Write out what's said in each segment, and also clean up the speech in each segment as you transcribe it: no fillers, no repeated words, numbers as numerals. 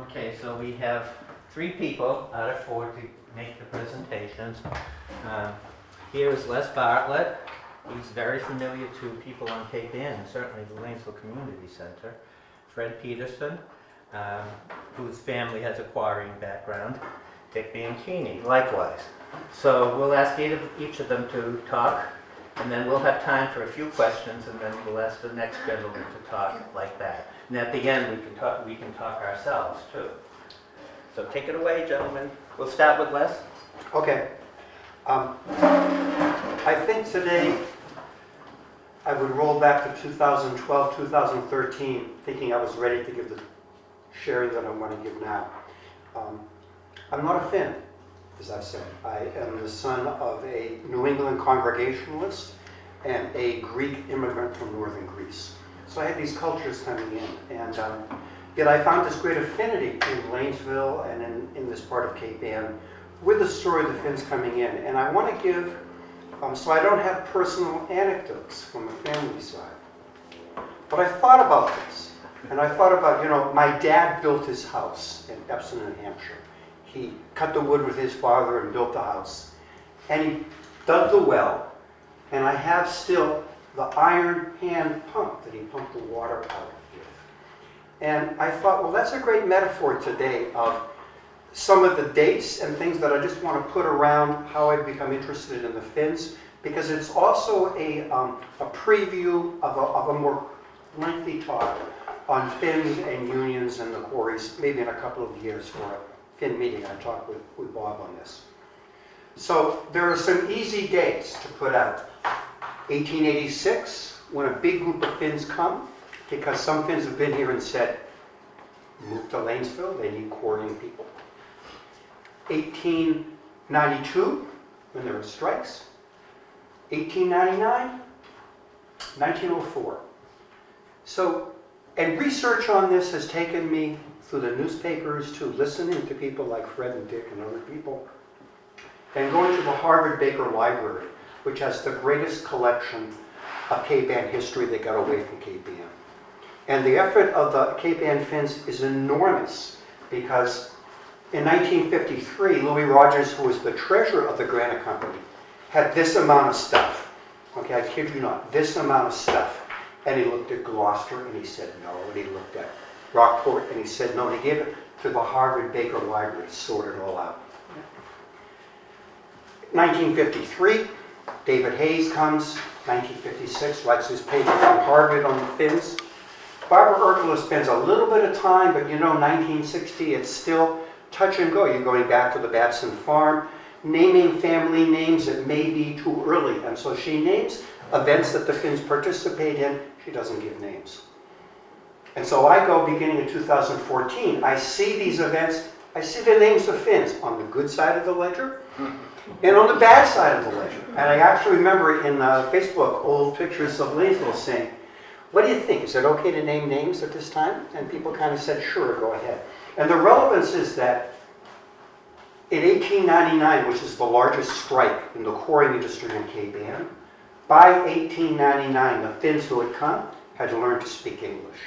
Okay, so we have 3 people out of 4 to make the presentations. Here is Les Bartlett. He's very familiar to people on Cape Ann, and certainly the Lanesville Community Center. Fred Peterson, whose family has a quarrying background. Dick Bianchini, likewise. So we'll ask each of them to talk, and then we'll have time for a few questions, and then we'll ask the next gentleman to talk like that. And at the end, we can talk ourselves too. So take it away, gentlemen. We'll start with Les. Okay. I think today I would roll back to 2012, 2013, thinking I was ready to give the sharing that I want to give now. I'm not a Finn, as I've said. I am the son of a New England Congregationalist and a Greek immigrant from northern Greece. So I had these cultures coming in, and yet I found this great affinity in Lanesville and in this part of Cape Ann with the story of the Finns coming in. And I want to give, so I don't have personal anecdotes from the family side. But I thought about this, and I thought about, my dad built his house in Epsom, New Hampshire. He cut the wood with his father and built the house. And he dug the well, and I have still the iron hand pump that he pumped the water out with. And I thought, well, that's a great metaphor today of some of the dates and things that I just want to put around how I've become interested in the Finns, because it's also a preview of a more lengthy talk on Finns and unions and the quarries, maybe in a couple of years for a Finn meeting. I talked with Bob on this. So there are some easy dates to put out. 1886, when a big group of Finns come, because some Finns have been here and said, move to Lanesville, they need quarrying people. 1892, when there were strikes. 1899, 1904. So, and research on this has taken me through the newspapers to listening to people like Fred and Dick and other people, and going to the Harvard Baker Library, which has the greatest collection of Cape Ann history that got away from Cape Ann. And the effort of the Cape Ann Finns is enormous, because in 1953, Louis Rogers, who was the treasurer of the Granite Company, had this amount of stuff. Okay, I kid you not, this amount of stuff. And he looked at Gloucester and he said no, and he looked at Rockport and he said no, and he gave it to the Harvard Baker Library to sort it all out. 1953, David Hayes comes. 1956, writes his paper from Harvard on the Finns. Barbara Urkula spends a little bit of time, but 1960, it's still touch and go. You're going back to the Babson farm, naming family names that may be too early. And so she names events that the Finns participate in. She doesn't give names. And so I go beginning in 2014. I see these events. I see the names of Finns on the good side of the ledger and on the bad side of the ledger. And I actually remember in Facebook old pictures of Lanesville saying, what do you think? Is it okay to name names at this time? And people kind of said, sure, go ahead. And the relevance is that in 1899, which is the largest strike in the quarrying industry in Cape Ann, by 1899, the Finns who had come had learned to speak English.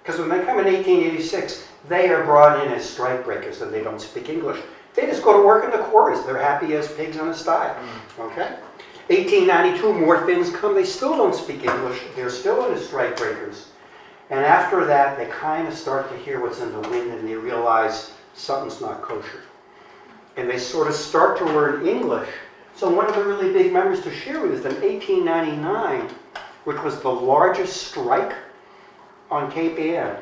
Because when they come in 1886, they are brought in as strike breakers and they don't speak English. They just go to work in the quarries. They're happy as pigs on a sty. Okay? 1892, more Finns come. They still don't speak English. They're still in as strike breakers. And after that, they kind of start to hear what's in the wind and they realize something's not kosher. And they sort of start to learn English. So one of the really big memories to share with is that in 1899, which was the largest strike on Cape Ann,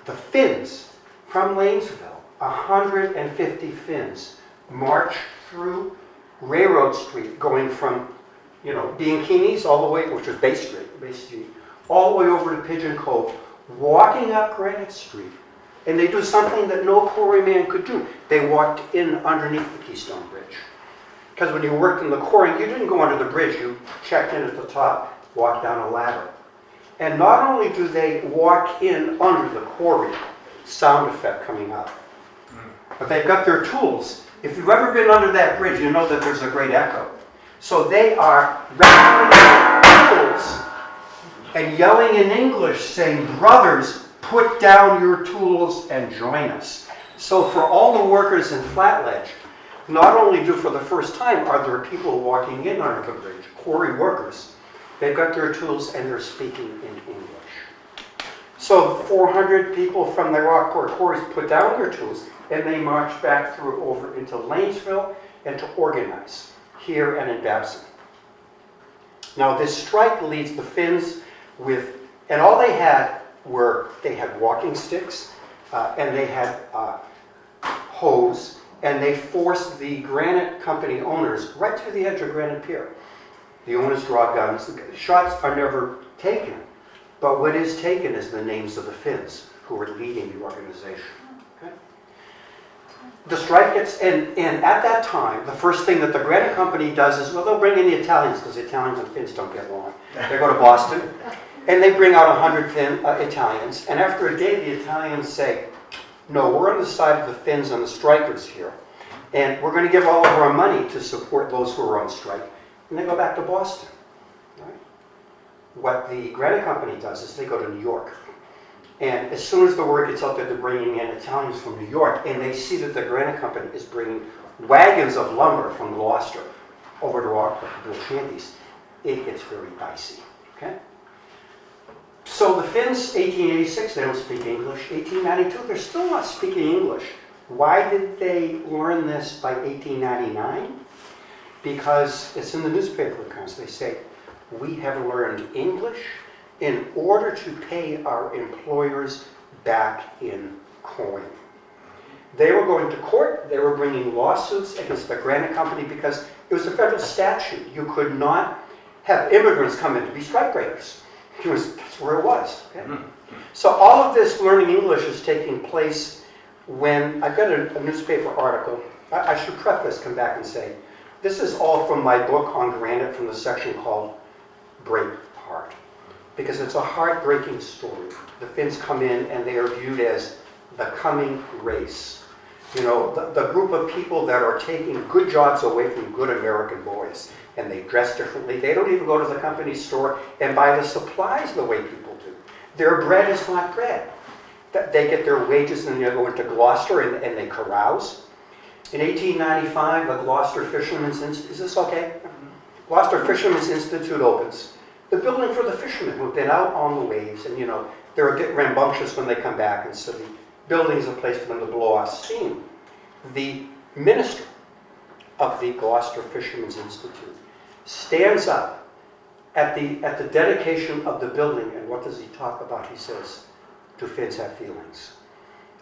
the Finns from Lanesville, 150 Finns, marched through Railroad Street, going from, Bianchini's all the way, which was Bay Street, all the way over to Pigeon Cove, walking up Granite Street. And they do something that no quarryman could do. They walked in underneath the Keystone Bridge. Because when you worked in the quarry, you didn't go under the bridge. You checked in at the top, walked down a ladder. And not only do they walk in under the quarry, sound effect coming out, but they've got their tools. If you've ever been under that bridge, you know that there's a great echo. So they are rattling tools and yelling in English, saying, brothers, put down your tools and join us. So for all the workers in Flatledge, not only do for the first time are there people walking in under the bridge, quarry workers, they've got their tools and they're speaking in English. So 400 people from the Rockport quarries put down their tools and they march back through over into Lanesville and to organize here and in Babson. Now this strike leads the Finns with, and all they had walking sticks and they had hose, and they forced the granite company owners right to the edge of Granite Pier. The owners draw guns. The shots are never taken, but what is taken is the names of the Finns who were leading the organization. Okay? The strike gets, and at that time, the first thing that the granite company does is, well, they'll bring in the Italians, because the Italians and Finns don't get along. They go to Boston, and they bring out 100 Italians, and after a day, the Italians say, no, we're on the side of the Finns and the strikers here, and we're going to give all of our money to support those who are on strike. And they go back to Boston. Right? What the granite company does is they go to New York. And as soon as the word gets out that they're bringing in Italians from New York, and they see that the granite company is bringing wagons of lumber from Gloucester over to Rockport to build shanties, it gets very dicey. Okay? So the Finns, 1886, they don't speak English. 1892, they're still not speaking English. Why did they learn this by 1899? Because it's in the newspaper accounts. They say, we have learned English in order to pay our employers back in coin. They were going to court. They were bringing lawsuits against the granite company because it was a federal statute. You could not have immigrants come in to be strikebreakers. That's where it was. Okay? So all of this learning English is taking place when, I've got a newspaper article. I should preface, come back and say, this is all from my book on granite from the section called Break Heart. Because it's a heartbreaking story. The Finns come in and they are viewed as the coming race. You know, the group of people that are taking good jobs away from good American boys. And they dress differently. They don't even go to the company store and buy the supplies the way people do. Their bread is not bread. They get their wages and they go into Gloucester and they carouse. In 1895, the Gloucester Fishermen's Institute, is this okay? Gloucester Fishermen's Institute opens. The building for the fishermen who've been out on the waves, and you know, they're a bit rambunctious when they come back, and so the building is a place for them to blow off steam. The minister of the Gloucester Fishermen's Institute stands up at the dedication of the building, and what does he talk about? He says, do Finns have feelings?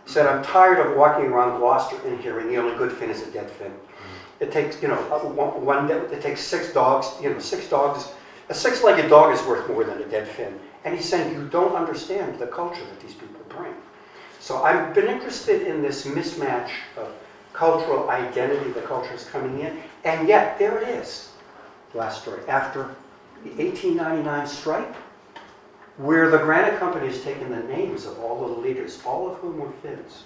He said, I'm tired of walking around Gloucester and hearing the only good Finn is a dead Finn. It takes, you know, it takes 6 dogs, you know, 6 dogs. A 6-legged dog is worth more than a dead Finn. And he's saying, you don't understand the culture that these people bring. So I've been interested in this mismatch of cultural identity, the culture is coming in, and yet there it is. Last story. After the 1899 strike, where the granite company has taken the names of all the leaders, all of whom were Finns.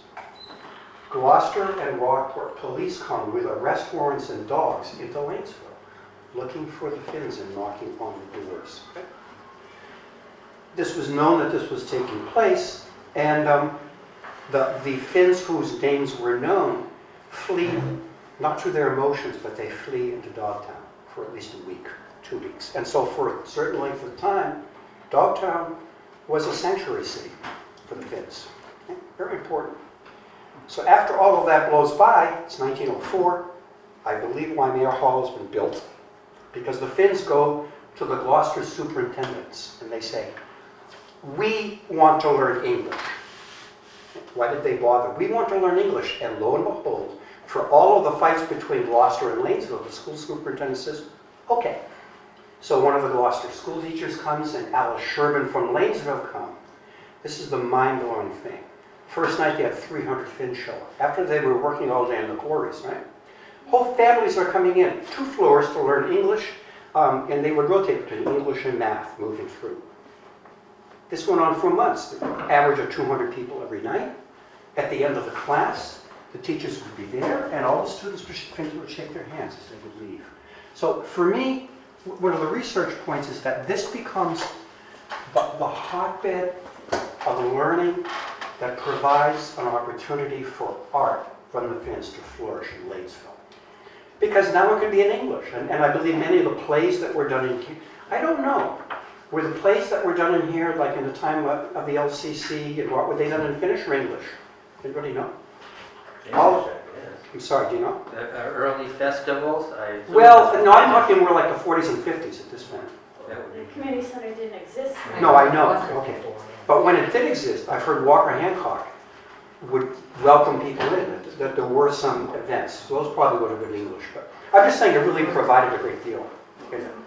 Gloucester and Rockport police come with arrest warrants and dogs into Lanesville, looking for the Finns and knocking on the doors. Okay? This was known that this was taking place, and the Finns whose names were known flee, not through their emotions, but they flee into Dogtown for at least a week, 2 weeks. And so for a certain length of time, Dogtown was a sanctuary city for the Finns. Okay? Very important. So after all of that blows by, it's 1904, I believe Waimea Hall has been built, because the Finns go to the Gloucester superintendents and they say, we want to learn English. Why did they bother? We want to learn English. And lo and behold, for all of the fights between Gloucester and Lanesville, the school superintendent says, okay. So one of the Gloucester school teachers comes and Alice Sherman from Lanesville comes. This is the mind-blowing thing. First night they had 300 Finns show up. After they were working all day in the quarries, right? Whole families are coming in, 2 floors to learn English, and they would rotate between English and math moving through. This went on for months, average of 200 people every night. At the end of the class, the teachers would be there, and all the students would shake their hands as they would leave. So for me, one of the research points is that this becomes the hotbed of learning that provides an opportunity for art from the Finns to flourish in Lanesville. Because now it can be in English, and I believe many of the plays that were done in, I don't know, were the plays that were done in here, like in the time of the LCC, and what were they done in Finnish or English? Anybody know? English, I'm sorry, do you know? The early festivals, I assume Well, that's no, I'm Finnish. talking more like the 40s and 50s at this point. That would The be- community center didn't exist. No, I know, okay. But when it did exist, I've heard Walker Hancock would welcome people in, that there were some events. So those probably would have been English, but I'm just saying it really provided a great deal.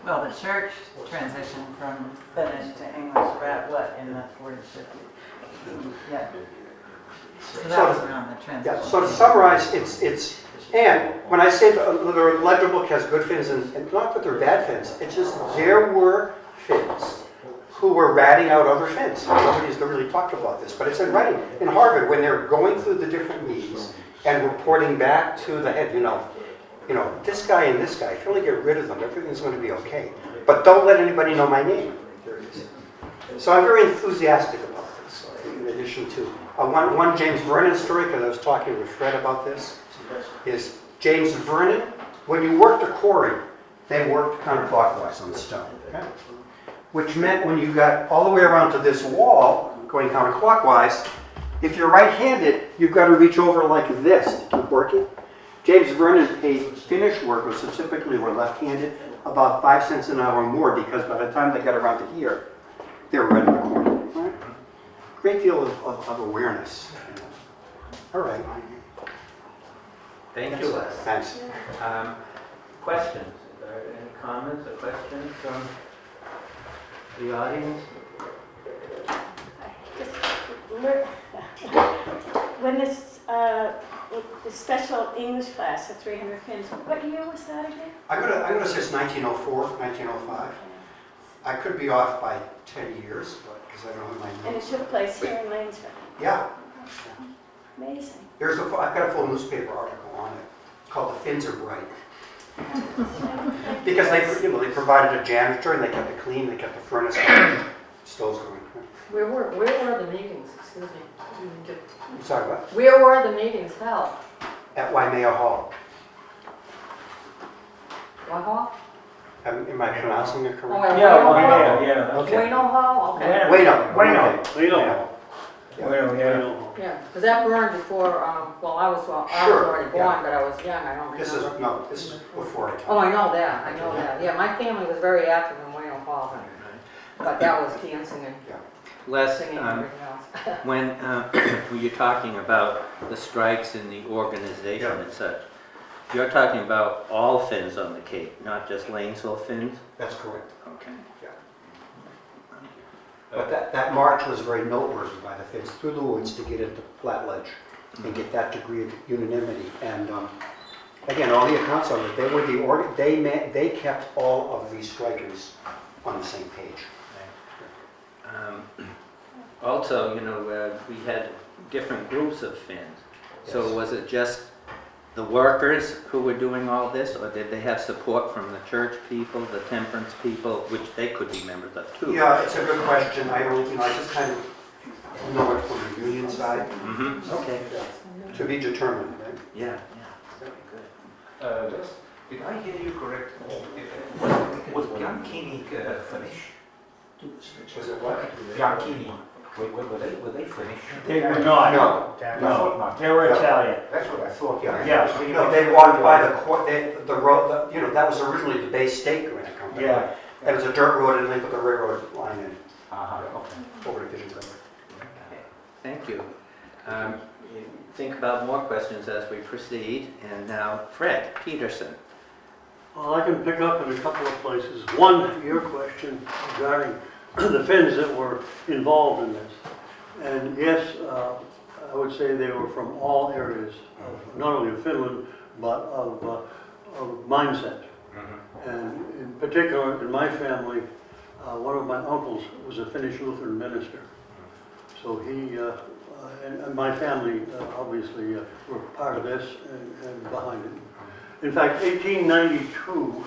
Well, the church transitioned from Finnish to English about what, in the 40s, 50s? Yeah. So that was around the transition. Yeah, so to summarize, and when I say the ledger book has good Finns, and not that they're bad Finns, it's just there were Finns who were ratting out other Finns. Nobody's really talked about this, but it's in writing. In Harvard, when they're going through the different meetings and reporting back to the head, this guy and this guy, if you only get rid of them, everything's going to be okay. But don't let anybody know my name. So I'm very enthusiastic about this, in addition to one James Vernon story, because I was talking with Fred about this, is James Vernon, when you worked a quarry, they worked counterclockwise on the stone. Okay? Which meant when you got all the way around to this wall, going counterclockwise, if you're right-handed, you've got to reach over like this to keep working. James Vernon paid Finnish workers who typically were left-handed about 5 cents an hour more, because by the time they got around to here, they were right in the corner. Right? Great deal of awareness. All right. Thank you, Les. Thanks. Questions? Are there any comments or questions from the audience? When this, the special English class, the 300 Finns, what year was that again? I'm gonna say it's 1904, 1905. I could be off by 10 years, because I don't have my And it notes. took place here in Lanesville. Yeah. Amazing. I've got a full newspaper article on it called "The Finns Are Bright," because they provided a janitor and they kept it clean, they kept the furnace going, stoves going. Where were the meetings, excuse me? I'm sorry, what? Where were the meetings held? At Waimea Hall. What hall? Am I pronouncing it Oh, correctly? at Yeah, Wayno well, Hall? yeah. Okay. Wayno Hall, okay. Waino. Waino. Okay. Waino. Yeah. Well, Yeah, because that burned before, I was Sure, already born, yeah. but I was young, I don't This is, remember. no, this is before I Oh, came. I know that. Yeah, my family was very active in Wayno Hall, but that was dancing and Les, singing and everything else. when you're talking about the strikes and the organization Yeah. and such, you're talking about all Finns on the Cape, not just Lanesville Finns? That's correct. Okay. But that march was very noteworthy by the Finns through the woods to get into Flat Ledge and get that degree of unanimity. And again, all the accounts are that they were they kept all of these strikers on the same page. Also, we had different groups of Finns. So Yes. was it just the workers who were doing all this, or did they have support from the church people, the temperance people, which they could be members of too? Yeah, it's a good question. I just kind of know it from the union side. Mm-hmm. Okay. To be determined, right? Yeah, very good. Did I hear you correct? Was Bianchini Finnish? Was it what? Bianchini. Were they Finnish? They were not. No. I thought not. They were Italian. That's what I thought. Yeah. No, they walked by the road, that was originally the Bay State Granite Company. Yeah. It was a dirt road and they put the railroad line in Okay. over to Pigeon River. Thank you. Think about more questions as we proceed. And now, Fred Peterson. Well, I can pick up in a couple of places. One, your question regarding the Finns that were involved in this. And yes, I would say they were from all areas, of not only of Finland, but of mindset. And in particular, in my family, one of my uncles was a Finnish Lutheran minister. So he, and my family obviously were part of this and behind it. In fact, 1892,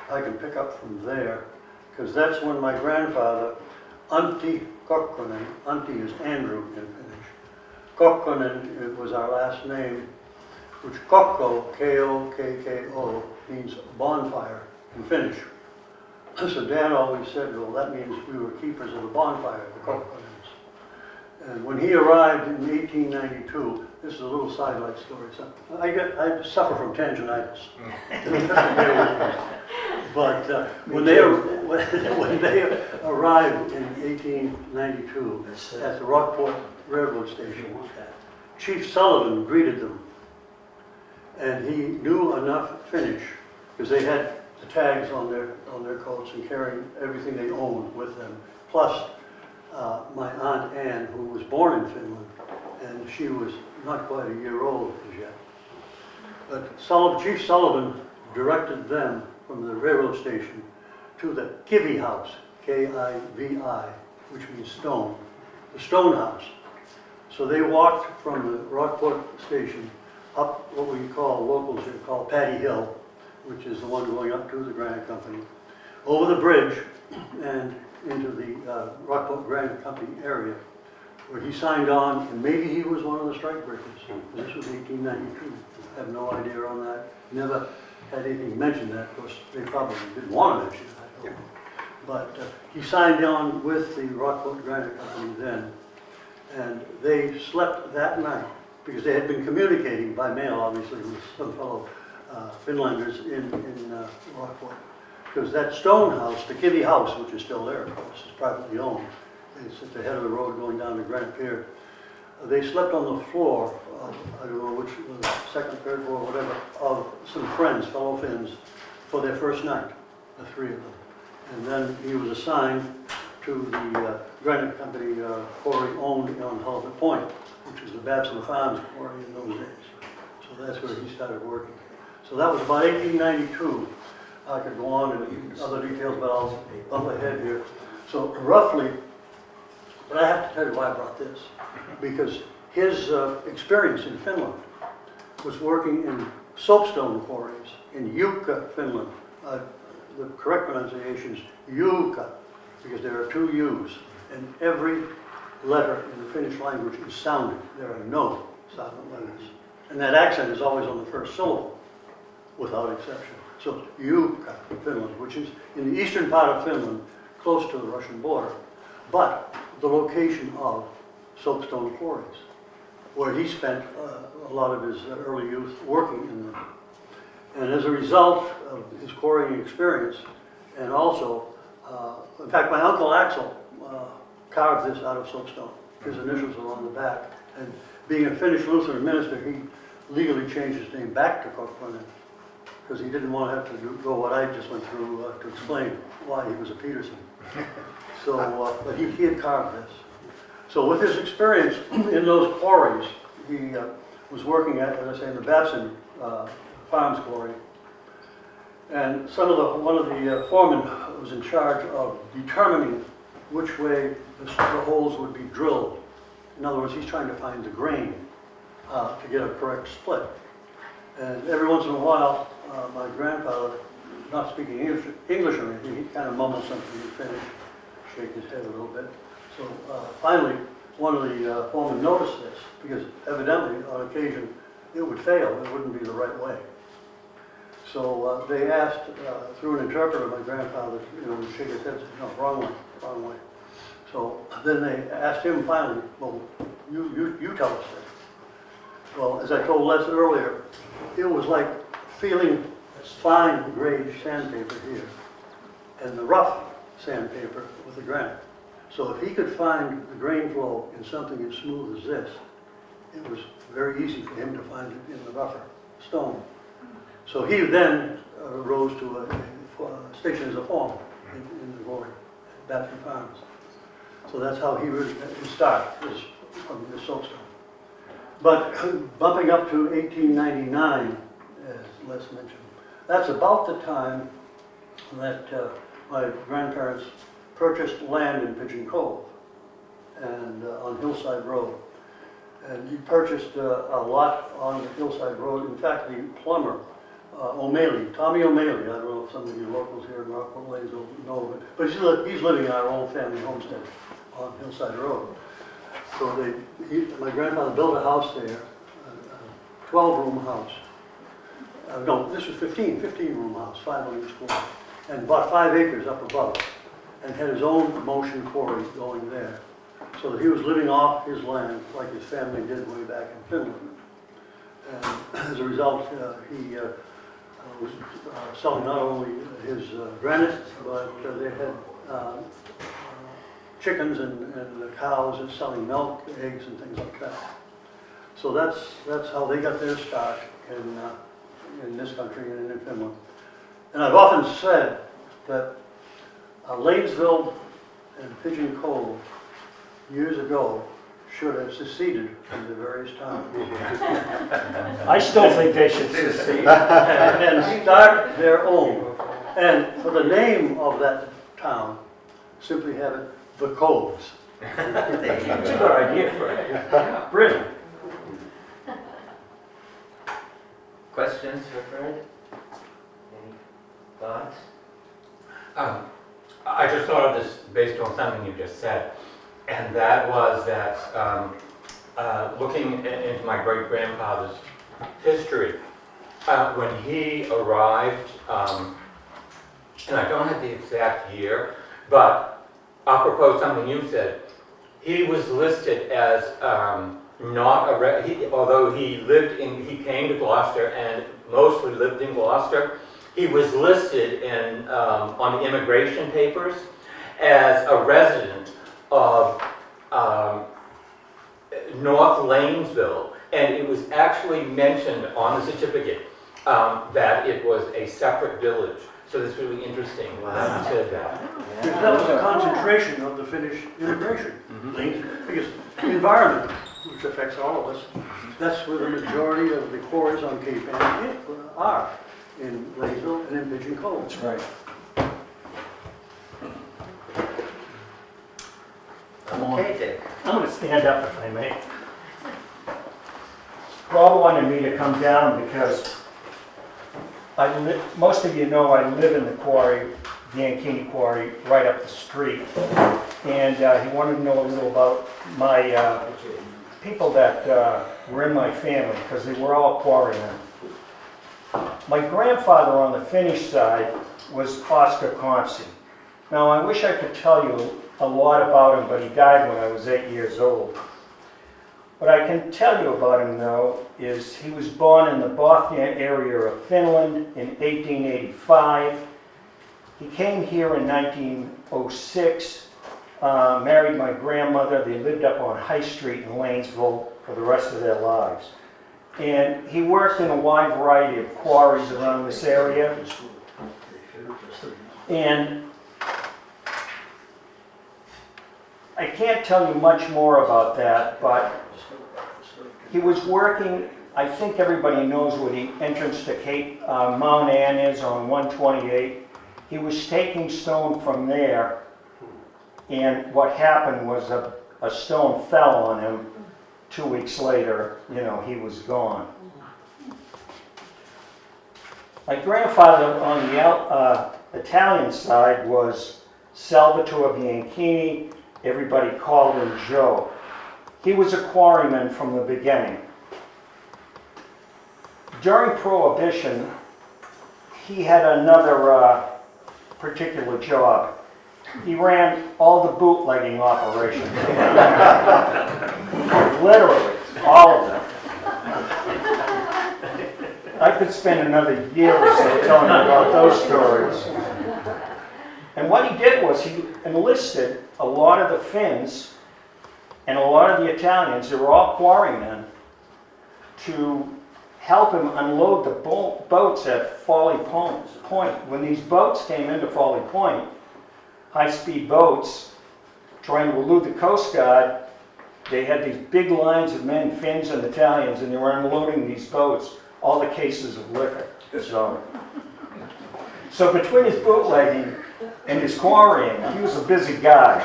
I can pick up from there, because that's when my grandfather, Antti Kokkonen. Auntie is Andrew in Finnish. Kokkonen was our last name, which Kokko, K-O-K-K-O, means bonfire in Finnish. So Dad always said, well, that means we were keepers of the bonfire, the Kokkonens. And when he arrived in 1892, this is a little sidelight story. So I suffer from tangentitis. But when they arrived in 1892 at the Rockport Railroad Station, Chief Sullivan greeted them. And he knew enough Finnish, because they had the tags on their coats and carrying everything they owned with them. Plus, my Aunt Anne, who was born in Finland, and she was not quite a year old as yet. But Chief Sullivan directed them from the railroad station to the Kivi House, K-I-V-I, which means stone, the Stone House. So they walked from the Rockport station up what we call, locals here call Paddy Hill, which is the one going up to the Granite Company, over the bridge and into the Rockport Granite Company area, where he signed on, and maybe he was one of the strikebreakers. This was 1892. I have no idea on that. Never had anything mentioned that. Of course, they probably didn't want to mention that. But he signed on with the Rockport Granite Company then, and they slept that night, because they had been communicating by mail, obviously, with some fellow Finlanders in Rockport. Because that stone house, the Kivi House, which is still there, of course, is privately owned. It's at the head of the road going down to Granite Pier. They slept on the floor of, I don't know which, second, third floor, whatever, of some friends, fellow Finns, for their first night, the three of them. And then he was assigned to the Granite Company quarry owned on Halibut Point, which is the Babson Farms quarry in those days. So that's where he started working. So that was about 1892. I could go on in other details, but I'll bump ahead here. So roughly, but I have to tell you why I brought this. Because his experience in Finland was working in soapstone quarries in Jukka, Finland. The correct pronunciation is Jukka, because there are two U's, and every letter in the Finnish language is sounded. There are no silent letters. And that accent is always on the first syllable, without exception. So Jukka, Finland, which is in the eastern part of Finland, close to the Russian border, but the location of soapstone quarries, where he spent a lot of his early youth working in them. And as a result of his quarrying experience, and also, in fact, my Uncle Axel carved this out of soapstone. His initials are on the back. And being a Finnish Lutheran minister, he legally changed his name back to Kokkonen, because he didn't want to have to go what I just went through to explain why he was a Peterson. So, but he had carved this. So with his experience in those quarries, he was working at, as I say, in the Babson Farms quarry. And one of the foremen was in charge of determining which way the holes would be drilled. In other words, he's trying to find the grain to get a correct split. And every once in a while, my grandfather, not speaking English or anything, he kind of mumbled something in Finnish, shake his head a little bit. So finally, one of the foremen noticed this, because evidently, on occasion, it would fail. It wouldn't be the right way. So they asked, through an interpreter, my grandfather, to shake his head, said, no, wrong way, wrong way. So then they asked him finally, well, you tell us then. Well, as I told Les earlier, it was like feeling fine grade sandpaper here and the rough sandpaper with the granite. So if he could find the grain flow in something as smooth as this, it was very easy for him to find it in the rougher stone. So he then rose to a station as a foreman in the quarry at Babson Farms. So that's how he really got his start, was from the soapstone. But bumping up to 1899, as Les mentioned, that's about the time that my grandparents purchased land in Pigeon Cove and on Hillside Road. And he purchased a lot on the Hillside Road. In fact, the plumber, O'Malley, Tommy O'Malley, I don't know if some of you locals here in Rockport Lanesville know of it, but he's living in our old family homestead on Hillside Road. So my grandfather built a house there, a 12-room house. No, this was 15-room house, 5 on each floor, and bought 5 acres up above, and had his own emulsion quarry going there. So that he was living off his land like his family did way back in Finland. And as a result, he was selling not only his granite, but they had chickens and cows and selling milk, eggs, and things like that. So that's how they got their start in this country and in Finland. And I've often said that Lanesville and Pigeon Cove years ago should have seceded from the various towns. I still think they should secede. And start their own. And for the name of that town, simply have it the Coves. That's a good idea, Fred. Brilliant. Questions for Fred? Any thoughts? I just thought of this based on something you just said, and that was that looking into my great-grandfather's history, when he arrived, and I don't have the exact year, but apropos something you said, he was listed as not a, although he came to Gloucester and mostly lived in Gloucester, he was listed in, on the immigration papers as a resident of North Lanesville, and it was actually mentioned on the certificate that it was a separate village. So that's really interesting that you said that. Because that was a concentration of the Finnish immigration. Because the environment, which affects all of us, that's where the majority of the quarries on Cape Ann are, in Lanesville and in Pigeon Cove. That's right. Okay, Dick. I'm going to stand up if I may. Rob wanted me to come down because most of you know I live in the quarry, the Ankeny quarry, right up the street. And he wanted to know a little about my people that were in my family, because they were all quarrymen. My grandfather on the Finnish side was Oscar Consi. Now I wish I could tell you a lot about him, but he died when I was 8 years old. What I can tell you about him, though, is he was born in the Bothnia area of Finland in 1885. He came here in 1906, married my grandmother. They lived up on High Street in Lanesville for the rest of their lives. And he worked in a wide variety of quarries around this area. And I can't tell you much more about that, but he was working, I think everybody knows where the entrance to Cape Mount Ann is on 128. He was taking stone from there, and what happened was a stone fell on him. 2 weeks later, you know, he was gone. My grandfather on the Italian side was Salvatore Bianchini. Everybody called him Joe. He was a quarryman from the beginning. During Prohibition, he had another particular job. He ran all the bootlegging operations. Literally, all of them. I could spend another year or so telling you about those stories. And what he did was he enlisted a lot of the Finns and a lot of the Italians, they were all quarrymen, to help him unload the boats at Folly Point. When these boats came into Folly Point, high-speed boats, trying to elude the Coast Guard, they had these big lines of men, Finns and Italians, and they were unloading these boats, all the cases of liquor. So between his bootlegging and his quarrying, he was a busy guy.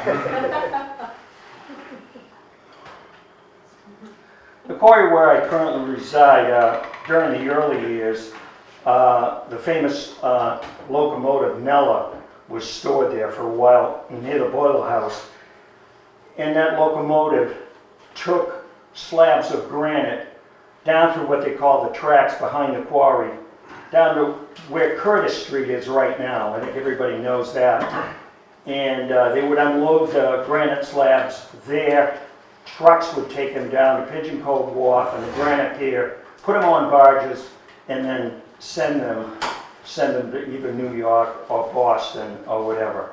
The quarry where I currently reside, during the early years, the famous locomotive Nella was stored there for a while near the boiler house. and that locomotive took slabs of granite down through what they call the tracks behind the quarry, down to where Curtis Street is right now. I think everybody knows that. And they would unload the granite slabs there. Trucks would take them down to Pigeon Cove Wharf and the Granite Pier, put them on barges, and then send them to either New York or Boston or whatever.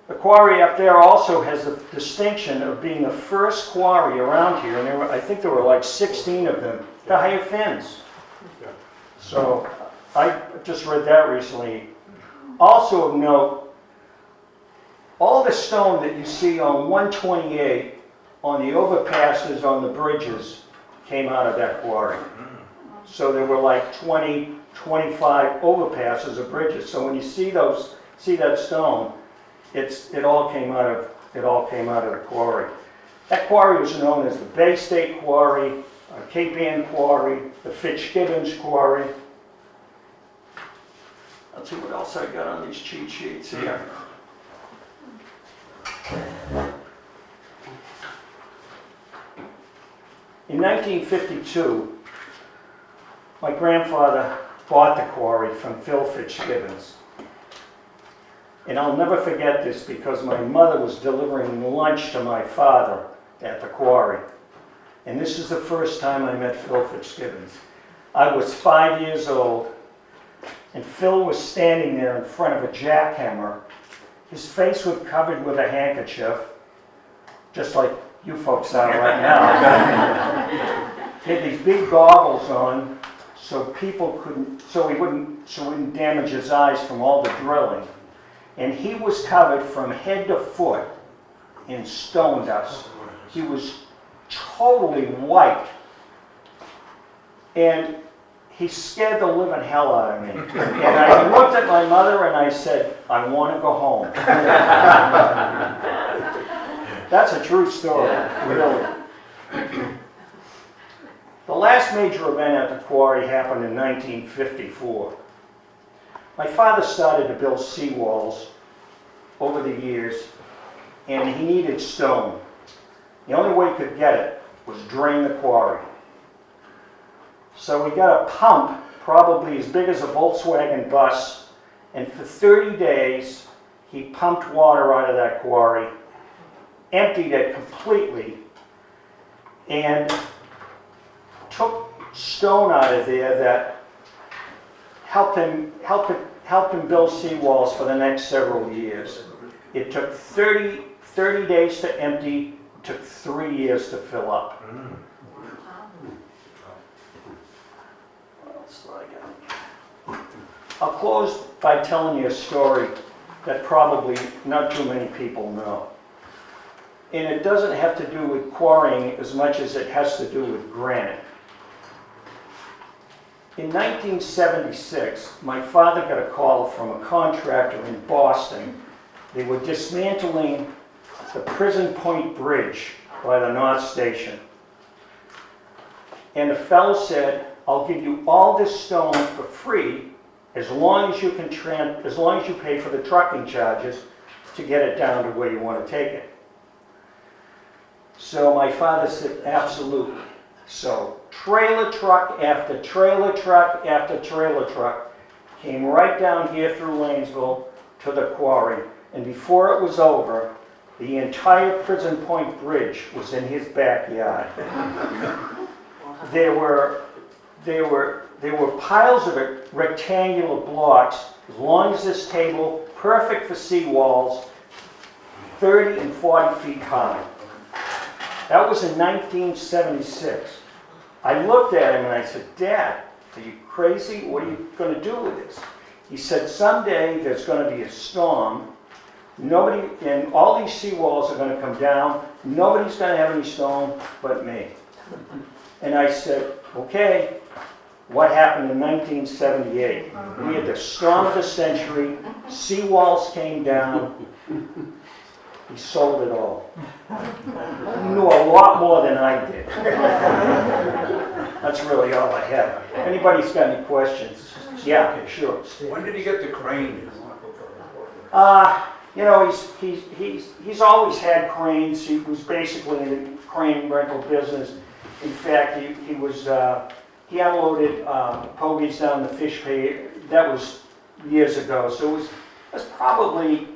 The quarry up there also has the distinction of being the first quarry around here, and I think there were like 16 of them, to hire fins. So I just read that recently. Also of note, all the stone that you see on 128, on the overpasses, on the bridges, came out of that quarry. So there were like 20, 25 overpasses of bridges. So when you see that stone, it all came out of the quarry. That quarry was known as the Bay State Quarry, Cape Ann Quarry, the Fitzgibbons Quarry. Let's see what else I got on these cheat sheets here. In 1952, my grandfather bought the quarry from Phil Fitzgibbons. And I'll never forget this because my mother was delivering lunch to my father at the quarry. And this is the first time I met Phil Fitzgibbons. I was 5 years old, and Phil was standing there in front of a jackhammer. His face was covered with a handkerchief, just like you folks are right now. He had these big goggles on, so he wouldn't damage his eyes from all the drilling. And he was covered from head to foot in stone dust. He was totally white. And he scared the living hell out of me. And I looked at my mother and I said, I want to go home. That's a true story, really. The last major event at the quarry happened in 1954. My father started to build seawalls over the years, and he needed stone. The only way he could get it was drain the quarry. So we got a pump, probably as big as a Volkswagen bus, and for 30 days he pumped water out of that quarry, emptied it completely, and took stone out of there that helped him build seawalls for the next several years. It took 30 days to empty, it took 3 years to fill up. What else do I got? I'll close by telling you a story that probably not too many people know. And it doesn't have to do with quarrying as much as it has to do with granite. In 1976, my father got a call from a contractor in Boston. They were dismantling the Prison Point Bridge by the North Station. And the fellow said, I'll give you all this stone for free as long as you pay for the trucking charges to get it down to where you want to take it. So my father said, absolutely. So trailer truck after trailer truck after trailer truck came right down here through Lanesville to the quarry. And before it was over, the entire Prison Point Bridge was in his backyard. There were piles of rectangular blocks, as long as this table, perfect for seawalls, 30 and 40 feet high. That was in 1976. I looked at him and I said, Dad, are you crazy? What are you going to do with this? He said, someday there's going to be a storm. And all these seawalls are going to come down. Nobody's going to have any stone but me. And I said, okay. What happened in 1978? We had the storm of the century. Seawalls came down. He sold it all. He knew a lot more than I did. That's really all I have. Anybody's got any questions? Yeah, sure. When did you get the crane? you know, he's always had cranes. He was basically in the crane rental business. In fact, he unloaded pogies down the fish pay. That was years ago, so it was probably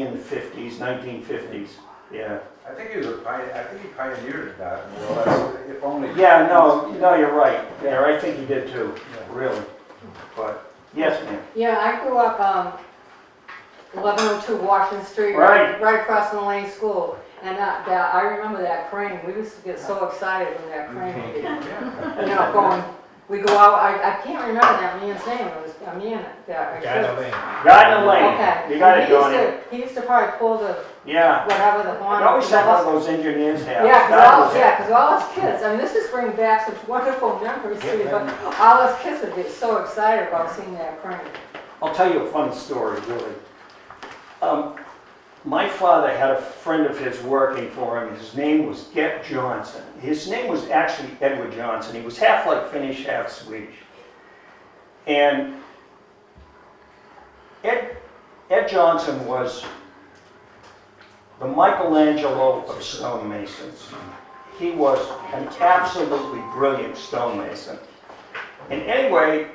in the 50s, 1950s. Yeah. I think he pioneered that, more or less, if only. Yeah, no, you're right. Yeah, I think he did too, really. But, yes, ma'am. Yeah, I grew up 1102 Washington Street, Right. right across from the Lane School. And I remember that crane. We used to get so excited when that crane would be, you know, going. We go out. I can't remember that man's name. It was a man that. Gardner Lane. Okay. You got it, Donnie. He used to probably pull the Yeah. whatever the horn. You always had one of those engineers have. Yeah, because all us kids. I mean, this is bringing back such wonderful memories to you. But all us kids would get so excited about seeing that crane. I'll tell you a funny story, really. My father had a friend of his working for him. His name was Get Johnson. His name was actually Edward Johnson. He was half like Finnish, half Swedish. And Ed Johnson was the Michelangelo of stonemasons. He was an absolutely brilliant stonemason. And anyway,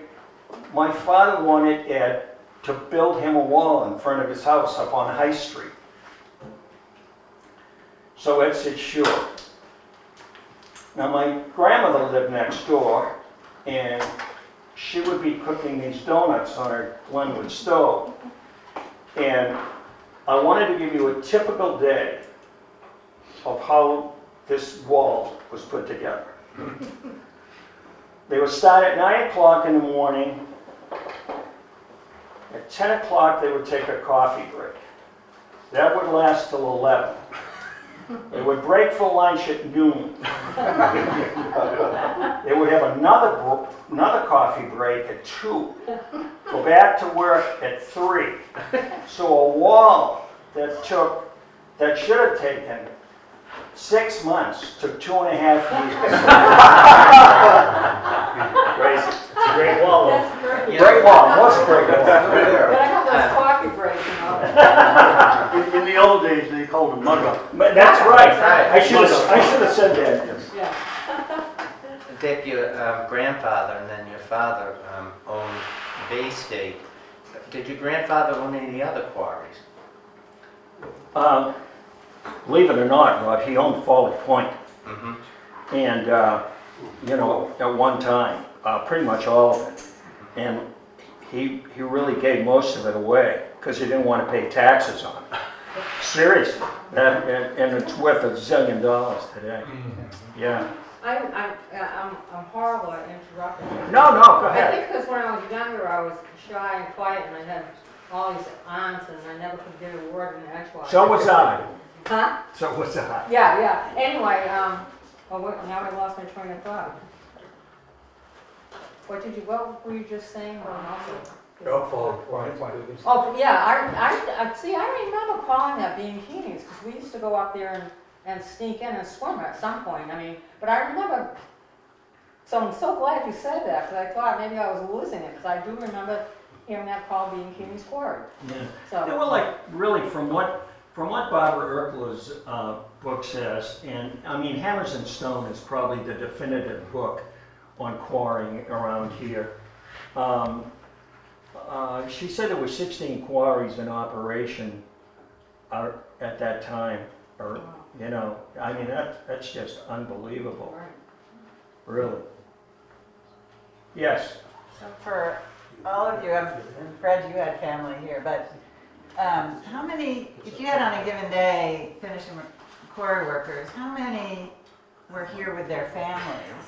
my father wanted Ed to build him a wall in front of his house up on High Street. So Ed said, sure. Now my grandmother lived next door, and she would be cooking these donuts on her Glenwood stove. And I wanted to give you a typical day of how this wall was put together. They would start at 9 o'clock in the morning. At 10 o'clock, they would take a coffee break. That would last till 11. They would break for lunch at noon. They would have another coffee break at 2. Go back to work at 3. So a wall that should have taken 6 months took 2.5 years. Crazy. It's a great wall. That's great. Great wall. It was a great wall. But I have those coffee breaks, you know. In the old days, they called them mug-up. But that's right. I should have said that. Yes. Yeah. Dick, your grandfather and then your father owned Bay State. Did your grandfather own any other quarries? Believe it or not, Rod, he owned Folly Point. Mm-hmm. And, you know, at one time, pretty much all of it. And he really gave most of it away because he didn't want to pay taxes on it. Seriously. And it's worth $1 zillion today. Yeah. I'm horrible at interrupting. No, go I ahead. think because when I was younger, I was shy and quiet, and I had all these aunts, and I never could get a word in edgewise. So was I. Huh? So was I. Yeah. Anyway, now I lost my train of thought. What were you just saying about also? Oh, yeah, I see, I remember calling that being Keeney's, because we used to go up there and sneak in and swim at some point. I mean, but I remember, so I'm so glad you said that, because I thought maybe I was losing it, because I do remember hearing that called being Keeney's Quarry. Yeah. So. Yeah, well, like, really, from what Barbara Erkla's book says, and I mean, Hammers and Stone is probably the definitive book on quarrying around here. She said there were 16 quarries in operation at that time, or you know, I mean that's just unbelievable, Right. really. Yes. So for all of you, and Fred, you had family here, but how many, if you had on a given day Finnish quarry workers, how many were here with their families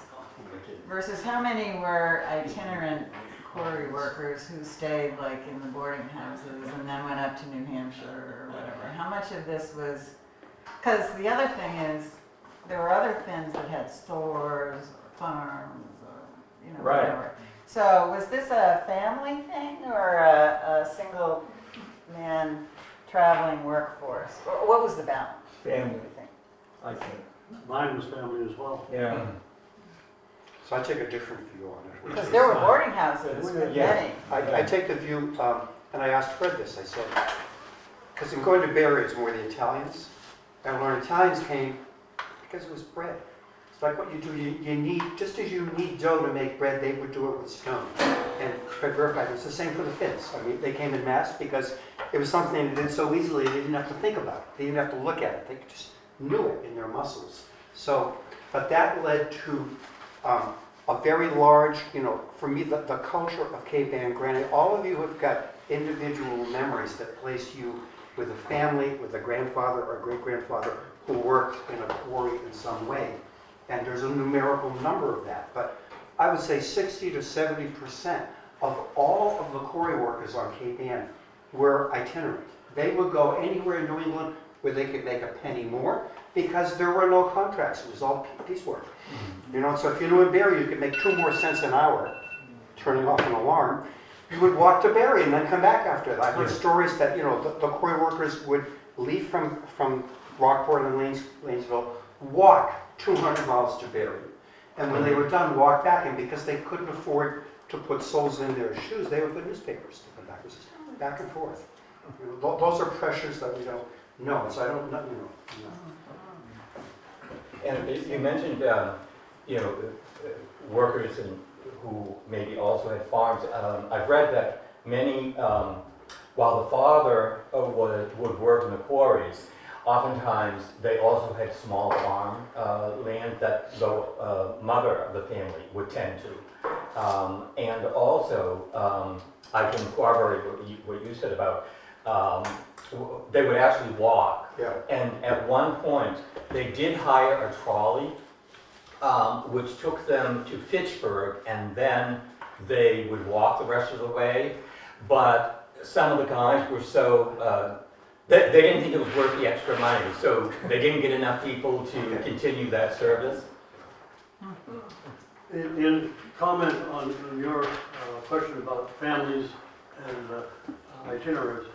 versus how many were itinerant quarry workers who stayed like in the boarding houses and then went up to New Hampshire or whatever? How much of this was, because the other thing is there were other Finns that had stores or farms or, you know, Right. whatever. So was this a family thing or a single man traveling workforce? Or what was the balance? Family, do you think? I think. Mine was family as well. Yeah. So I take a different view on it. which Because is, there were boarding houses with Yeah. many. I take the view, and I asked Fred this, I said, because in going to Barry, it's more the Italians. And when Italians came, because it was bread. It's like what you do, you need, just as you need dough to make bread, they would do it with stone. And bread verified, it's the same for the Finns. I mean, they came in mass because it was something they did so easily, they didn't have to think about it. They didn't have to look at it. They just knew it in their muscles. So, but that led to a very large, for me, the culture of Cape Ann. Granted, all of you have got individual memories that place you with a family, with a grandfather or a great-grandfather who worked in a quarry in some way. And there's a numerical number of that. But I would say 60 to 70% of all of the quarry workers on Cape Ann were itinerant. They would go anywhere in New England where they could make a penny more because there were no contracts. It was all piecework. So if you knew in Barry you could make 2 more cents an hour turning off an alarm, you would walk to Barry and then come back after that. I heard stories that, the quarry workers would leave from Rockport and Lanesville, walk 200 miles to Barry. And when they were done, walk back. And because they couldn't afford to put soles in their shoes, they would put newspapers to come back. It was just back and forth. Those are pressures that we don't know. So I don't know. And you mentioned, workers who maybe also had farms. I've read that many, while the father would work in the quarries, oftentimes they also had small farm land that the mother of the family would tend to. And also, I can corroborate what you said about they would actually walk. Yeah. And at one point, they did hire a trolley, which took them to Fitchburg, and then they would walk the rest of the way. But some of the guys were so, they didn't think it was worth the extra money, so they didn't get enough people to continue that service. In comment on your question about families and itineraries,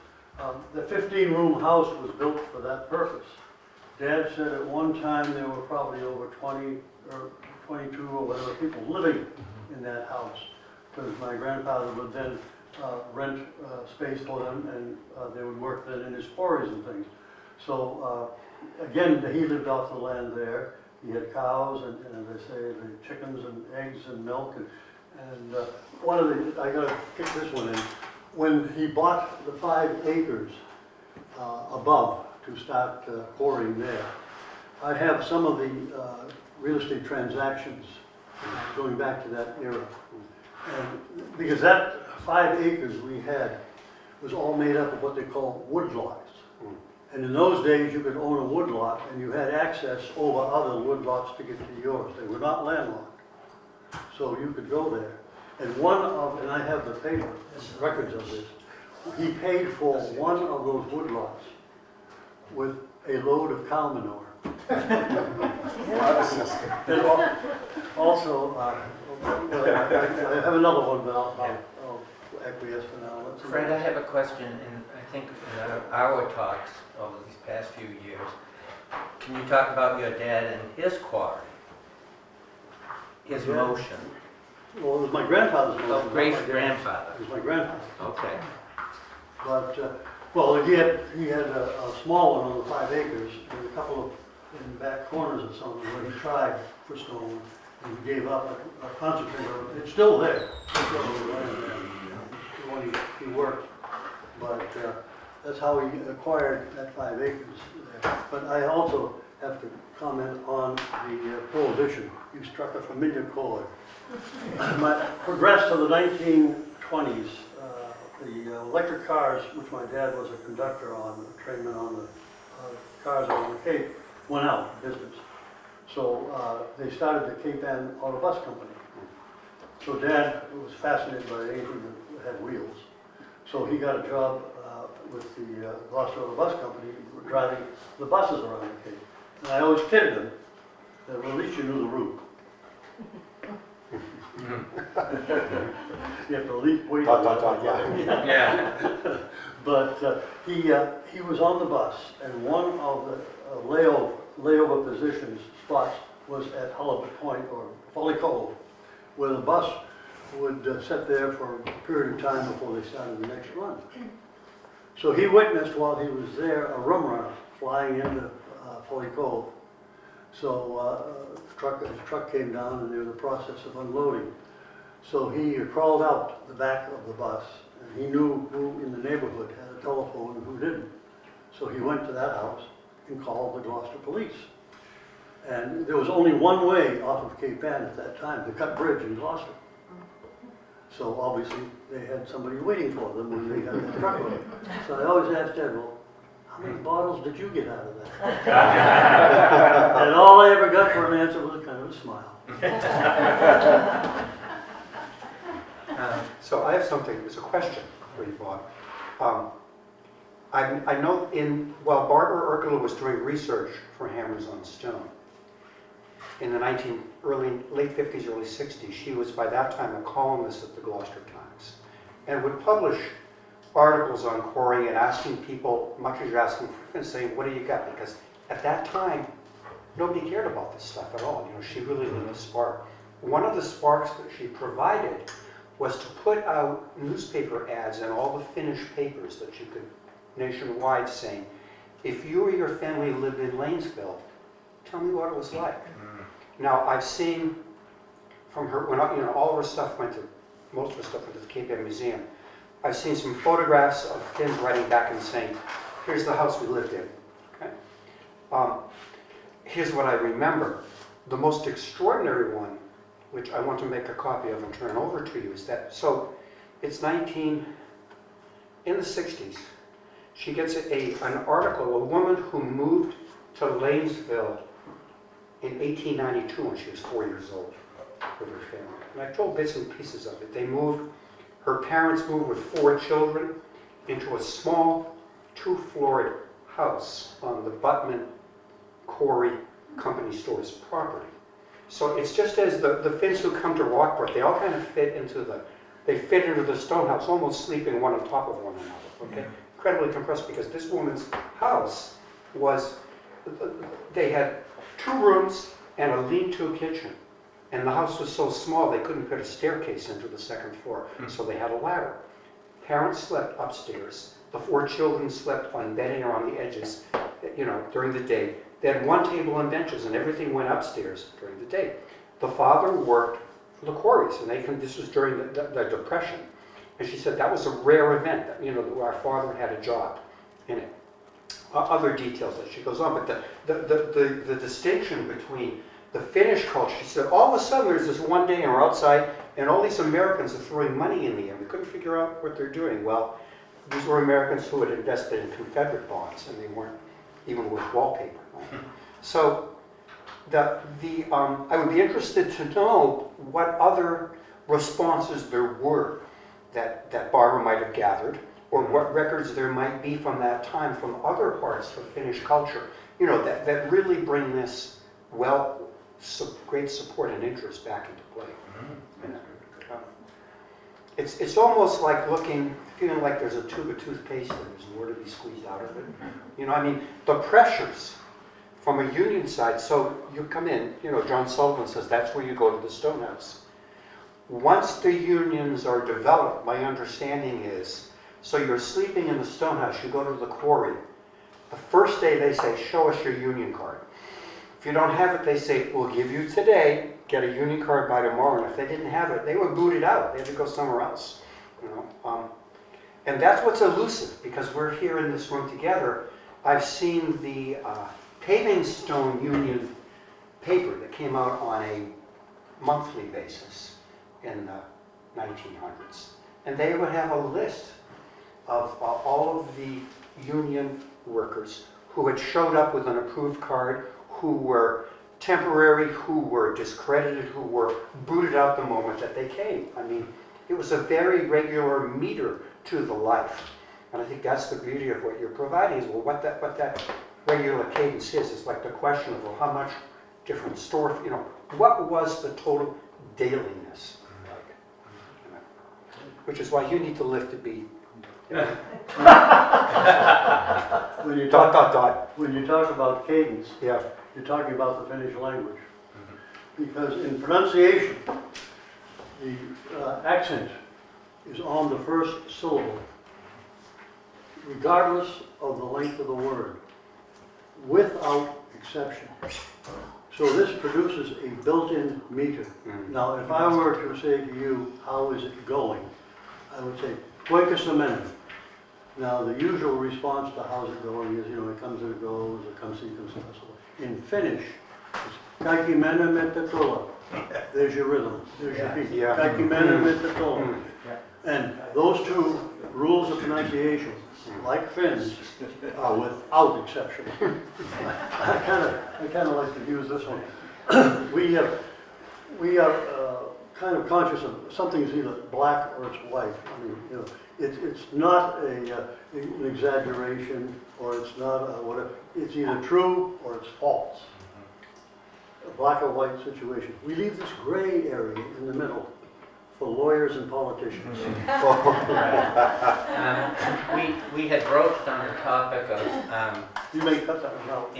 the 15-room house was built for that purpose. Dad said at one time there were probably over 20 or 22 or whatever people living in that house, because my grandfather would then rent space for them, and they would work then in his quarries and things. So again, he lived off the land there. He had cows and as I say, the chickens and eggs and milk. And one of the, I gotta kick this one in, when he bought the 5 acres above to start quarrying there, I have some of the real estate transactions going back to that era. And because that 5 acres we had was all made up of what they call woodlots. And in those days, you could own a woodlot and you had access over other woodlots to get to yours. They were not landlocked. So you could go there. And and I have the paper, records of this, he paid for one of those woodlots with a load of cow manure. And also, I have another one, but I'll acquiesce for now. Fred, I have a question, and I think in our talks over these past few years, can you talk about your dad and his quarry? His motion? Well, it was my grandfather's motion. Oh, great-grandfather. It was my grandfather. Okay. But, well, he had a small one on the 5 acres, and a couple of in the back corners or something where he tried for stone, and he gave up a concentrator. It's still there. It's still on the land there when he worked. But that's how he acquired that 5 acres there. But I also have to comment on the prohibition. You struck a familiar chord. Progressed to the 1920s, the electric cars, which my dad was a conductor on, a trainman on the cars on the Cape, went out of business. So they started the Cape Ann Auto Bus Company. So Dad was fascinated by anything that had wheels. So he got a job with the Gloucester Auto Bus Company, driving the buses around the Cape. And I always kidded him that, well, at least you knew the route. You have to leap way Yeah. But he was on the bus, and one of the layover positions spots was at Halibut Point or Folly Cove, where the bus would sit there for a period of time before they started the next run. So he witnessed while he was there a rum runner flying into Foley Cove. So his truck came down and they were in the process of unloading. So he crawled out the back of the bus and he knew who in the neighborhood had a telephone and who didn't. So he went to that house and called the Gloucester police. And there was only one way off of Cape Ann at that time, the Cut Bridge in Gloucester. So obviously they had somebody waiting for them when they got that truck load. So I always asked Ed, well, how many bottles did you get out of that? And all I ever got for an answer was a kind of a smile. So I have something, it's a question for you, Bob. I know while Barbara Urkela was doing research for Hammers on Stone, in the late 50s, early 60s, she was by that time a columnist at the Gloucester Times and would publish articles on quarrying and asking people, much as you're asking for, and saying, what do you got? Because at that time, nobody cared about this stuff at all. You know, she really lit a spark. One of the sparks that she provided was to put out newspaper ads in all the Finnish papers that you could nationwide saying, if you or your family lived in Lanesville, tell me what it was like. Now, I've seen from her, when all of her stuff went to, most of her stuff went to the Cape Ann Museum, I've seen some photographs of Finns writing back and saying, here's the house we lived in. Okay? Here's what I remember. The most extraordinary one, which I want to make a copy of and turn over to you, is that, so it's in the 60s, she gets an article, a woman who moved to Lanesville in 1892 when she was 4 years old with her family. And I told bits and pieces of it. Her parents moved with 4 children into a small 2-floored house on the Buttman Quarry Company Store's property. So it's just as the Finns who come to Rockport, they all kind of fit into the stone house, almost sleeping one on top of one another, okay? Incredibly compressed, because this woman's house they had 2 rooms and a lean-to kitchen. And the house was so small they couldn't put a staircase into the 2nd floor, so they had a ladder. Parents slept upstairs. The 4 children slept on bedding or on the edges, during the day. They had 1 table and benches, and everything went upstairs during the day. The father worked for the quarries, and this was during the Depression. And she said that was a rare event, that our father had a job in it. Other details that she goes on, but the distinction between the Finnish culture, she said, all of a sudden there's this one day and we're outside and all these Americans are throwing money in the air. We couldn't figure out what they're doing. Well, these were Americans who had invested in Confederate bonds and they weren't even worth wallpaper. Right? So I would be interested to know what other responses there were that Barbara might have gathered, or what records there might be from that time from other parts of Finnish culture, that really bring this great support and interest back into play. It's almost like feeling like there's a tube of toothpaste and there's more to be squeezed out of it. The pressures from a union side, so you come in, John Sullivan says that's where you go to the Stonehouse. Once the unions are developed, my understanding is, so you're sleeping in the Stonehouse, you go to the quarry. The first day they say, show us your union card. If you don't have it, they say, we'll give you today, get a union card by tomorrow. And if they didn't have it, they were booted out. They had to go somewhere else. And that's what's elusive, because we're here in this room together. I've seen the paving stone union paper that came out on a monthly basis in the 1900s. And they would have a list of all of the union workers who had showed up with an approved card, who were temporary, who were discredited, who were booted out the moment that they came. I mean, it was a very regular meter to the life. And I think that's the beauty of what you're providing, is, well, what that regular cadence is. It's like the question of, well, how much different store, what was the total dailiness like? Which is why you need to live to be When you dot, talk, dot, dot. when you talk about cadence, Yeah. you're talking about the Finnish language. Because in pronunciation, the accent is on the first syllable. regardless of the length of the word, without exception. So this produces a built-in meter. Now, if I were to say to you, how is it going? I would say, Quakers Amendment. Now, the usual response to how's it going is, it comes and it goes, it comes and it comes. In Finnish, it's kaikki mennä mettä tulla. There's your rhythm, there's your beat. Yeah. Kaikki mennä mettä tulla. And those two rules of pronunciation, like Finns, are without exception. I kind of like to use this one. We are kind of conscious of something's either black or it's white. I mean, it's not an exaggeration, or it's not whatever. It's either true or it's false. A black or white situation. We leave this gray area in the middle for lawyers and politicians. We had broached on the topic of, You may cut that out.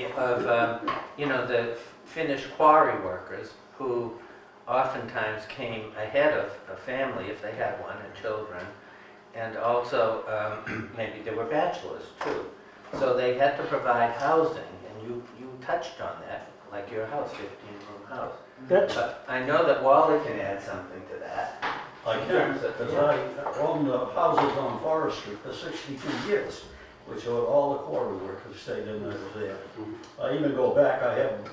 the Finnish quarry workers who oftentimes came ahead of a family if they had one and children, and also maybe they were bachelors too. So they had to provide housing, and you touched on that, like your house, 15-room house. But I know that Wally can add something to that. I can, because I owned houses on Forest Street for 62 years, which all the quarry workers stayed in there there. I even go back,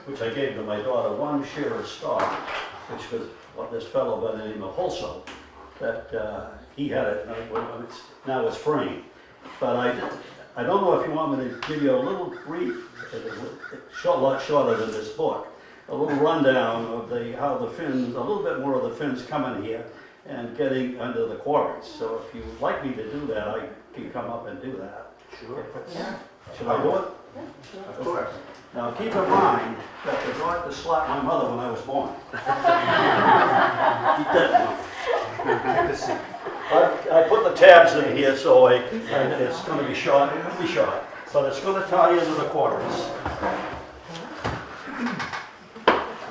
which I gave to my daughter, one share of stock, which was this fellow by the name of Hulso, that he had it, now it's free. But I don't know if you want me to give you a little brief, a lot shorter than this book, a little rundown of how the Finns, a little bit more of the Finns coming here and getting under the quarries. So if you'd like me to do that, I can come up and do that. Sure. Should I do it? Of course. Now keep in mind that the doctor slapped my mother when I was born. Keep that in mind. I put the tabs in here so it's going to be short. It'll be short, but it's going to tie into the quarries.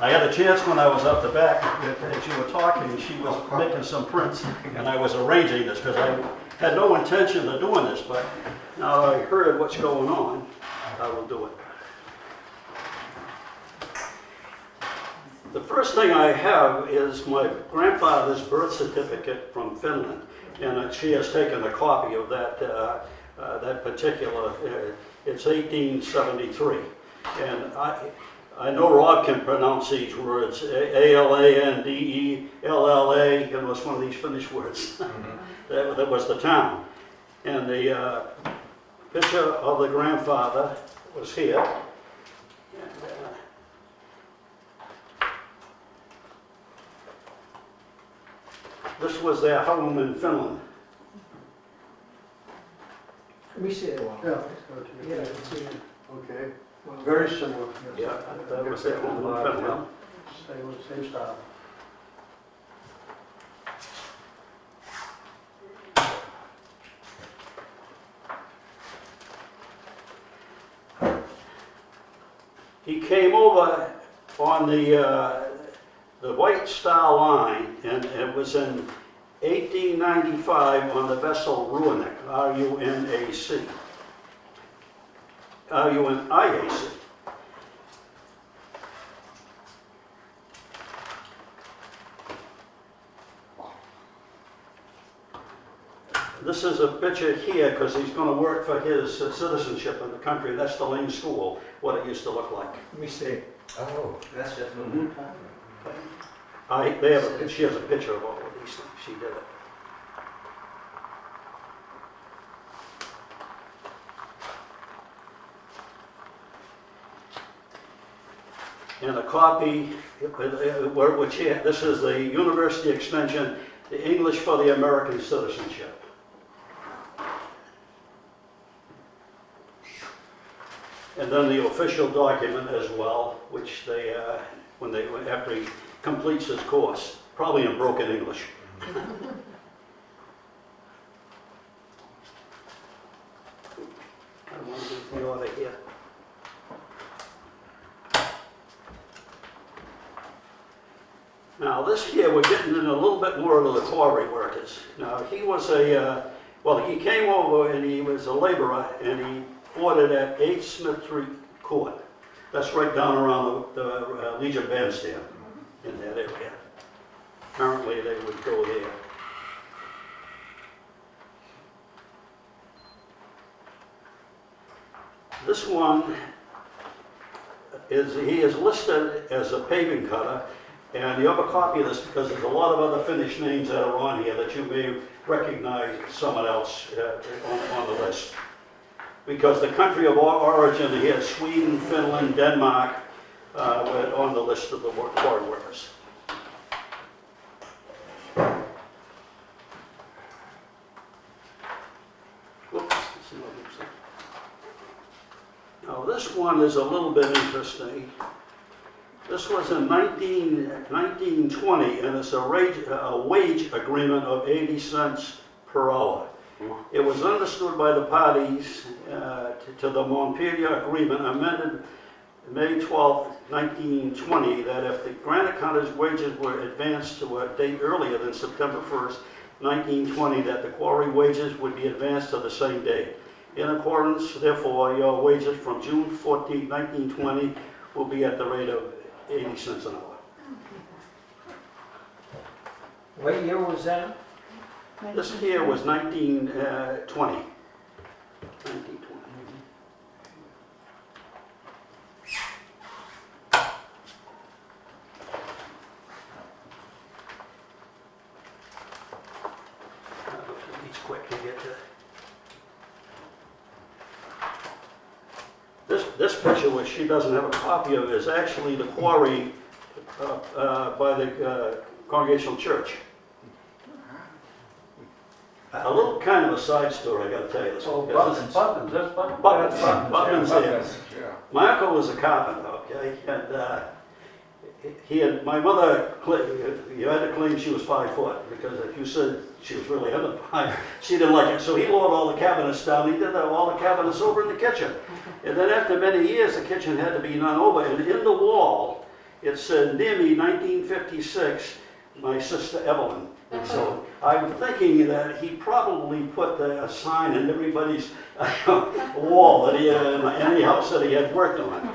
I had a chance when I was up the back, as you were talking, she was making some prints, and I was arranging this because I had no intention of doing this, but now I heard what's going on, I will do it. The first thing I have is my grandfather's birth certificate from Finland, and she has taken a copy of that particular, it's 1873. And I know Rob can pronounce these words, Alandella, it's one of these Finnish words. That was the town. And the picture of the grandfather was here. This was their home in Finland. Let me see it. Yeah. Yeah, I can see it. Okay. Very similar. Yeah, that was their home in Finland. Same style. He came over on the White Star Line, and it was in 1895 on the vessel Runac, R-U-N-A-C. R-U-N-I-A-C. This is a picture here because he's going to work for his citizenship in the country. That's the Lane School, what it used to look like. Let me see. Oh, that's just what we're talking about. She has a picture of all of these things. She did it. And a copy, this is the University Extension, the English for the American Citizenship. And then the official document as well, which they, after he completes his course, probably in broken English. I want to do the order here. Now this here, we're getting in a little bit more of the quarry workers. Now he was Well, he came over and he was a laborer and he fought it at 8 Smith Street Court. That's right down around the Legion Bandstand in that area. Apparently they would go there. This one he is listed as a paving cutter, and you have a copy of this because there's a lot of other Finnish names that are on here that you may recognize someone else on the list. Because the country of origin here, Sweden, Finland, Denmark, were on the list of the quarry workers. Oops, now this one is a little bit interesting. This was in 1920, and it's a wage agreement of 80 cents per hour. It was understood by the parties to the Montpelier Agreement, amended May 12, 1920, that if the granite cutter's wages were advanced to a date earlier than September 1st, 1920, that the quarry wages would be advanced to the same date. In accordance, therefore, your wages from June 14, 1920 will be at the rate of 80 cents an hour. What year was that? This here was 1920. 1920. These quick to get to. This picture, which she doesn't have a copy of, is actually the quarry by the Congregational Church. A little kind of a side story, I got to tell you this. Oh, Buttons, yeah. My uncle was a carpenter, okay, and my mother, you had to claim she was 5 foot, because if you said she was really under 5, she didn't like it. So he lowered all the cabinets down. He did all the cabinets over in the kitchen. And then after many years, the kitchen had to be done over. And in the wall, it said, near me, 1956, my sister Evelyn. And so I'm thinking that he probably put a sign in everybody's wall that he had in any house that he had worked on.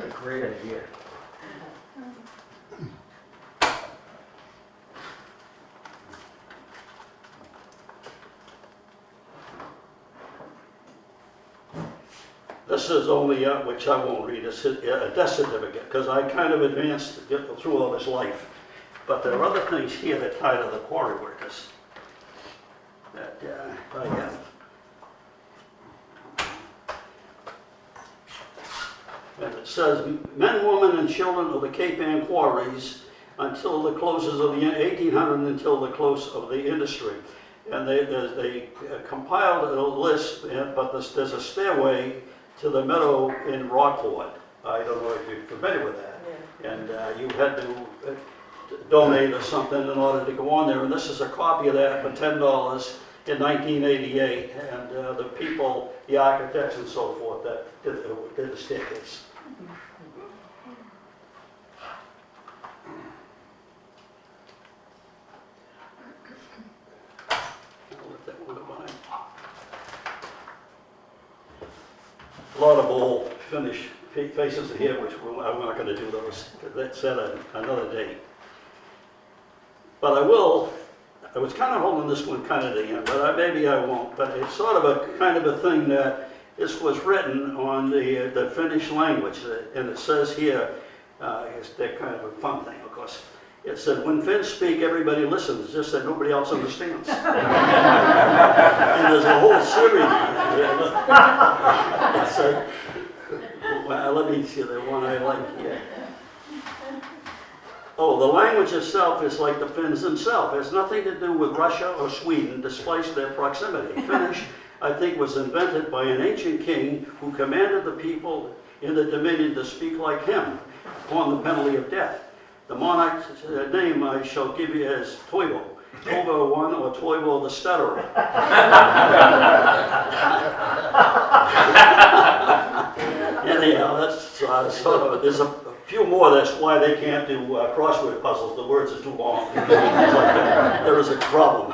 A great idea. This is only, which I won't read, it's a death certificate, because I kind of advanced to get through all this life. But there are other things here that tie to the quarry workers that I have. And it says, men, women, and children of the Cape Ann quarries until the closes of the 1800 until the close of the industry. And they compiled a list, but there's a stairway to the meadow in Rockport. I don't know if you're familiar with that. Yeah. And you had to donate or something in order to go on there. And this is a copy of that for $10 in 1988. And the people, the architects and so forth that did the staircase. I'll let that one go behind. A lot of old Finnish faces here, which I'm not going to do those. That's at another date. But I will. I was kind of holding this one kind of at the end, but maybe I won't. But it's sort of a kind of a thing that this was written on the Finnish language, and it says here, it's that kind of a fun thing, of course. It said, when Finns speak, everybody listens, it's just that nobody else understands. And there's a whole series. Well, let me see the one I like here. Oh, the language itself is like the Finns themselves. It has nothing to do with Russia or Sweden, despite their proximity. Finnish, I think, was invented by an ancient king who commanded the people in the dominion to speak like him upon the penalty of death. The monarch's name I shall give you as Toivo. Toivo I or Toivo the Stutterer. Anyhow, that's sort of, there's a few more. That's why they can't do crossword puzzles. The words are too long. There is a problem.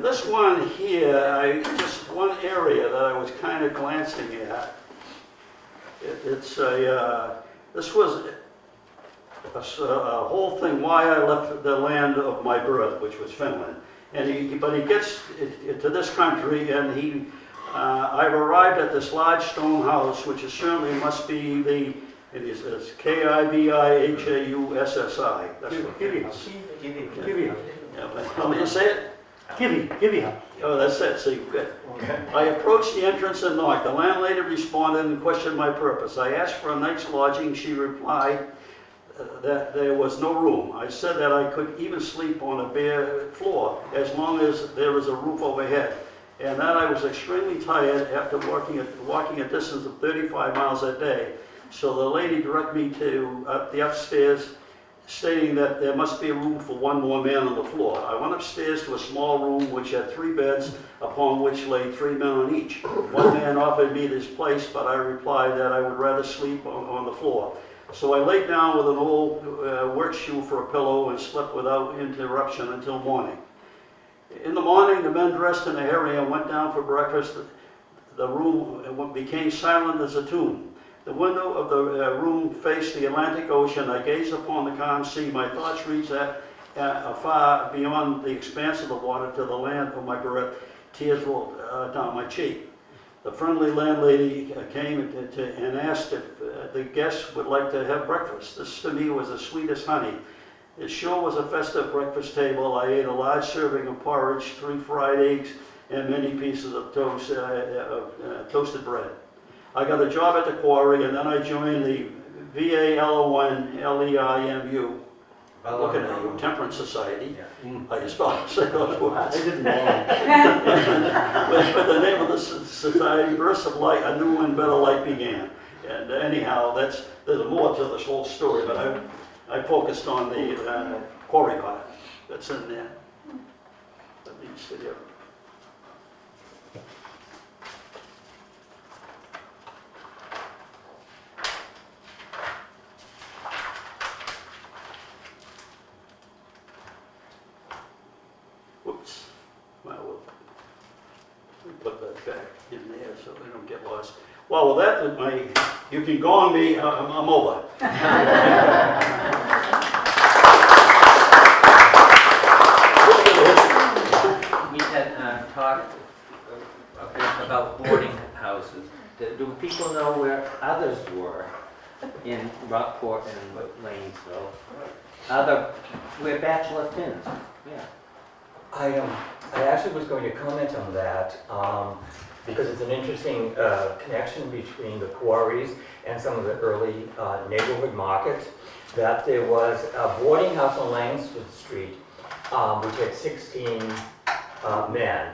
This one here, just one area that I was kind of glancing at. This was a whole thing why I left the land of my birth, which was Finland. But he gets to this country, and I've arrived at this large stone house, which certainly must be it is Kivihaussi. That's what Kivihaus. Kivihaus. Want me to say it? Kivihaus. Oh, that's it. See, good. I approached the entrance and knocked. The landlady responded and questioned my purpose. I asked for a night's lodging. She replied that there was no room. I said that I could even sleep on a bare floor as long as there was a roof overhead, and that I was extremely tired after walking a distance of 35 miles a day. So the lady directed me to the upstairs, stating that there must be a room for one more man on the floor. I went upstairs to a small room which had 3 beds, upon which lay 3 men on each. One man offered me this place, but I replied that I would rather sleep on the floor. So I laid down with an old work shoe for a pillow and slept without interruption until morning. In the morning, the men dressed in a hurry and went down for breakfast. The room became silent as a tomb. The window of the room faced the Atlantic Ocean. I gazed upon the calm sea. My thoughts reached far beyond the expanse of the water to the land of my birth. Tears rolled down my cheek. The friendly landlady came and asked if the guests would like to have breakfast. This to me was the sweetest honey. It sure was a festive breakfast table. I ate a large serving of porridge, 3 fried eggs, and many pieces of toasted bread. I got a job at the quarry, and then I joined the VALONLEIMU. Looking at you, Temperance Society. I just thought I'd say those words. I didn't know. But the name of the society, Bursts of Light, a new and better light began. And anyhow, there's more to this whole story, but I focused on the quarry part that's in there. Let me sit here. Whoops. Well, we'll put that back in there so they don't get lost. Well, with that, you can gong me, I'm over. We had talked a bit about boarding houses. Do people know where others were in Rockport and Lanesville? We're bachelor Finns. Yeah. I actually was going to comment on that because it's an interesting connection between the quarries and some of the early neighborhood markets. That there was a boarding house on Lanesville Street which had 16 men,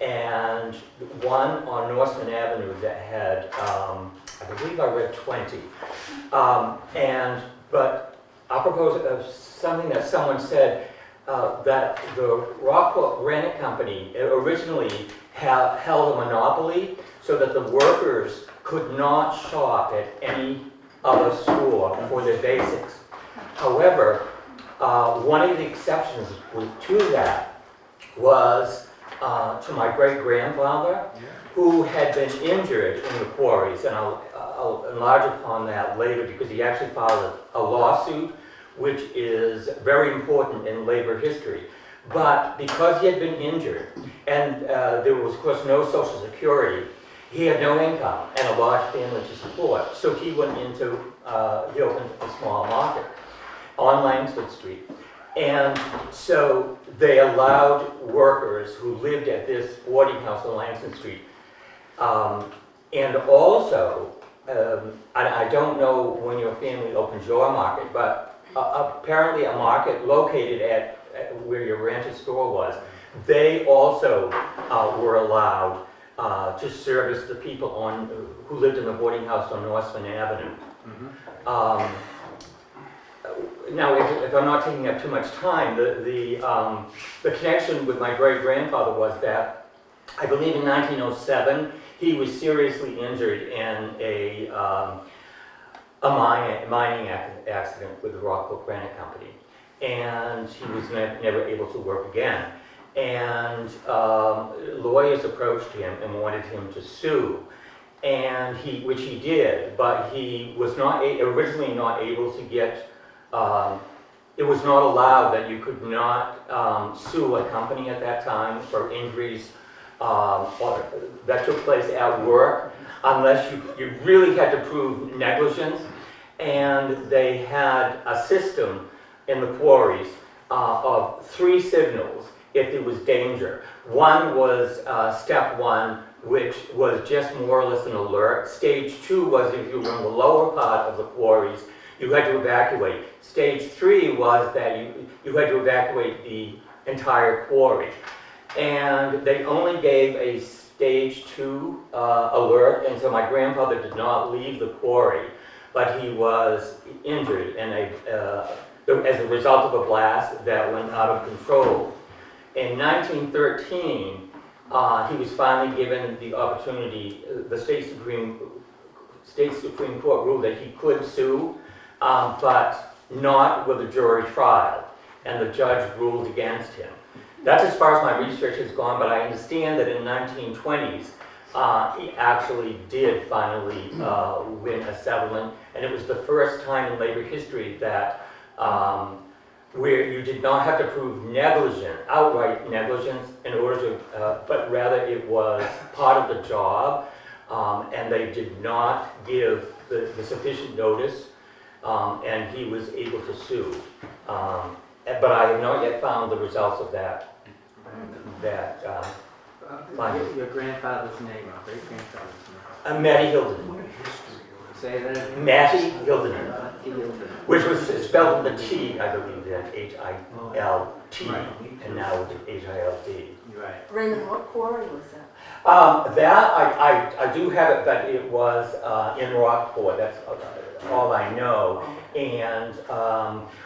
and one on Norseman Avenue that had, I believe I read 20. But apropos of something that someone said, that the Rockport Granite Company originally held a monopoly so that the workers could not shop at any other store for their basics. However, one of the exceptions to that was to my great-grandfather, who had been injured in the quarries, and I'll enlarge upon that later because he actually filed a lawsuit which is very important in labor history. But because he had been injured, and there was, of course, no Social Security, he had no income and a large family to support. So he went into, he opened a small market on Lanesville Street. And so they allowed workers who lived at this boarding house on Lanesville Street. And also, I don't know when your family opens your market, but apparently a market located at where your ranch's store was, they also were allowed to service the people who lived in the boarding house on Norseman Avenue. Now, if I'm not taking up too much time, the connection with my great-grandfather was that, I believe in 1907, he was seriously injured in a mining accident with the Rockport Granite Company, and he was never able to work again. and lawyers approached him and wanted him to sue, and which he did, but he was not originally not able to get. It was not allowed that you could not sue a company at that time for injuries that took place at work, unless you really had to prove negligence. And they had a system in the quarries of 3 signals if there was danger. One was step 1, which was just more or less an alert. Stage 2 was if you were in the lower part of the quarries, you had to evacuate. Stage 3 was that you had to evacuate the entire quarry. And they only gave a stage 2 alert, and so my grandfather did not leave the quarry, but he was injured as a result of a blast that went out of control. In 1913, he was finally given the opportunity. The state Supreme Court ruled that he could sue, but not with a jury trial, and the judge ruled against him. That's as far as my research has gone, but I understand that in the 1920s, he actually did finally win a settlement, and it was the first time in labor history that where you did not have to prove outright negligence in order to, but rather it was part of the job, and they did not give the sufficient notice, and he was able to sue. But I have not yet found the results of that. Your grandfather's name, great-grandfather's name. Matty Hilden. Say that. Matty Hilden, which was spelled with a T, I believe, then H-I-L-T, and now it's H-I-L-D. Right. Raymond, what quarry was that? That, I do have it, but it was in Rockport. That's all I know. And,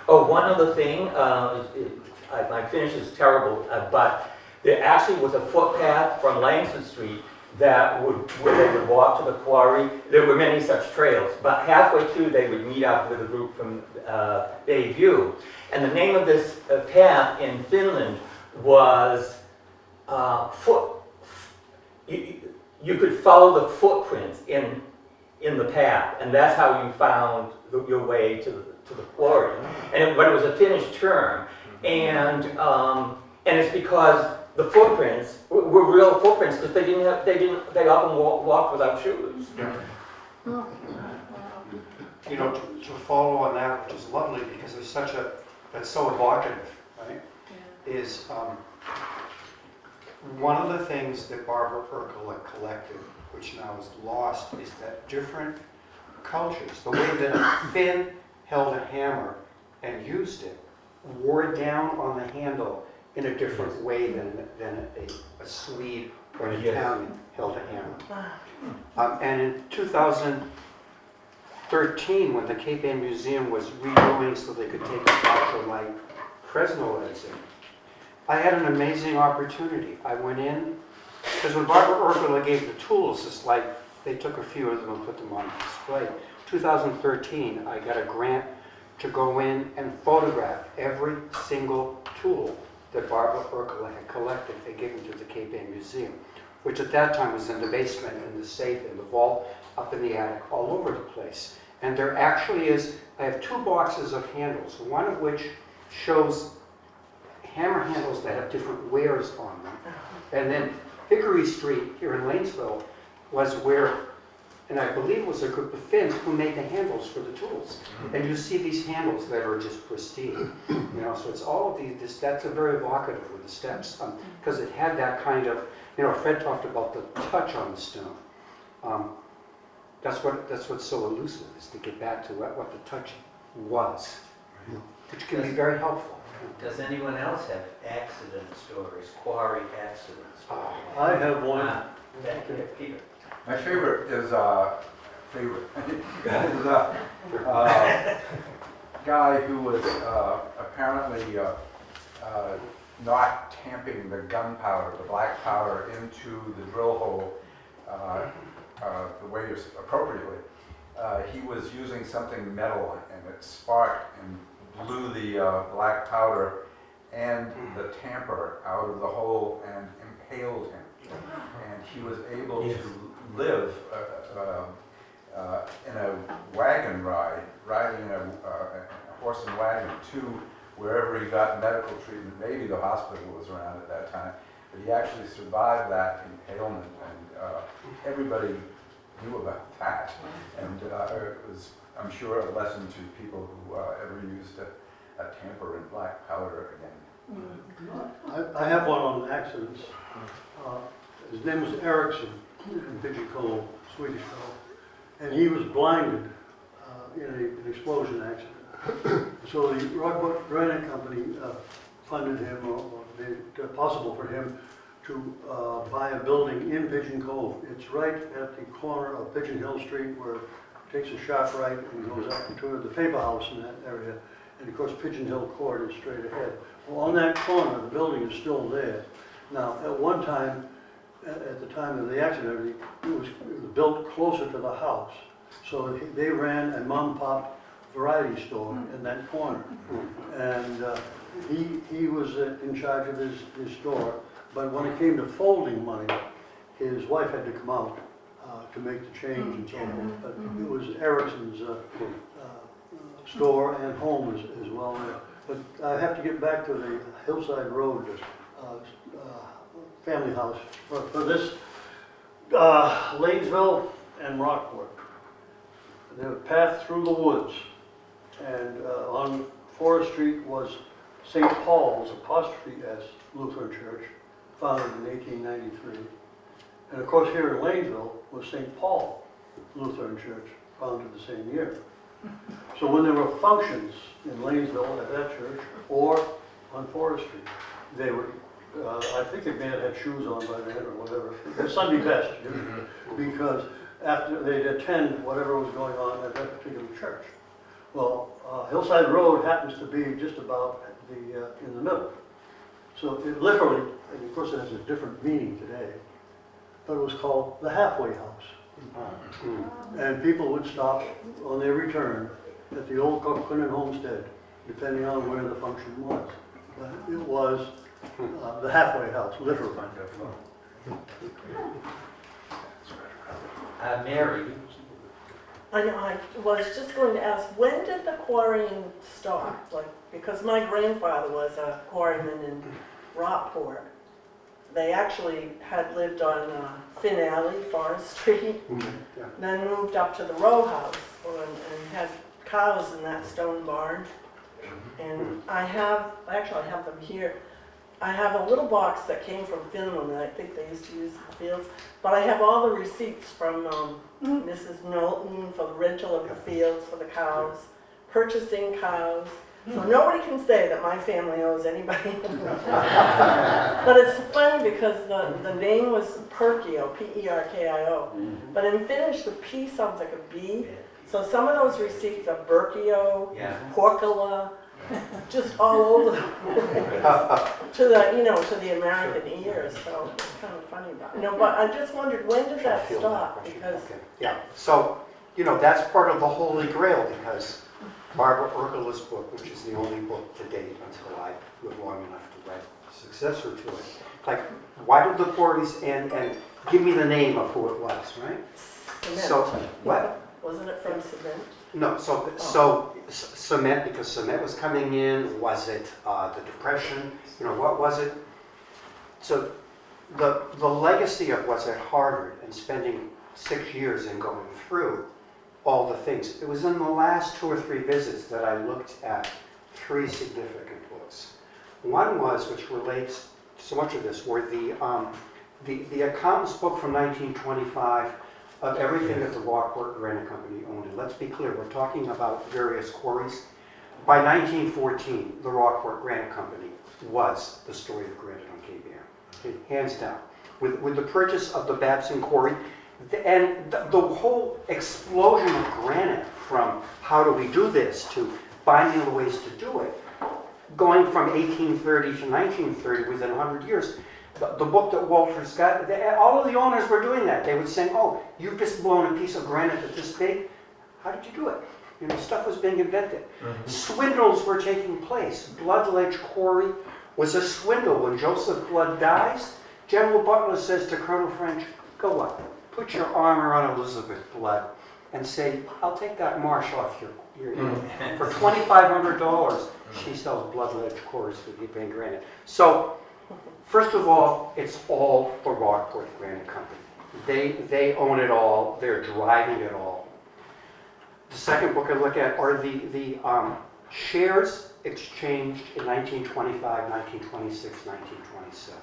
one other thing, my Finnish is terrible, but there actually was a footpath from Lanesville Street where they would walk to the quarry. There were many such trails, but halfway through they would meet up with a group from Bayview. And the name of this path in Finland was you could follow the footprints in the path, and that's how you found your way to the quarry. But it was a Finnish term, and it's because the footprints were real footprints, because they often walked without shoes. You know, to follow on that, which is lovely because it's that's so evocative, right? Is one of the things that Barbara Urkel collected, which now is lost, is that different cultures, the way that a Finn held a hammer and used it, wore down on the handle in a different way than a Swede or an Italian held a hammer. And in 2013, when the Cape Ann Museum was redoing so they could take a picture like Fresno exit, I had an amazing opportunity. I went in, because when Barbara Urkel gave the tools, it's like they took a few of them and put them on display. 2013, I got a grant to go in and photograph every single tool that Barbara Urkel had collected and given to the Cape Ann Museum, which at that time was in the basement, in the safe, in the vault, up in the attic, all over the place. And there actually is, I have 2 boxes of handles, one of which shows hammer handles that have different wears on them. And then Hickory Street here in Lanesville was where, and I believe it was a group of Finns who made the handles for the tools. And you see these handles that are just pristine. You know, so it's all of these, that's a very evocative with the steps, because it had that kind of, you know, Fred talked about the touch on the stone. That's what's so elusive, is to get back to what the touch was, which can be very helpful. Does anyone else have accident stories, quarry accident stories? I have one. Peter. My favorite is a guy who was apparently not tamping the gunpowder, the black powder, into the drill hole the way it's appropriately. He was using something metal, and it sparked and blew the black powder, and the tamper out of the hole and impaled him. And he was able to live in a wagon ride, riding a horse and wagon to wherever he got medical treatment. Maybe the hospital was around at that time, but he actually survived that impalement, and everybody knew about that. And it was, I'm sure, a lesson to people who ever used a tamper in black powder again. I have one on accidents. His name was Ericsson in Pigeon Cove, Swedish fellow, and he was blinded in an explosion accident. So the Rockwood Granite Company funded him, or made it possible for him to buy a building in Pigeon Cove. It's right at the corner of Pigeon Hill Street, where it takes a sharp right and goes up to the paper house in that area. And of course, Pigeon Hill Court is straight ahead. Well, on that corner, the building is still there. Now, at one time, at the time of the accident, it was built closer to the house. So they ran a mom and pop variety store in that corner. And he was in charge of his store. But when it came to folding money, his wife had to come out to make the change and so on. But it was Ericsson's store and home as well. But I have to get back to the Hillside Road family house for this Lanesville and Rockport. They have a path through the woods, and on Forest Street was St. Paul's, apostrophe S, Lutheran Church, founded in 1893. And of course here in Lanesville was St. Paul Lutheran Church, founded the same year. So when there were functions in Lanesville at that church or on Forest Street, they were, I think they may have had shoes on by then or whatever, Sunday best, because after they'd attend whatever was going on at that particular church. Well, Hillside Road happens to be just about in the middle. So it literally, and of course it has a different meaning today, but it was called the halfway house. And people would stop on their return at the old Coquitlam homestead, depending on where the function was. But it was the halfway house, literally. Mary, I know, I was just going to ask, when did the quarrying start? Like, because my grandfather was a quarryman in Rockport. They actually had lived on Finn Alley, Forest Street, then moved up to the row house and had cows in that stone barn. And I actually have them here. I have a little box that came from Finland that I think they used to use in the fields, but I have all the receipts from Mrs. Knowlton for the rental of the fields for the cows, purchasing cows. So nobody can say that my family owes anybody. But it's funny because the name was Perkio, P-E-R-K-I-O. But in Finnish, the P sounds like a B. So some of those receipts are Berkio, Porkala, just all over to the American ears. So it's kind of funny. But I just wondered, when did that stop? Because so that's part of the Holy Grail, because Barbara Urkela's book, which is the only book to date until I live long enough to write a successor to it. Like, why did the quarries end? And give me the name of who it was, right? cement. So, what? Wasn't it from cement? No, so cement, because cement was coming in. Was it the Depression? What was it? So the legacy of what's at Harvard and spending 6 years and going through all the things. It was in the last 2 or 3 visits that I looked at 3 significant books. One was, which relates so much of this, were the accountant's book from 1925 of everything that the Rockport Granite Company owned. And let's be clear, we're talking about various quarries. By 1914, the Rockport Granite Company was the story of granite on Cape Ann, hands down. With the purchase of the Babson Quarry, and the whole explosion of granite, from how do we do this to finding the ways to do it, going from 1830 to 1930 within 100 years. The book that Walter's got, all of the owners were doing that. They would say, oh, you've just blown a piece of granite that's this big. How did you do it? Stuff was being invented. Swindles were taking place. Blood Ledge Quarry was a swindle. When Joseph Blood dies, General Butler says to Colonel French, go up, put your arm around Elizabeth Blood and say, I'll take that marsh off your for $2,500, she sells blood ledge cores for the Cape Granite. So, first of all, it's all the Rockport Granite Company. They own it all, they're driving it all. The second book I look at are the shares exchanged in 1925, 1926, 1927.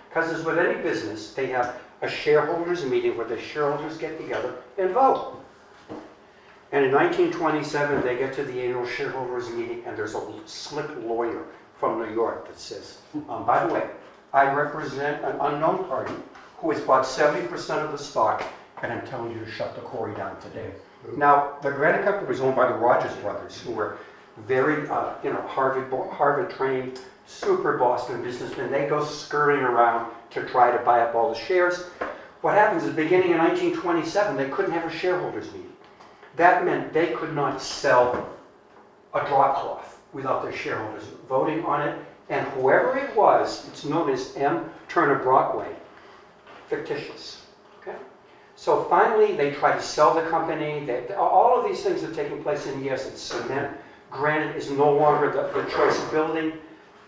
Because as with any business, they have a shareholders meeting where the shareholders get together and vote. And in 1927, they get to the annual shareholders meeting, and there's a slick lawyer from New York that says, by the way, I represent an unknown party who has bought 70% of the stock, and I'm telling you to shut the quarry down today. Now, the granite company was owned by the Rogers brothers, who were very, Harvard-trained, super Boston businessmen. They go scurrying around to try to buy up all the shares. What happens is, beginning in 1927, they couldn't have a shareholders meeting. That meant they could not sell a drop cloth without their shareholders voting on it. And whoever it was, it's known as M. Turner Brockway, fictitious. Okay? So finally, they try to sell the company. All of these things are taking place, and yes, it's cement. Granite is no longer the choice building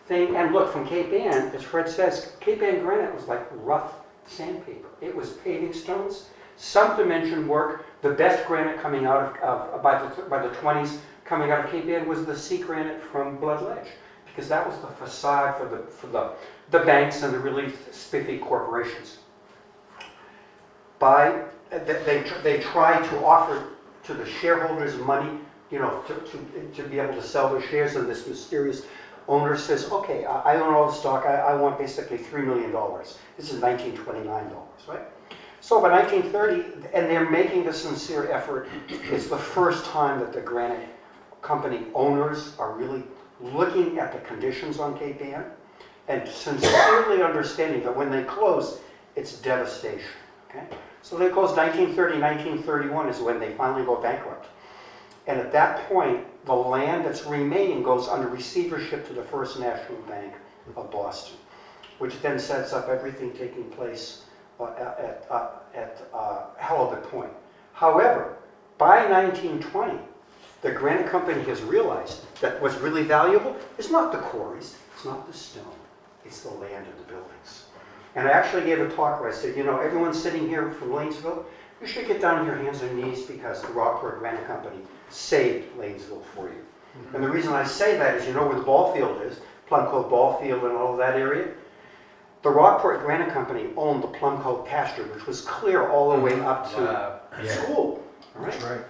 thing. And look, from Cape Ann, as Fred says, Cape Ann granite was like rough sandpaper. It was paving stones, some dimension work. The best granite coming out of by the 20s coming out of Cape Ann was the sea granite from Blood Ledge, because that was the facade for the banks and the really spiffy corporations. They try to offer to the shareholders money, to be able to sell their shares, and this mysterious owner says, okay, I own all the stock, I want basically $3 million. This is $1929, right? So by 1930, and they're making a sincere effort, it's the first time that the granite company owners are really looking at the conditions on Cape Ann and sincerely understanding that when they close, it's devastation. Okay? So they close 1930, 1931 is when they finally go bankrupt. And at that point, the land that's remaining goes under receivership to the First National Bank of Boston, which then sets up everything taking place at Halibut Point. However, by 1920, the granite company has realized that what's really valuable is not the quarries, it's not the stone, it's the land and the buildings. And I actually gave a talk where I said, everyone sitting here from Lanesville, you should get down on your hands and knees because the Rockport Granite Company saved Lanesville for you. And the reason I say that is, where the ball field is, Plum Cove Ball Field and all of that area. The Rockport Granite Company owned the Plum Cove pasture, which was clear all the way up to school. All right? That's right.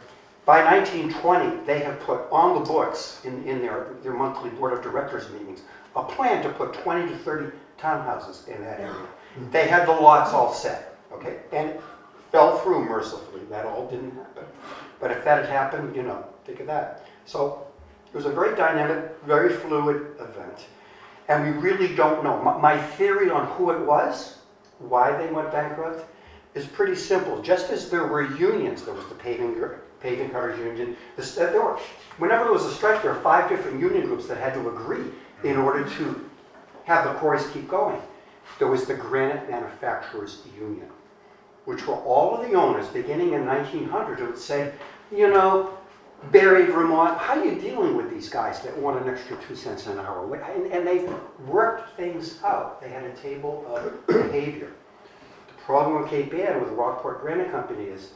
By 1920, they have put on the books in their monthly board of directors meetings a plan to put 20 to 30 townhouses in that area. They had the lots all set, okay? And it fell through mercifully. That all didn't happen. But if that had happened, think of that. So it was a very dynamic, very fluid event. And we really don't know. My theory on who it was, why they went bankrupt, is pretty simple. Just as there were unions, there was the paving cutters union. Whenever there was a strike, there were 5 different union groups that had to agree in order to have the quarries keep going. There was the Granite Manufacturers Union, which were all of the owners, beginning in 1900, who would say, Barry, Vermont, how are you dealing with these guys that want an extra 2 cents an hour? And they worked things out. They had a table of behavior. The problem with Cape Ann with the Rockport Granite Company is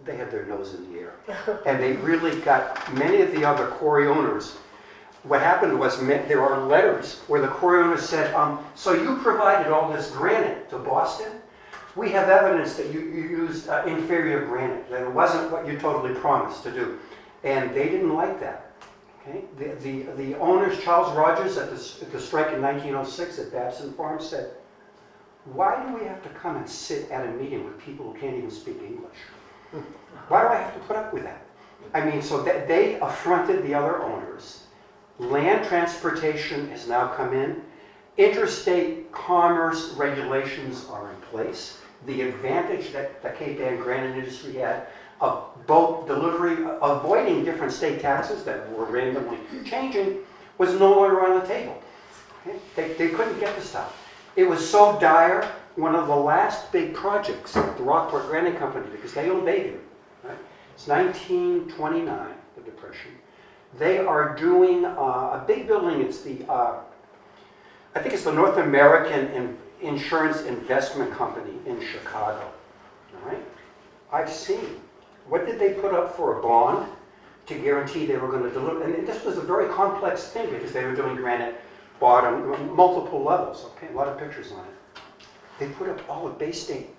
they had their nose in the air. And they really got many of the other quarry owners. What happened was there are letters where the quarry owners said, so you provided all this granite to Boston? We have evidence that you used inferior granite, that it wasn't what you totally promised to do. And they didn't like that. Okay? The owners, Charles Rogers, at the strike in 1906 at Babson Farm said, why do we have to come and sit at a meeting with people who can't even speak English? Why do I have to put up with that? I mean, so they affronted the other owners. Land transportation has now come in. Interstate commerce regulations are in place. The advantage that the Cape Ann granite industry had of boat delivery, avoiding different state taxes that were randomly changing, was no longer on the table. Okay? They couldn't get the stuff. It was so dire, one of the last big projects at the Rockport Granite Company, because they own Bayview, right? It's 1929, the Depression. They are doing a big building. It's the, I think it's the North American Insurance Investment Company in Chicago, all right? I've seen. What did they put up for a bond to guarantee they were going to deliver? And this was a very complex thing because they were doing granite bottom, multiple levels, okay? A lot of pictures on it. They put up all of Bay State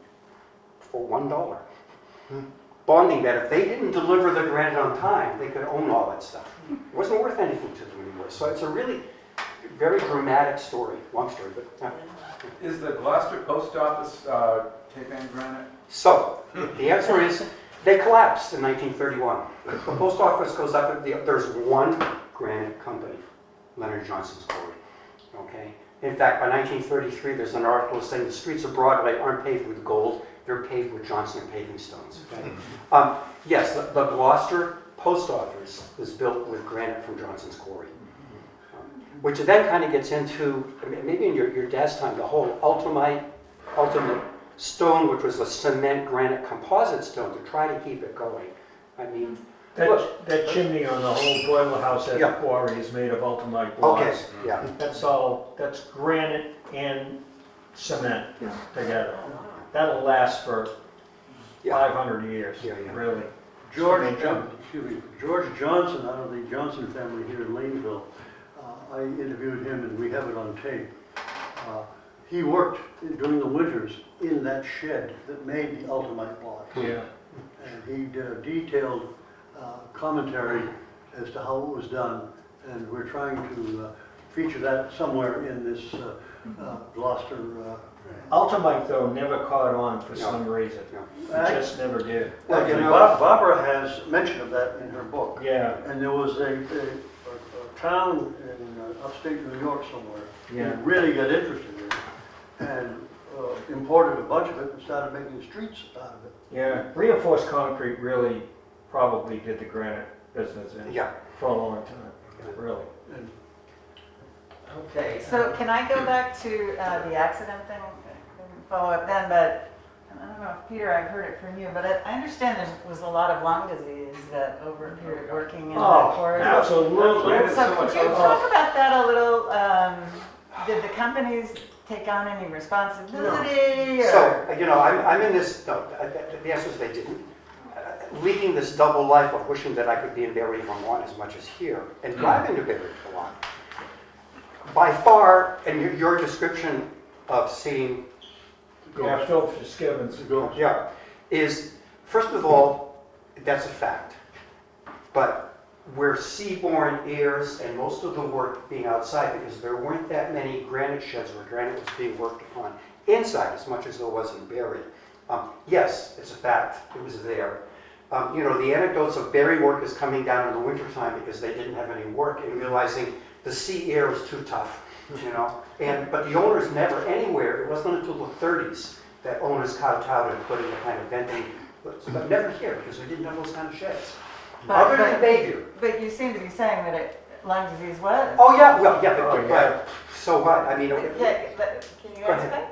for $1. Bonding that if they didn't deliver the granite on time, they could own all that stuff. It wasn't worth anything to them anymore. So it's a really very dramatic story, long story, but... Is the Gloucester post office tape and granite? So, the answer is, they collapsed in 1931. The post office goes up, there's one granite company, Leonard Johnson's Quarry, okay? In fact, by 1933, there's an article saying the streets of Broadway aren't paved with gold, they're paved with Johnson paving stones, okay? Yes, the Gloucester post office was built with granite from Johnson's Quarry. Which then kind of gets into, maybe in your dad's time, the whole ultimate stone, which was a cement granite composite stone to try to keep it going. I mean, That chimney on the whole boiler house at the quarry is made of ultimate blocks. okay, yeah. That's granite and cement together. That'll last for 500 years, really. George Johnson, out of the Johnson family here in Lanesville, I interviewed him and we have it on tape. He worked during the winters in that shed that made the ultimate block. Yeah. And he did a detailed commentary as to how it was done, and we're trying to feature that somewhere in this Gloucester. Ultimate, though, never caught on for some reason. It just never did. Well, you know, Barbara has mention of that in her book. Yeah. And there was a town in upstate New York somewhere who really got interested in it and imported a bunch of it and started making streets out of it. Yeah, reinforced concrete really probably did the granite business for a long time, really. Okay. So can I go back to the accident thing? Follow up then, but I don't know if Peter, I've heard it from you, but I understand there was a lot of lung disease that over a period working in the quarry. Absolutely. So could you talk about that a little? Did the companies take on any responsibility? So, you know, I'm in this, no, the answer is they didn't. Leading this double life of wishing that I could be in Barrie, Vermont as much as here, and driving to Barrie a lot. By far, and your description of seeing Phil Fitzgibbons. is, first of all, that's a fact. But we're seaborne heirs, and most of the work being outside, because there weren't that many granite sheds where granite was being worked upon inside as much as there was in Barrie. Yes, it's a fact, it was there. You know, the anecdotes of Barrie workers coming down in the wintertime because they didn't have any work and realizing the sea air was too tough, you know. But the owners never anywhere, it wasn't until the 30s that owners kowtowed and put in the kind of venting, but never here because we didn't have those kind of sheds. Other than Bayview. But you seem to be saying that lung disease was. Oh yeah, well yeah, but so what? I mean, can you answer that?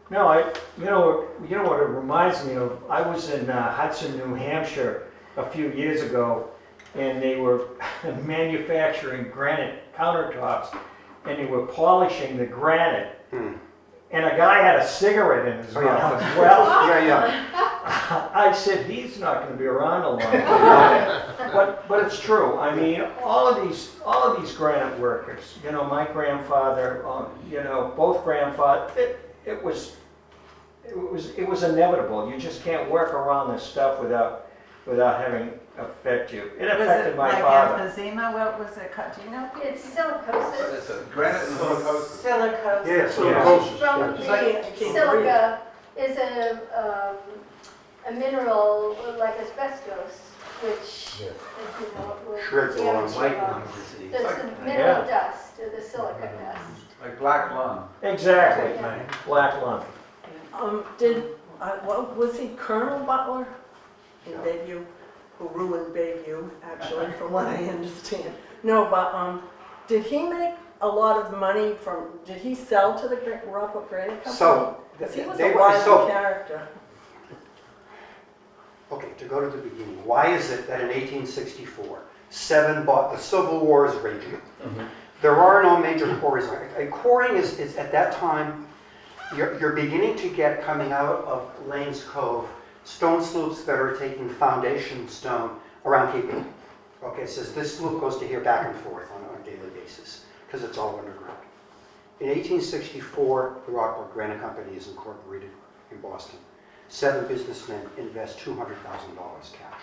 No, you know what it reminds me of? I was in Hudson, New Hampshire a few years ago, and they were manufacturing granite countertops, and they were polishing the granite. And a guy had a cigarette in his mouth as well. I said, he's not going to be around a long time. But it's true. I mean, all of these granite workers. You know, my grandfather. You know, both grandfathers. It was inevitable. You just can't work around this stuff without having it affect you. It affected my father. Was it like emphysema? What was it? Do you know? It's silicosis. It's a granite and silicosis. Silicosis. Yeah, silicosis. From silica is a mineral like asbestos, which you know, shreds along white lung disease. the mineral dust, or the silica dust. Like black lung. Exactly. Black lung. Was he Colonel Butler in Bayview, who ruined Bayview, actually, from what I understand? No, but did he make a lot of money from, did he sell to the Rockport Granite Company? So, Because he was they a were- rising so- character. Okay, to go to the beginning, why is it that in 1864, the Civil War is raging? There are no major quarries. Quarrying is at that time, you're beginning to get, coming out of Lanes Cove, stone sloops that are taking foundation stone around Cape Ann. Okay, it says this sloop goes to here back and forth on a daily basis, because it's all underground. In 1864, the Rockport Granite Company is incorporated in Boston. 7 businessmen invest $200,000 cash.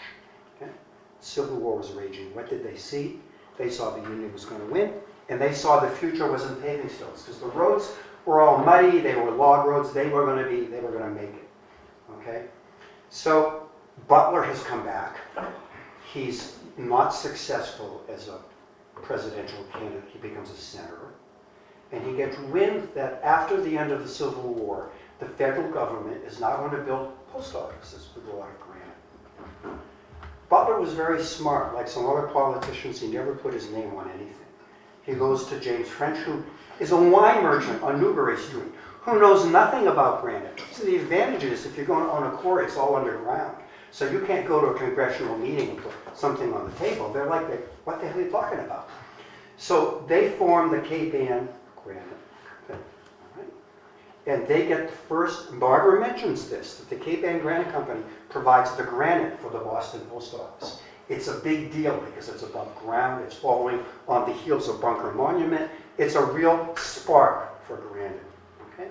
Okay? Civil War was raging. What did they see? They saw the Union was going to win, and they saw the future was in paving stones, because the roads were all muddy. They were log roads. They were going to make it. Okay? So Butler has come back. He's not successful as a presidential candidate. He becomes a senator. And he gets wind that after the end of the Civil War, the federal government is not going to build post offices with a lot of granite. Butler was very smart. Like some other politicians, he never put his name on anything. He goes to James French, who is a wine merchant on Newbury Street, who knows nothing about granite. So the advantage is if you're going to own a quarry, it's all underground. So you can't go to a congressional meeting and put something on the table. They're like, what the hell are you talking about? So they form the Cape Ann Granite. Okay. All right. And they get the first, Barbara mentions this, that the Cape Ann Granite Company provides the granite for the Boston Post Office. It's a big deal because it's above ground, it's following on the heels of Bunker Monument. It's a real spark for granite. Okay?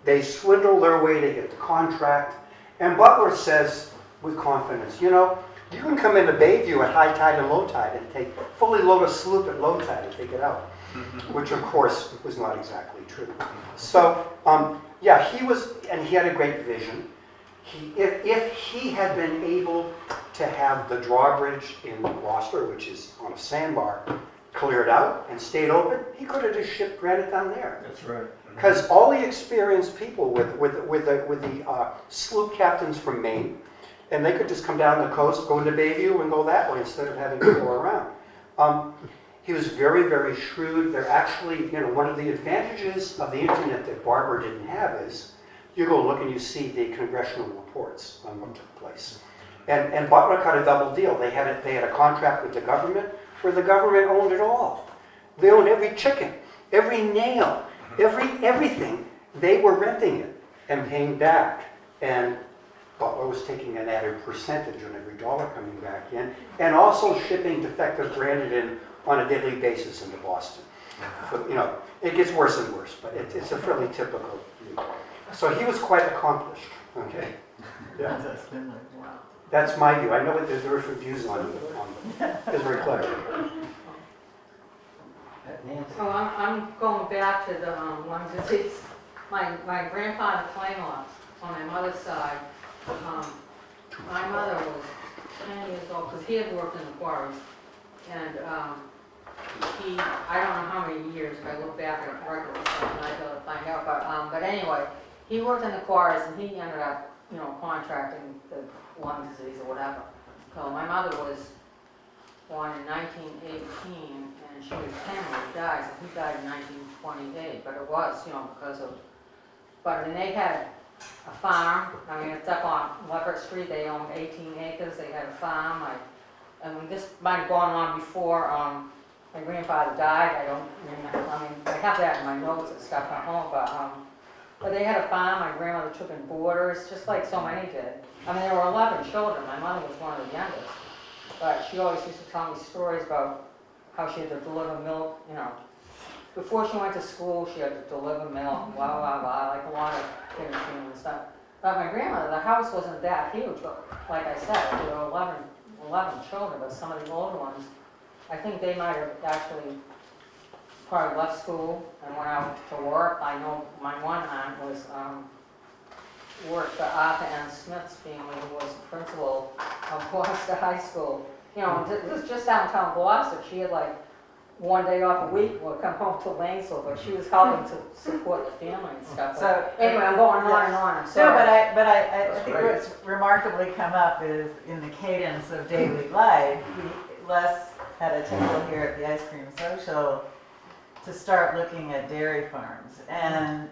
They swindle their way to get the contract, and Butler says with confidence, you know, you can come into Bayview at high tide and low tide and fully load a sloop at low tide and take it out, which of course was not exactly true. So, yeah, he had a great vision. If he had been able to have the drawbridge in Gloucester, which is on a sandbar, cleared out and stayed open, he could have just shipped granite down there. That's right. Because all the experienced people with the sloop captains from Maine, and they could just come down the coast, go into Bayview, and go that way instead of having to go around. He was very, very shrewd. They're actually, you know, one of the advantages of the internet that Barbara didn't have is you go look and you see the congressional reports on what took place. And Butler cut a double deal. They had a contract with the government where the government owned it all. They owned every chicken, every nail, everything. They were renting it and paying back. And Butler was taking an added percentage on every dollar coming back in, and also shipping defective granite in on a daily basis into Boston. But, you know, it gets worse and worse, but it's a fairly typical view. So he was quite accomplished. Okay. Yeah. That's my view. I know what there's different views on it. It's very clever. So I'm going back to the lung disease. My grandfather Claymore on my mother's side. My mother was 10 years old because he had worked in the quarries, and I don't know how many years. If I look back at records, and I gotta find out. But anyway, he worked in the quarries, and he ended up, you know, contracting the lung disease or whatever. So my mother was born in 1918, and she was 10 when he died. So he died in 1928, but it was, you know, because of. But and they had a farm. I mean, it's up on Leverett Street. They owned 18 acres. They had a farm. And this might have gone on before my grandfather died. I don't remember. I mean, I have that in my notes and stuff at home. But they had a farm. My grandmother took in boarders, just like so many did. I mean, there were 11 children. My mother was one of the youngest. But she always used to tell me stories about how she had to deliver milk, you know. Before she went to school, she had to deliver milk, blah, blah, blah, like a lot of kids and stuff. But my grandmother, the house wasn't that huge, but like I said, there were 11 children, but some of the older ones, I think they might have actually probably left school and went out to work. I know my one aunt was worked for Arthur N. Smith's family, who was the principal of Gloucester High School. You know, this is just downtown Gloucester. She had like one day off a week, would come home to Lanesville, but she was helping to support the family and stuff. So anyway, I'm going on and on. I'm sorry. No, but I think what's remarkably come up is in the cadence of daily life. Les had a table here at the Ice Cream Social to start looking at dairy farms. And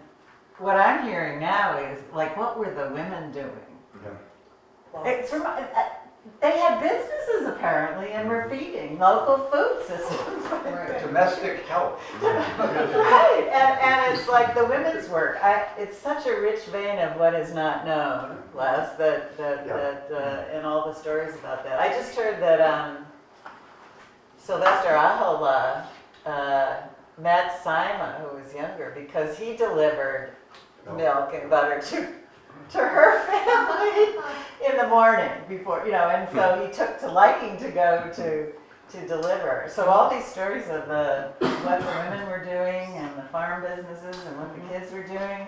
what I'm hearing now is, like, what were the women doing? It's they had businesses apparently and were feeding local food systems. Domestic help. Right, and it's like the women's work. It's such a rich vein of what is not known, Les, and all the stories about that. I just heard that Sylvester Ahola met Sima, who was younger, because he delivered milk and butter to her family in the morning before, and so he took to liking to go to deliver. So all these stories of what the women were doing and the farm businesses and what the kids were doing.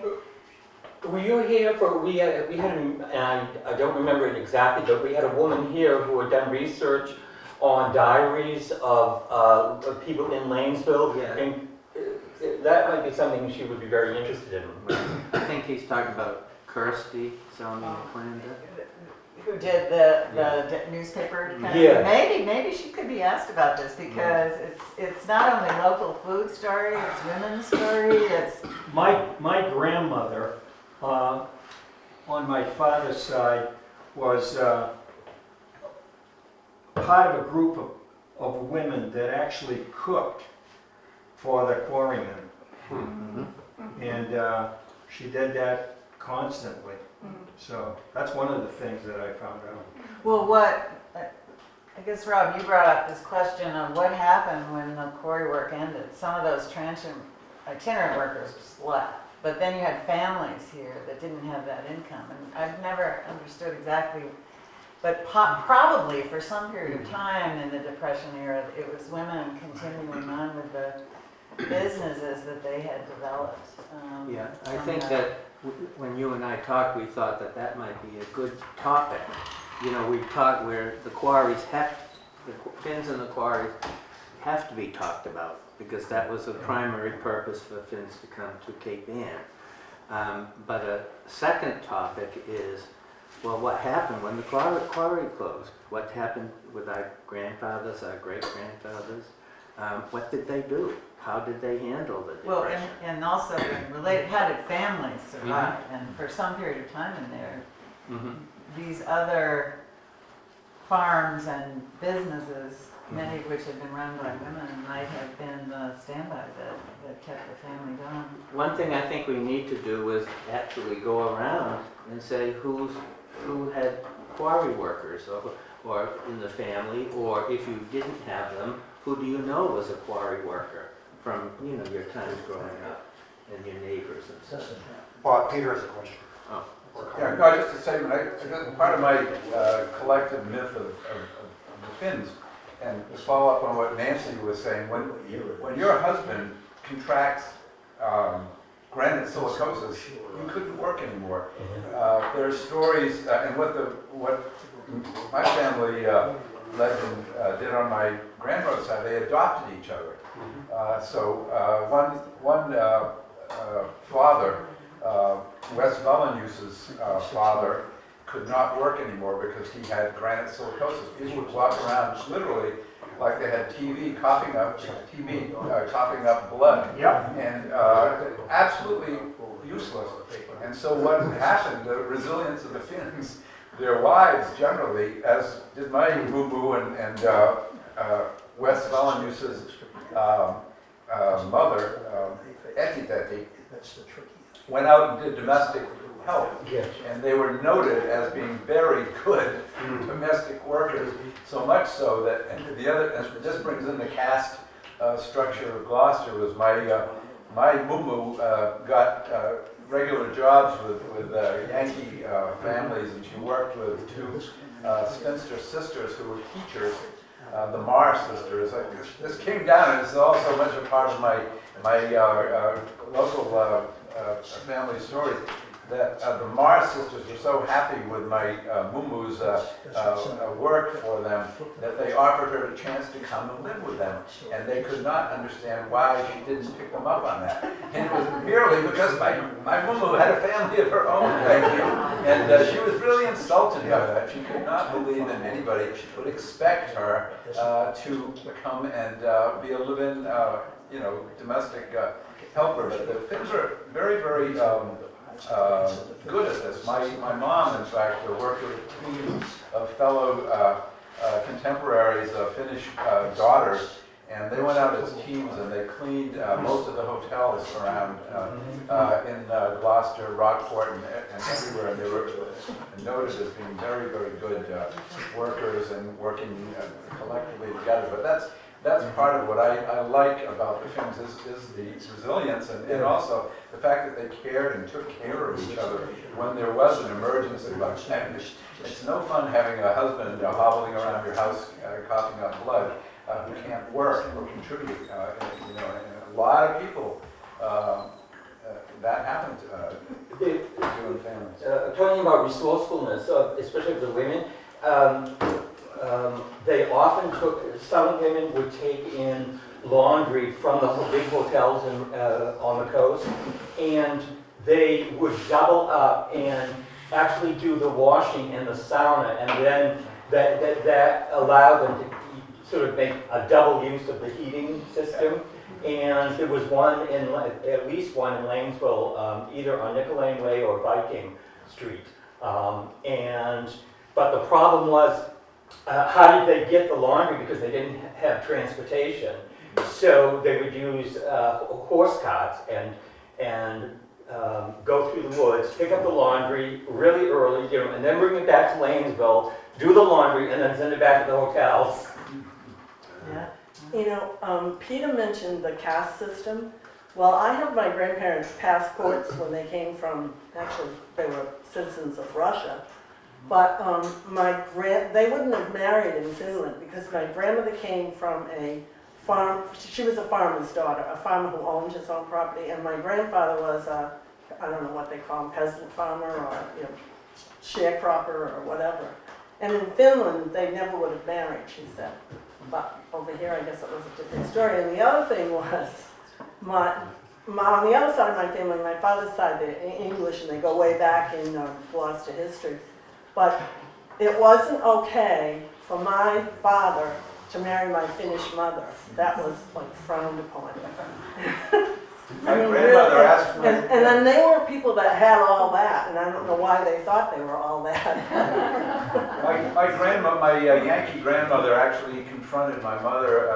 Were you here for, we had, and I don't remember it exactly, but we had a woman here who had done research on diaries of people in Lanesville. Yeah. And that might be something she would be very interested in. I think he's talking about Kirsty, Selmy McClendon. Who did the newspaper kind of thing. Yeah. Maybe she could be asked about this because it's not only local food story, it's women's story, it's... My grandmother, on my father's side, was part of a group of women that actually cooked for the quarrymen. And she did that constantly. So that's one of the things that I found out. Well, I guess, Rob, you brought up this question of what happened when the quarry work ended. Some of those itinerant workers just left. But then you had families here that didn't have that income. And I've never understood exactly, but probably for some period of time in the Depression era, it was women continuing on with the businesses that they had developed. Yeah, I think that when you and I talked, we thought that might be a good topic. We talked where the quarries the Finns and the quarries have to be talked about because that was a primary purpose for Finns to come to Cape Ann. But a second topic is, well, what happened when the quarry closed? What happened with our grandfathers, our great-grandfathers? What did they do? How did they handle the depression? Well, and also related, how did families survive? And for some period of time in there, these other farms and businesses, many of which had been run by women, might have been the standby that kept the family going. One thing I think we need to do is actually go around and say who had quarry workers or in the family, or if you didn't have them, who do you know was a quarry worker from your times growing up and your neighbors and such. Well, Peter has a question. Oh. Yeah, no, just to say, part of my collective myth of the Finns, and to follow up on what Nancy was saying, when your husband contracts granite silicosis, you couldn't work anymore. There are stories, and what my family legend did on my grandmother's side, they adopted each other. So one father, Wes Vollenhuis's father, could not work anymore because he had granite silicosis. People would walk around literally like they had coughing up blood, and absolutely useless. And so what happened, the resilience of the Finns, their wives generally, as did my boo-boo and Wes Vollenhuis's mother, Eti, went out and did domestic help. And they were noted as being very good domestic workers, so much so that, and this brings in the caste structure of Gloucester, was my moo got regular jobs with Yankee families, and she worked with two spinster sisters who were teachers, the Marr sisters. This came down, and it's also much a part of my local family stories, that the Marr sisters were so happy with my moo-moo's work for them that they offered her a chance to come and live with them. And they could not understand why she didn't pick them up on that. And it was merely because my moo-moo had a family of her own, thank you. And she was really insulted by that. She could not believe that anybody would expect her to come and be a live-in you know, domestic helper, but the Finns are very, very good at this. My mom, in fact, worked with a team of fellow contemporaries, Finnish daughters, and they went out as teams and they cleaned most of the hotels around in Gloucester, Rockport, and everywhere. And they were noted as being very, very good workers and working collectively together. But that's part of what I like about the Finns is the resilience and also the fact that they cared and took care of each other when there was an emergency. And it's no fun having a husband hobbling around your house coughing up blood who can't work or contribute. You know, and a lot of people that happened to in families. Talking about resourcefulness, especially of the women, they often some women would take in laundry from the big hotels on the coast, and they would double up and actually do the washing in the sauna, and then that allowed them to sort of make a double use of the heating system. And there was at least one in Lanesville, either on Nickel Lane Way or Viking Street. But the problem was, how did they get the laundry? Because they didn't have transportation. So they would use horse carts and go through the woods, pick up the laundry really early, you know, and then bring it back to Lanesville, do the laundry, and then send it back to the hotels. Yeah. You know, Peter mentioned the caste system. Well, I have my grandparents' passports when they came from, actually, they were citizens of Russia. But they wouldn't have married in Finland because my grandmother came from a farm. She was a farmer's daughter, a farmer who owned his own property, and my grandfather was I don't know what they call him, peasant farmer or, you know, sharecropper or whatever. And in Finland, they never would have married, she said. But over here, I guess it was a different story. And the other thing was, on the other side of my family, my father's side, they're English, and they go way back in Gloucester history. But it wasn't okay for my father to marry my Finnish mother. That was like frowned upon. My grandmother asked me. And then they were people that had all that, and I don't know why they thought they were all that. my Yankee grandmother actually confronted my mother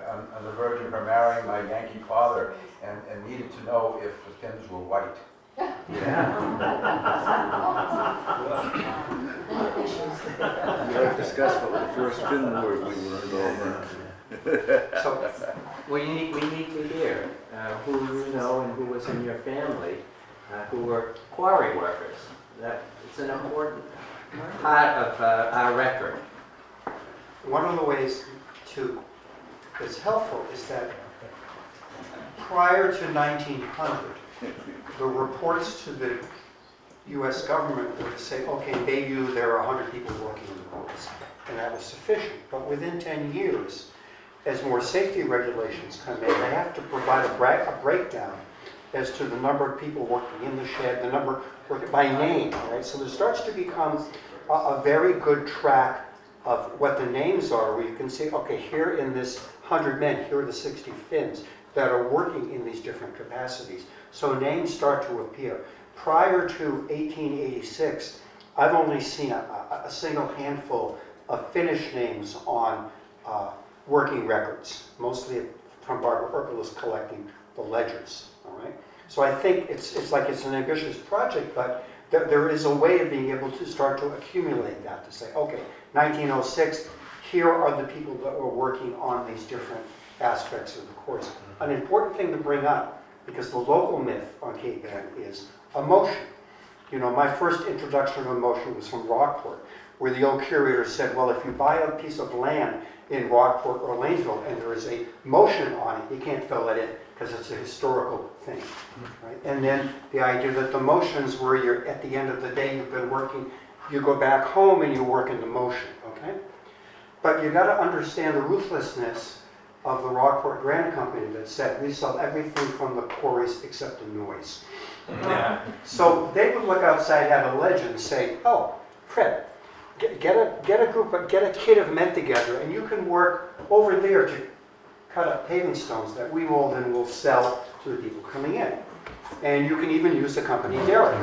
on the verge of her marrying my Yankee father and needed to know if the Finns were white. Yeah. We have discussed what the first Finn word we learned over. So we need to hear who you know and who was in your family who were quarry workers. It's an important part of our record. One of the ways that's helpful is that prior to 1900, the reports to the U.S. government were to say, okay, Bayview, there are 100 people working in the quarries, and that was sufficient. But within 10 years, as more safety regulations come in, they have to provide a breakdown as to the number of people working in the shed, the number by name, right? So there starts to become a very good track of what the names are, where you can say, okay, here in this 100 men, here are the 60 Finns that are working in these different capacities. So names start to appear. Prior to 1886, I've only seen a single handful of Finnish names on working records, mostly from Barbara Urkelas collecting the ledgers, all right? So I think it's like it's an ambitious project, but there is a way of being able to start to accumulate that, to say, okay, 1906, here are the people that were working on these different aspects of the course. An important thing to bring up, because the local myth on Cape Ann is emotion. You know, my first introduction to emotion was from Rockport, where the old curator said, well, if you buy a piece of land in Rockport or Lanesville and there is a motion on it, you can't fill it in because it's a historical thing, right? And then the idea that the motions where you're, at the end of the day, you've been working, you go back home and you work in the motion, okay? But you got to understand the ruthlessness of the Rockport Granite Company that said, we sell everything from the quarries except the noise. Yeah. So they would look outside at a ledge and say, oh, Fred, get a kid of men together and you can work over there to cut up paving stones that we will then will sell to the people coming in. And you can even use the company Derrick,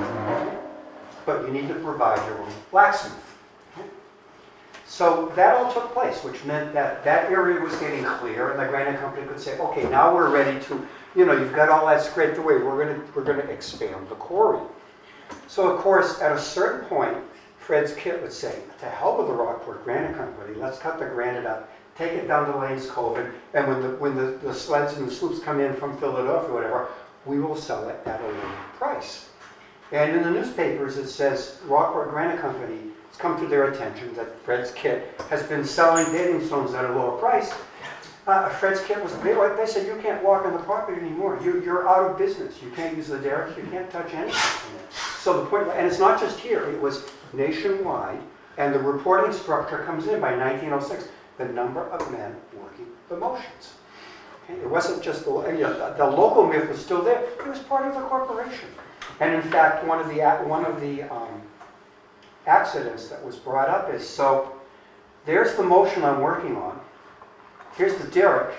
but you need to provide your own blacksmith. So that all took place, which meant that that area was getting clear, and the granite company could say, okay, now we're ready to, you know, you've got all that scraped away, we're gonna expand the quarry. So of course, at a certain point, Fred's kit would say, to hell with the Rockport Granite Company, let's cut the granite up, take it down to Lane's Cove, and when the sleds and the sloops come in from Philadelphia or whatever, we will sell it at a lower price. And in the newspapers it says, Rockport Granite Company, it's come to their attention that Fred's kit has been selling paving stones at a lower price. Fred's kit was, they said, you can't walk on the property anymore. You're out of business. You can't use the derrick. You can't touch anything from it. So the point, and it's not just here. It was nationwide, and the reporting structure comes in by 1906. The number of men working the motions. Okay? It wasn't just the local myth was still there. It was part of the corporation. And in fact, one of the accidents that was brought up is, so there's the motion I'm working on. Here's the derrick,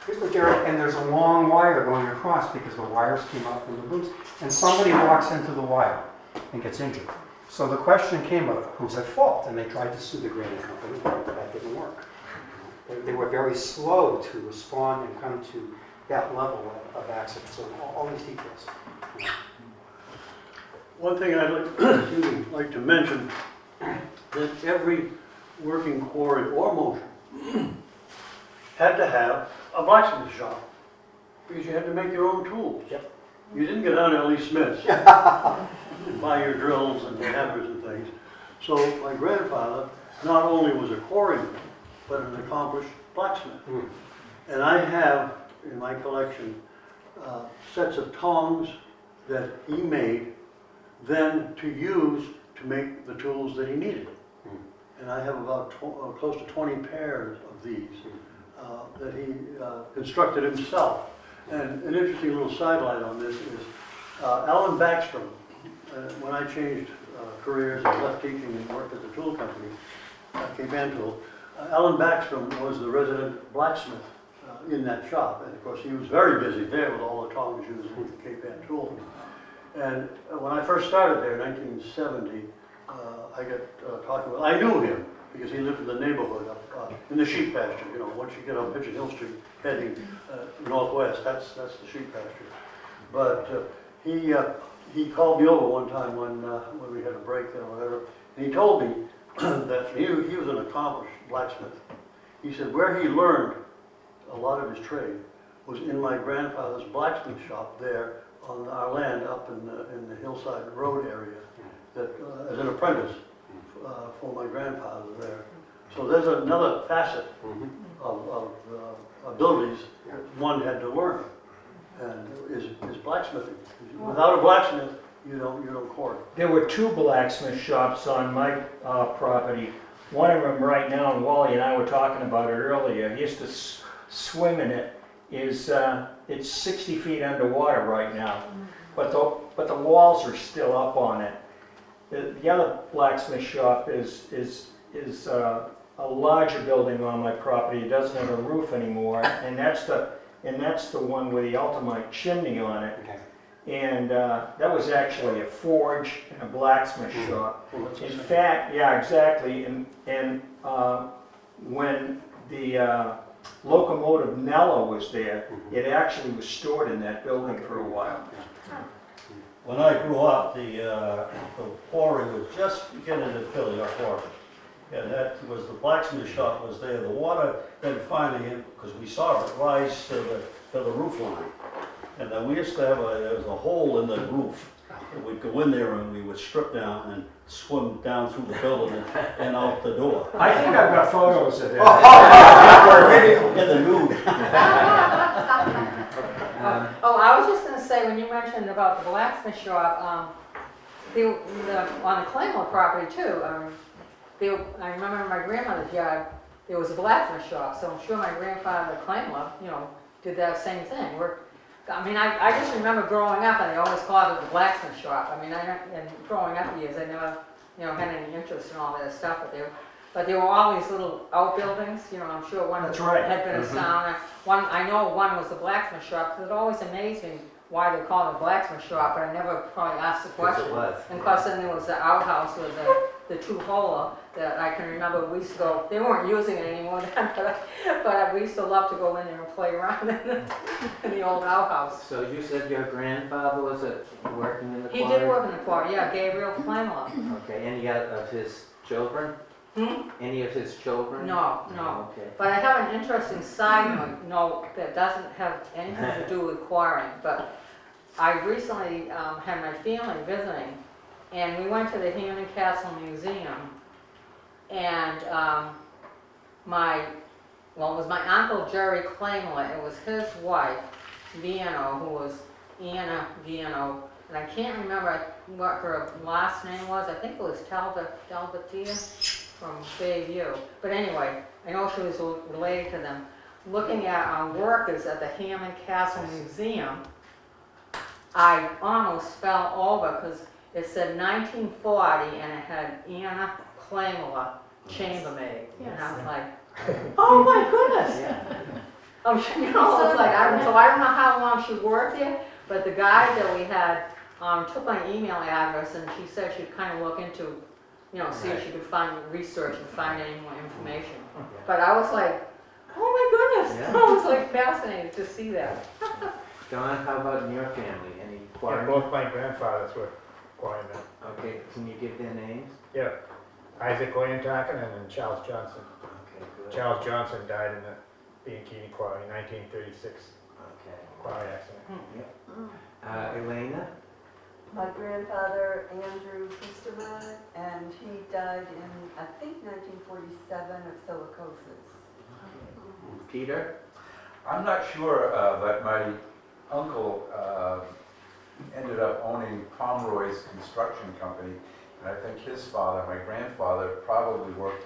and there's a long wire going across because the wires came out from the booms, and somebody walks into the wire and gets injured. So the question came of who's at fault, and they tried to sue the granite company, but that didn't work. They were very slow to respond and come to that level of accident. So all these details. One thing I'd like to mention, that every working quarry or motion had to have a blacksmith shop, because you had to make your own tools. Yep. You didn't get down to L.E. Smith's and buy your drills and hammers and things. So my grandfather not only was a quarryman, but an accomplished blacksmith. Mm. And I have in my collection sets of tongs that he made then to use to make the tools that he needed. Mm. And I have about close to 20 pairs of these that he constructed himself. And an interesting little sidelight on this is Alan Backstrom, when I changed careers and left teaching and worked at the tool company, Cape Ann Tool, Alan Backstrom was the resident blacksmith in that shop. And of course he was very busy there with all the tongs used with the Cape Ann Tool. And when I first started there in 1970, I got talking with, I knew him because he lived in the neighborhood up in the sheep pasture. You know, once you get on Pigeon Hill Street heading northwest, that's the sheep pasture. But he called me over one time when we had a break or whatever, and he told me that he was an accomplished blacksmith. He said where he learned a lot of his trade was in my grandfather's blacksmith shop there on our land up in the Hillside Road area, that as an apprentice for my grandfather there. So there's another facet of abilities that one had to learn, and is blacksmithing. Without a blacksmith, you don't quarry. There were two blacksmith shops on my property. One of them right now, and Wally and I were talking about it earlier, he used to swim in it, is it's 60 feet underwater right now, but the walls are still up on it. The other blacksmith shop is a larger building on my property. It doesn't have a roof anymore, and that's the one with the ultimate chimney on it. Okay. And that was actually a forge and a blacksmith shop. In fact, yeah, exactly. And when the locomotive Nello was there, it actually was stored in that building for a while. When I grew up, the quarry was just beginning to fill your quarry. And that was the blacksmith shop was there. The water then finally, because we saw it rise to the roof line. And then we used to have there was a hole in the roof. And we'd go in there and we would strip down and swim down through the building and out the door. I think I've got photos of that. In the nude. Oh, I was just going to say, when you mentioned about the blacksmith shop, on the Claymore property too, I remember in my grandmother's yard, there was a blacksmith shop, so I'm sure my grandfather Claymore, did that same thing. I just remember growing up, and they always called it the blacksmith shop. And growing up years, I never, had any interest in all that stuff, but but there were all these little outbuildings, you know, I'm sure one That's right. had been a sauna. One, I know one was the blacksmith shop, because it always amazed me why they called it a blacksmith shop, but I never probably asked the question. It was. And of course, then there was the outhouse with the two-holer that I can remember we used to go, they weren't using it anymore then, but we used to love to go in there and play around in the old outhouse. So you said your grandfather was working in the He quarry? did work in the quarry, yeah, Gabriel Flamela. Okay, any of his children? Any of his children? No, no. Okay. But I have an interesting side note that doesn't have anything to do with quarrying, but I recently had my family visiting, and we went to the Hammond Castle Museum, and it was my Uncle Jerry Klingler, it was his wife, Viano, who was Anna Viano, and I can't remember what her last name was, I think it was Talbatia from Bayview, but anyway, I know she was related to them. Looking at our workers at the Hammond Castle Museum, I almost fell over because it said 1940 and it had Anna Klingler, chambermaid. Yes. And I was like, oh my goodness! Yeah. I'm sure, you know, it's like, I don't know how long she worked there, but the guy that we had took my email address and she said she'd kind of look into, you know, see if she could find research and find any more information. But I was like, oh my goodness! Yeah. I was like fascinated to see that. John, how about in your family? Any quarry? Both my grandfathers were quarrymen. Okay, can you give their names? Yeah, Isaac Lantaken and then Charles Johnson. Okay, good. Charles Johnson died in the Bianchini Quarry in 1936 Okay. quarry accident. Elena? My grandfather, Andrew Pusterman, and he died in, I think, 1947 of silicosis. Peter? I'm not sure, but my uncle ended up owning Pomeroy's construction company, and I think his father, my grandfather, probably worked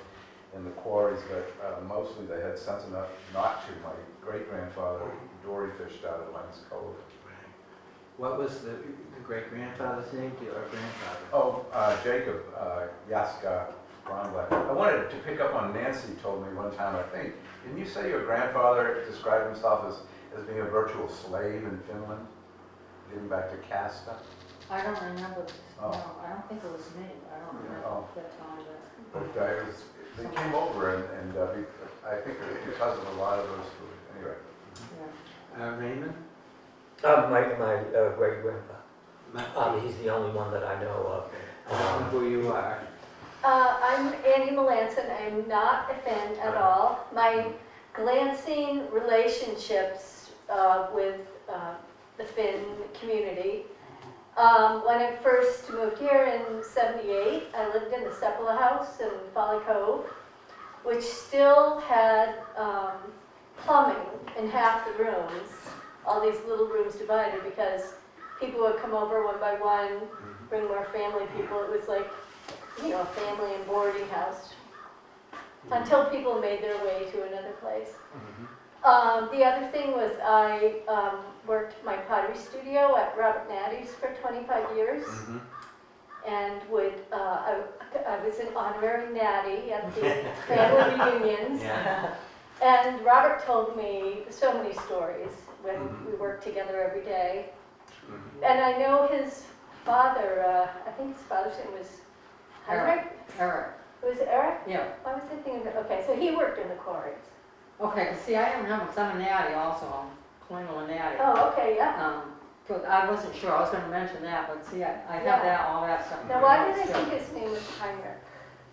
in the quarries, but mostly they had sense enough not to. My great-grandfather dory fished out of Len's Cove. What was the great-grandfather's name? Or grandfather? Oh, Jacob Yaska Gronblatt. I wanted to pick up on Nancy told me one time, I think. Didn't you say your grandfather described himself as being a virtual slave in Finland? Getting back to Kasta? I don't remember this. Oh. No, I don't think it was me. I don't remember Oh. that time. But they came over, and I think because of a lot of those, anyway. Raymond? My great grandpa. He's the only one that I know of. I don't know who you are. I'm Annie Melanson. I'm not a Finn at all. My glancing relationships with the Finn community. When I first moved here in '78, I lived in the Sepulveda house in Folly Cove, which still had plumbing in half the rooms, all these little rooms divided because people would come over one by one, bring more family people. It was like, you know, a family and boarding house until people made their way to another place. The other thing was I worked my pottery studio at Robert Natty's for 25 years and would, I was an honorary Natty at the family reunions. Yeah. And Robert told me so many stories when we worked together every day. And I know his father, I think his father's name was Heinrich? Eric. Was it Eric? Yeah. Why was I thinking of, okay, so he worked in the quarries. Okay, see, I don't remember, because I'm a natty also, I'm Klingler natty. Oh, okay, yeah. But I wasn't sure, I was gonna mention that, but see, I have that, all that stuff. Now, why did I think his name was Heinrich?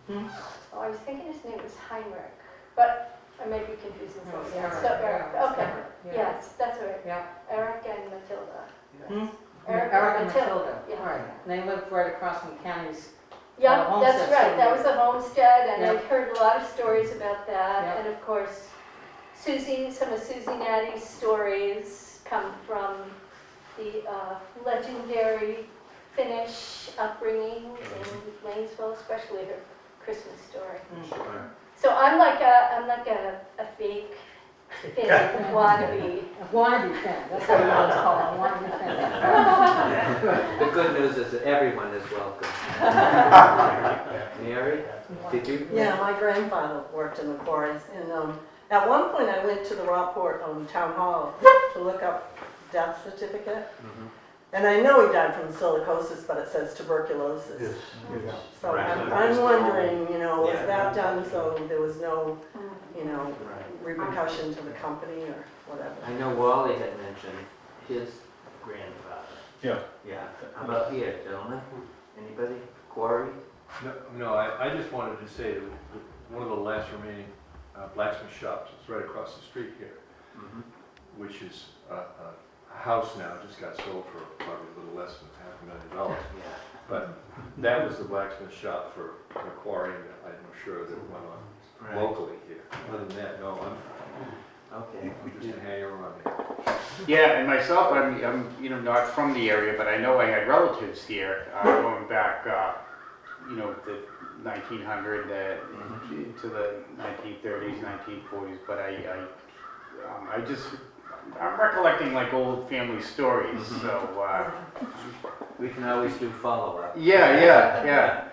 Hmm? Oh, I was thinking his name was Heinrich, but I may be confusing No, it's something else. Eric, So Eric, yeah, it's okay. Eric, yeah. Yes, that's right. Yeah. Eric and Matilda. Hmm? Eric and and Matilda, yeah. right, and they lived right across from Kenny's. Yeah, homestead that's right. That was the homestead, and Yeah. I've heard a lot of stories about that. Yeah. And of course, some of Susie Natty's stories come from the legendary Finnish upbringing in Lanesville, especially her Christmas story. So I'm like a fake Finn wannabe. A wannabe Finn, that's what I was called, a wannabe Finn. The good news is that everyone is welcome. Mary, did you? Yeah, my grandfather worked in the quarries, and at one point I went to the Rockport Town Hall to look up death certificate, and I know he died from silicosis, but it says tuberculosis. So I'm wondering, you know, was that done so there was no, you know, repercussion to the company or whatever? I know Wally had mentioned his grandfather. Yeah. Yeah. How about here, gentlemen? Anybody? Quarry? No, I just wanted to say that one of the last remaining blacksmith shops is right across the street here, which is a house now, just got sold for probably a little less than $500,000. Yeah. But that was the blacksmith shop for the quarry, and I'm sure that went on locally here. Other than that, no, Okay. I'm just a hanger on here. Yeah, and myself, I'm you know, not from the area, but I know I had relatives here going back, you know, the 1900 to the 1930s, 1940s. But I'm recollecting like old family stories. So we can always do follow-up. Yeah.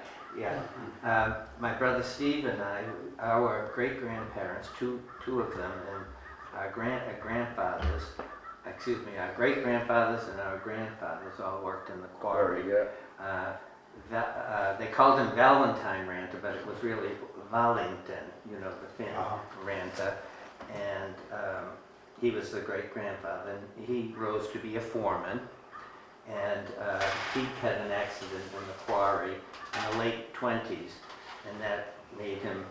My brother Steve and I, our great-grandparents, two of them, and our grandfathers, our great-grandfathers and our grandfathers all worked in the quarry. They called him Valentine Ranta, but it was really Wallington, you know, the Finn Ranta. And he was the great-grandfather, and he rose to be a foreman. And he had an accident in the quarry in the late 20s, and that made him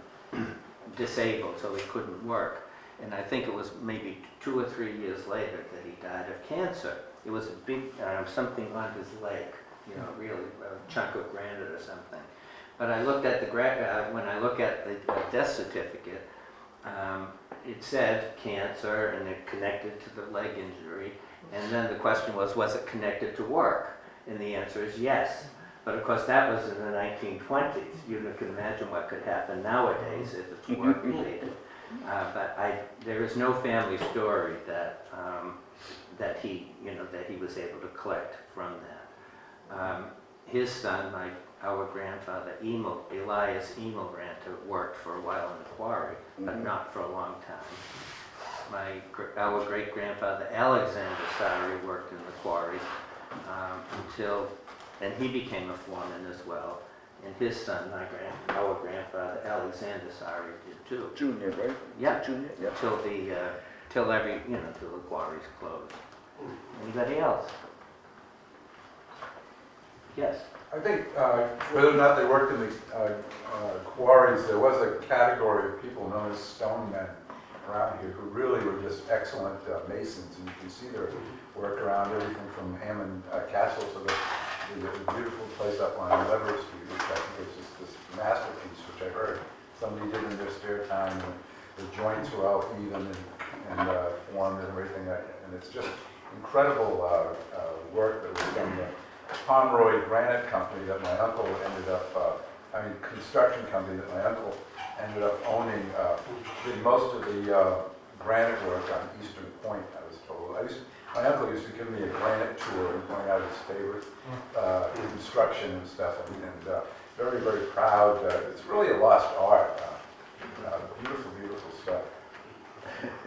disabled, so he couldn't work. And I think it was maybe 2 or 3 years later that he died of cancer. It was a big, something on his leg, you know, really a chunk of granite or something. But I looked at when I look at the death certificate, it said cancer and it connected to the leg injury. And then the question was it connected to work? And the answer is yes. But of course that was in the 1920s. You can imagine what could happen nowadays if it's work related. But there is no family story that he was able to collect from that. His son, our grandfather Elias Emil Ranta, worked for a while in the quarry, but not for a long time. Our great grandfather Alexander Sari worked in the quarry and he became a foreman as well. And his son, our grandfather Alexander Sari, did too. Junior, right? Yeah. Junior, yeah. Till the quarries closed. Anybody else? Yes. I think whether or not they worked in the quarries, there was a category of people known as stonemen around here who really were just excellent masons, and you can see their work around everything from Hammond Castle to the beautiful place up on Lever Street, which I think is just this masterpiece, which I heard somebody did in their spare time, and the joints were all even and formed and everything, and it's just incredible work that was done. The Pomeroy Granite Company that my uncle ended up, construction company that my uncle ended up owning, did most of the granite work on Eastern Point, I was told. My uncle used to give me a granite tour and point out his favorite construction and stuff, and very, very proud. It's really a lost art. Beautiful, beautiful stuff.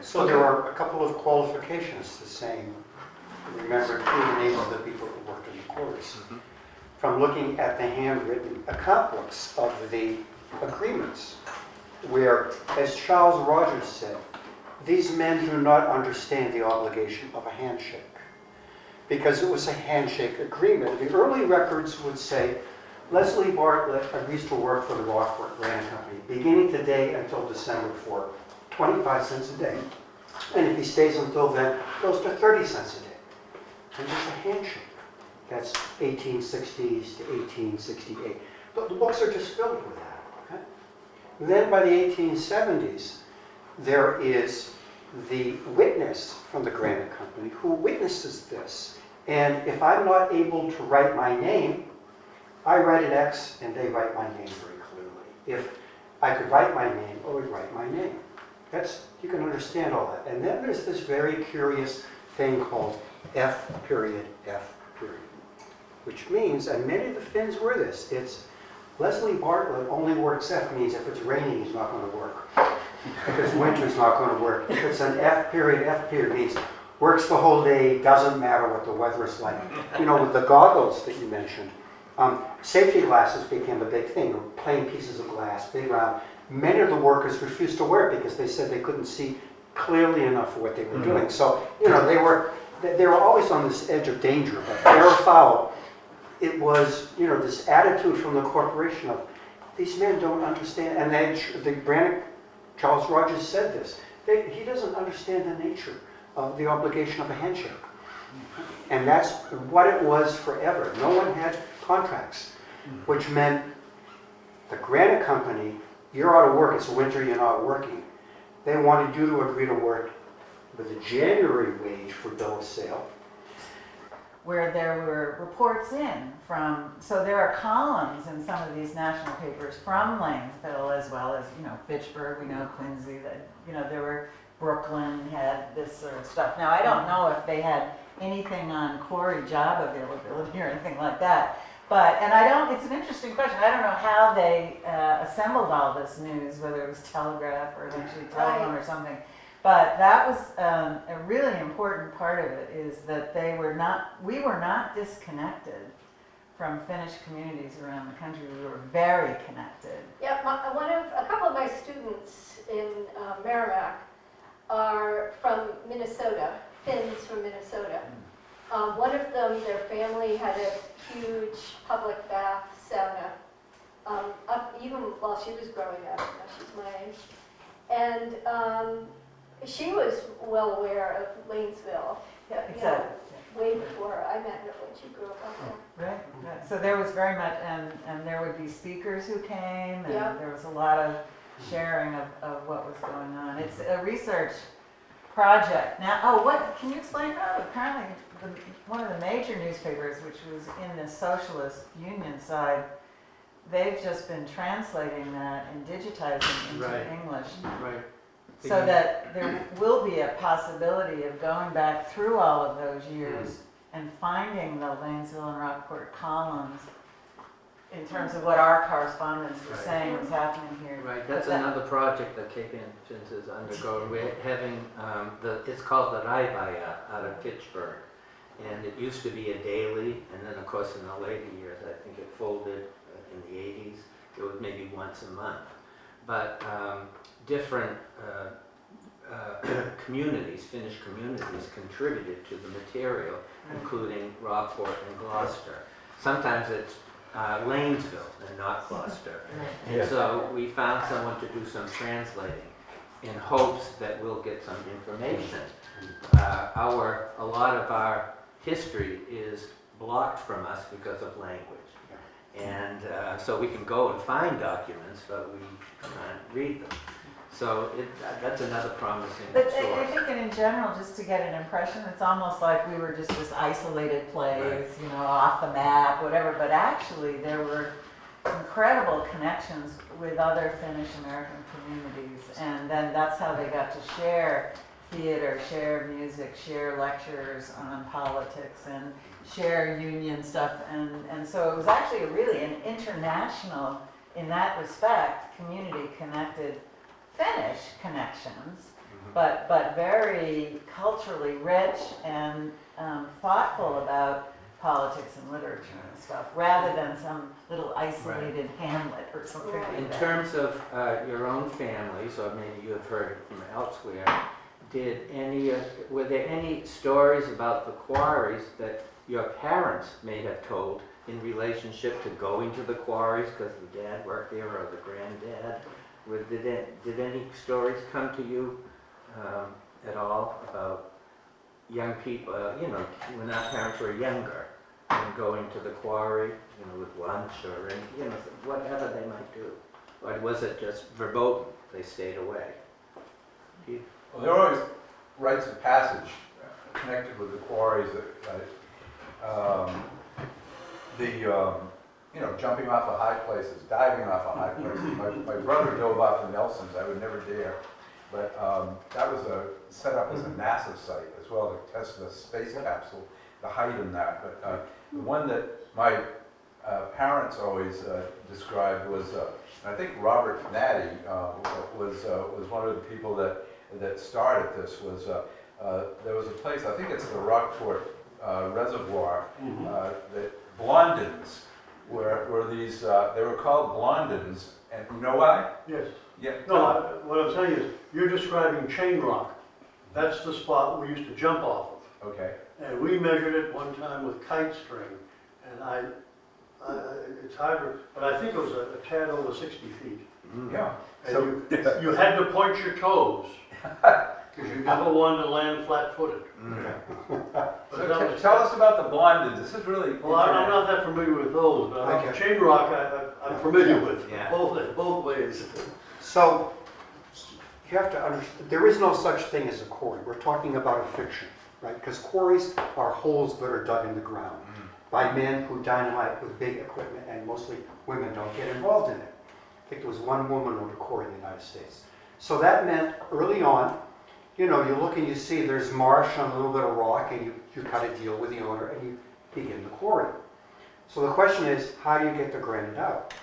So there are a couple of qualifications to saying, remember the names of the people who worked in the quarries. From looking at the handwritten account books of the agreements, where, as Charles Rogers said, these men do not understand the obligation of a handshake, because it was a handshake agreement. The early records would say, Leslie Bartlett agrees to work for the Rockport Granite Company, beginning today until December for 25 cents a day. And if he stays until then, it goes to 30 cents a day. And there's a handshake. That's 1860s to 1868. The books are just filled with that. Okay? Then by the 1870s, there is the witness from the Granite Company who witnesses this. And if I'm not able to write my name, I write an X and they write my name very clearly. If I could write my name, I would write my name. You can understand all that. And then there's this very curious thing called F period, F period. which means, and many of the Finns were this, it's Leslie Bartlett only works F means if it's raining, he's not going to work. If it's winter, it's not going to work. If it's an F period means works the whole day, doesn't matter what the weather is like. You know, with the goggles that you mentioned, safety glasses became a big thing, plain pieces of glass, big round. Many of the workers refused to wear it because they said they couldn't see clearly enough for what they were doing. So, you know, they were always on this edge of danger, but fair or foul, it was, you know, this attitude from the corporation of, these men don't understand, and Charles Rogers said this, he doesn't understand the nature of the obligation of a handshake. And that's what it was forever. No one had contracts, which meant the granite company, you're out of work, it's winter, you're not working. They wanted you to agree to work with a January wage for bill of sale. Where there were reports in from, so there are columns in some of these national papers from Lanesville as well as, you know, Fitchburg, we know Quincy, that, you know, there were, Brooklyn had this sort of stuff. Now, I don't know if they had anything on quarry job availability or anything like that, but, and I don't, it's an interesting question. I don't know how they assembled all this news, whether it was telegraph or eventually telephone or something. But that was a really important part of it, is that we were not disconnected from Finnish communities around the country. We were very connected. Yeah, a couple of my students in Merrimack are from Minnesota, Finns from Minnesota. One of them, their family had a huge public bath sauna, even while she was growing up. Now she's my age. And she was well aware of Lanesville, way before I met her when she grew up out there. Right. So there was very much, and there would be speakers who came, and Yep. there was a lot of sharing of what was going on. It's a research project. Now, what can you explain about it? Apparently, one of the major newspapers, which was in the Socialist Union side, they've just been translating that and digitizing into English. Right. So that there will be a possibility of going back through all of those years and finding the Lanesville and Rockport columns in terms of what our correspondents were saying was happening here. Right, that's another project that Cape Ann Finns is undergoing. We're having, it's called the Raivaya out of Fitchburg. And it used to be a daily, and then of course in the later years, I think it folded in the 80s. It was maybe once a month. But different communities, Finnish communities, contributed to the material, including Rockport and Gloucester. Sometimes it's Lanesville and not Gloucester. And so we found someone to do some translating in hopes that we'll get some information. A lot of our history is blocked from us because of language. And so we can go and find documents, but we can't read them. So that's another promising But source. I think in general, just to get an impression, it's almost like we were just this isolated place, you know, off the map, whatever. But actually, there were incredible connections with other Finnish American communities. And then that's how they got to share theater, share music, share lectures on politics, and share union stuff. And so it was actually really an international, in that respect, community connected Finnish connections, but very culturally rich and thoughtful about politics and literature and stuff, rather than some little isolated hamlet or something like In that. terms of your own families, or maybe you have heard it from elsewhere, were there any stories about the quarries that your parents may have told in relationship to going to the quarries because the dad worked there or the granddad? Did any stories come to you at all about young people, when our parents were younger, and going to the quarry, with lunch or whatever they might do? Or was it just verboten, they stayed away? Well, there are always rites of passage connected with the quarries. Jumping off of high places, diving off of high places. My brother dove off the Nelsons. I would never dare. But that was set up as a NASA site as well to test the space capsule, the height in that. But the one that my parents always described was, I think Robert Natty was one of the people that started this. Was there was a place, I think it's the Rockport Reservoir, that Blondins were these. They were called Blondins, and you know why? Yes. Yeah. No, what I'm saying is, you're describing chain rock. That's the spot we used to jump off of. Okay. And we measured it one time with kite string, and it's harder, but I think it was a tad over 60 feet. Yeah. And So you had to point your toes, because you never wanted to land flat-footed. So tell us about the Blondins. This is really. Well, I'm not that familiar with those, but chain rock I'm familiar with, both ways. So, you have to understand, there is no such thing as a quarry. We're talking about a fiction, right? Because quarries are holes that are dug in the ground by men who dynamite with big equipment, and mostly women don't get involved in it. I think there was one woman who owned a quarry in the United States. So that meant early on, you know, you look and you see there's marsh and a little bit of rock, and you cut a deal with the owner and you begin the quarry. So the question is, how do you get the granite out?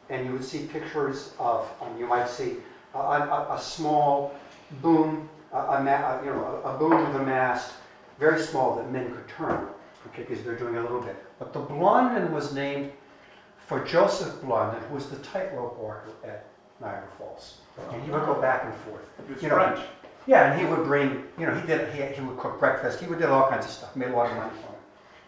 And you would see pictures of, you might see a small boom, a boom with a mast, very small, that men could turn, okay, because they're doing a little bit. But the Blondin was named for Joseph Blondin, who was the tightrope walker at Niagara Falls. And he would go back and forth. He was You French. Yeah, and he would bring, he would cook breakfast, he would do all kinds of stuff, made a lot of money from it.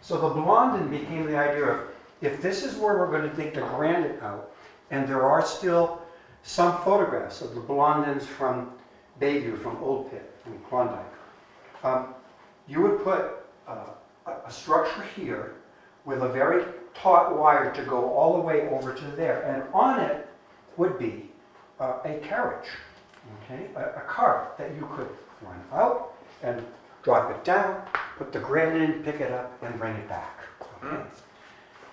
So the Blondin became the idea of, if this is where we're going to take the granite out, and there are still some photographs of the Blondins from Bayview, from Old Pit, from Klondike, you would put a structure here with a very taut wire to go all the way over to there, and on it would be a carriage, okay, a cart that you could run out and drop it down, put the granite in, pick it up, and bring it back. Okay.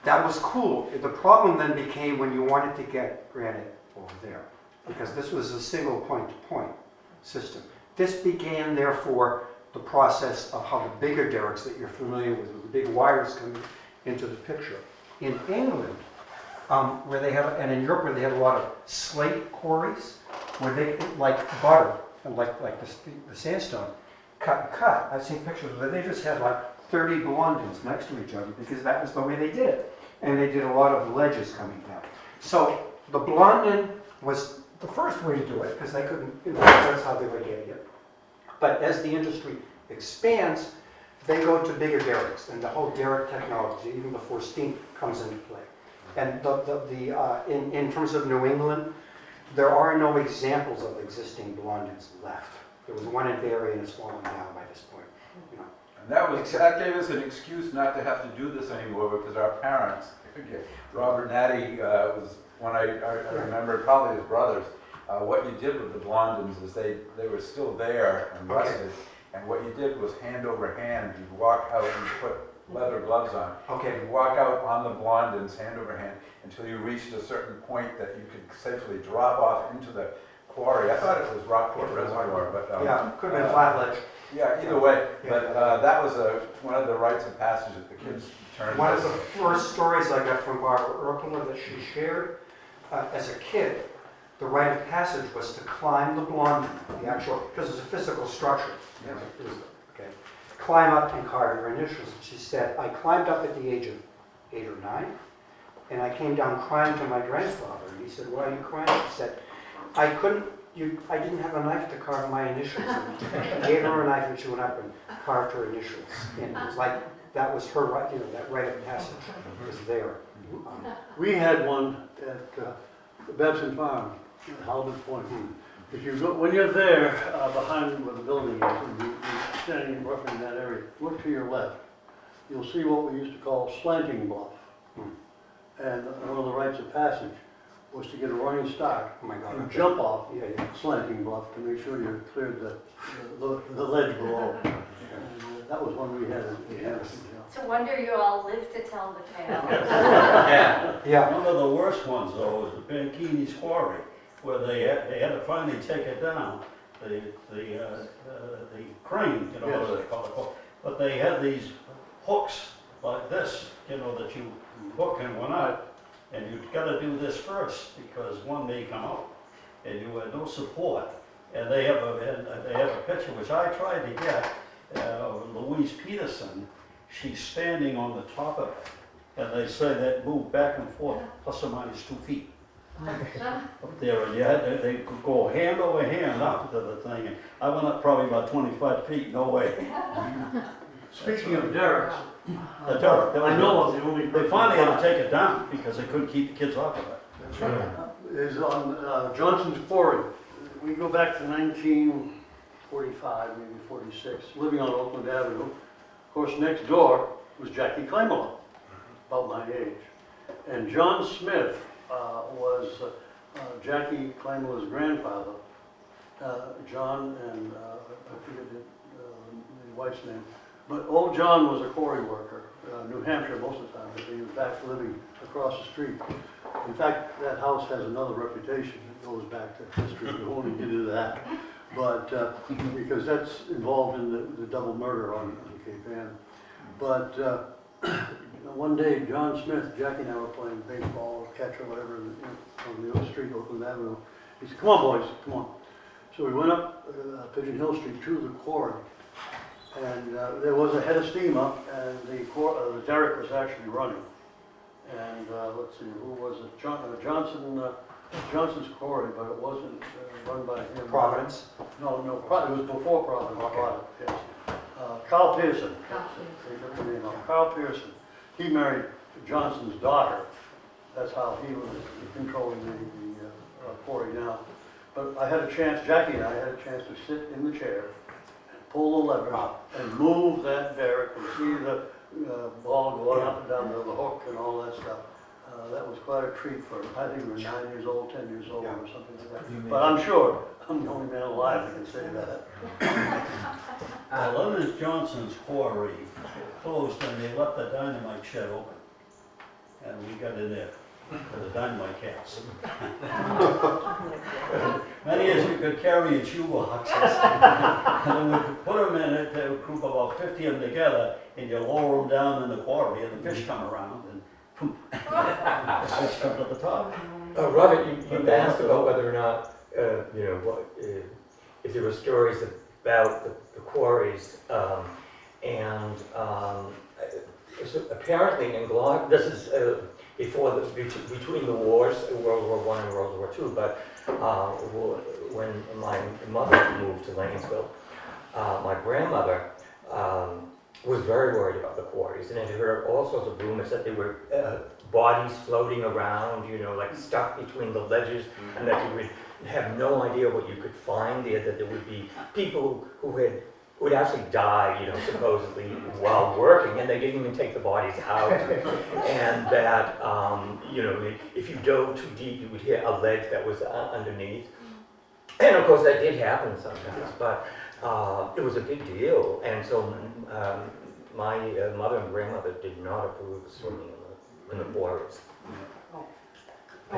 That was cool. The problem then became when you wanted to get granite over there, because this was a single point-to-point system. This began, therefore, the process of how the bigger derricks that you're familiar with the big wires coming into the picture. In England, where they have, and in Europe where they had a lot of slate quarries, where they, like butter, and like the sandstone, cut and cut. I've seen pictures where they just had like 30 Blondins next to each other, because that was the way they did it. And they did a lot of ledges coming down. So the Blondin was the first way to do it, because they couldn't, that's how they were getting it. But as the industry expands, they go to bigger derricks, and the whole derrick technology, even before steam, comes into play. And in terms of New England, there are no examples of existing Blondins left. There was one in Barry, and it's fallen down by this point. You know. And that gave us an excuse not to have to do this anymore, because our parents, Robert Natty was one I remember, probably his brothers. What you did with the Blondins is they were still there and rusted, and what you did was hand over hand. You'd walk out and put leather gloves on. Okay. You'd walk out on the Blondins hand over hand until you reached a certain point that you could safely drop off into the quarry. I thought it was Rockport Reservoir, but yeah, could have been Flatledge. Yeah, either way. But that was one of the rites of passage that the kids turned. One of the first stories I got from Barbara Erkler that she shared as a kid, the rite of passage was to climb the Blondin, the actual, because it's a physical structure. Yeah. Okay. Climb up and carve her initials. She said, I climbed up at the age of 8 or 9, and I came down crying to my grandfather. And he said, why are you crying? She said, I didn't have a knife to carve my initials. And I gave her a knife, and she went up and carved her initials. And it was like, that was her right, that rite of passage was there. We had one at the Babson Farm, at Halibut Point. If you go, when you're there, behind where the building is, and you're standing roughly in that area, look to your left. You'll see what we used to call slanting bluff. And one of the rites of passage was to get a running start and jump off slanting bluff to make sure you cleared the ledge below. And, that was one we had. It's a wonder you all live to tell the tale. Yeah. One of the worst ones, though, was the Bankini's Quarry, where they had to finally take it down. The crane, what do they call it? But they had these hooks like this, that you hook and one eye. And you've got to do this first because one may come out and you had no support. And they have a picture which I tried to get, Louise Peterson. She's standing on the top of it. And they say that moved back and forth, plus or minus 2 feet. Up there, and they could go hand over hand up to the thing. And I went up probably about 25 feet, no way. Speaking of derricks, The derrick, that was- I know of the only. They finally had to take it down because they couldn't keep the kids off of it. That's right. Is on Johnson's Quarry. We go back to 1945, maybe 46, living on Oakland Avenue. Of course, next door was Jackie Claymore, about my age. And John Smith was Jackie Claymore's grandfather. John and I forget the wife's name. But old John was a quarry worker, New Hampshire most of the time, but he was back living across the street. In fact, that house has another reputation that goes back to history, we won't even get into that. But, because that's involved in the double murder on Cape Ann. But one day, John Smith, Jackie and I were playing baseball or catch or whatever on the other street, Oakland Avenue. He said, "Come on, boys, come on." So we went up Pigeon Hill Street to the quarry. And there was a head of steam up, and the derrick was actually running. And let's see, who was it? Johnson's Quarry, but it wasn't run by him. Providence? No, it was before Providence. Okay. Yes. Carl Pearson. Carl Pearson. He married Johnson's daughter. That's how he was controlling the quarry now. But I had a chance, Jackie and I had a chance to sit in the chair, pull the lever and move that derrick and see the ball going up and down the hook and all that stuff. That was quite a treat for, I think we were 9 years old, 10 years old or something like that. But I'm sure I'm the only man alive that can say that. Leonard Johnson's Quarry closed and they left the dynamite shed open. And we got in there for the dynamite cats. Many as you could carry in shoeboxes. And then we could put them in it, a group of about 50 of them together, and you lower them down in the quarry, and the fish come around, and the fish come to the top. Robert, you asked about whether or not, if there were stories about the quarries, and so apparently in Gloucester, this is between the wars, World War I and World War II, but when my mother moved to Lanesville, my grandmother was very worried about the quarries, and had heard all sorts of rumors that there were bodies floating around, like stuck between the ledges, and that you would have no idea what you could find there, that there would be people who would actually die, supposedly while working, and they didn't even take the bodies out. And that, if you dove too deep, you would hit a ledge that was underneath. And of course, that did happen sometimes, but it was a big deal. And so my mother and grandmother did not approve of swimming in the quarries. Well,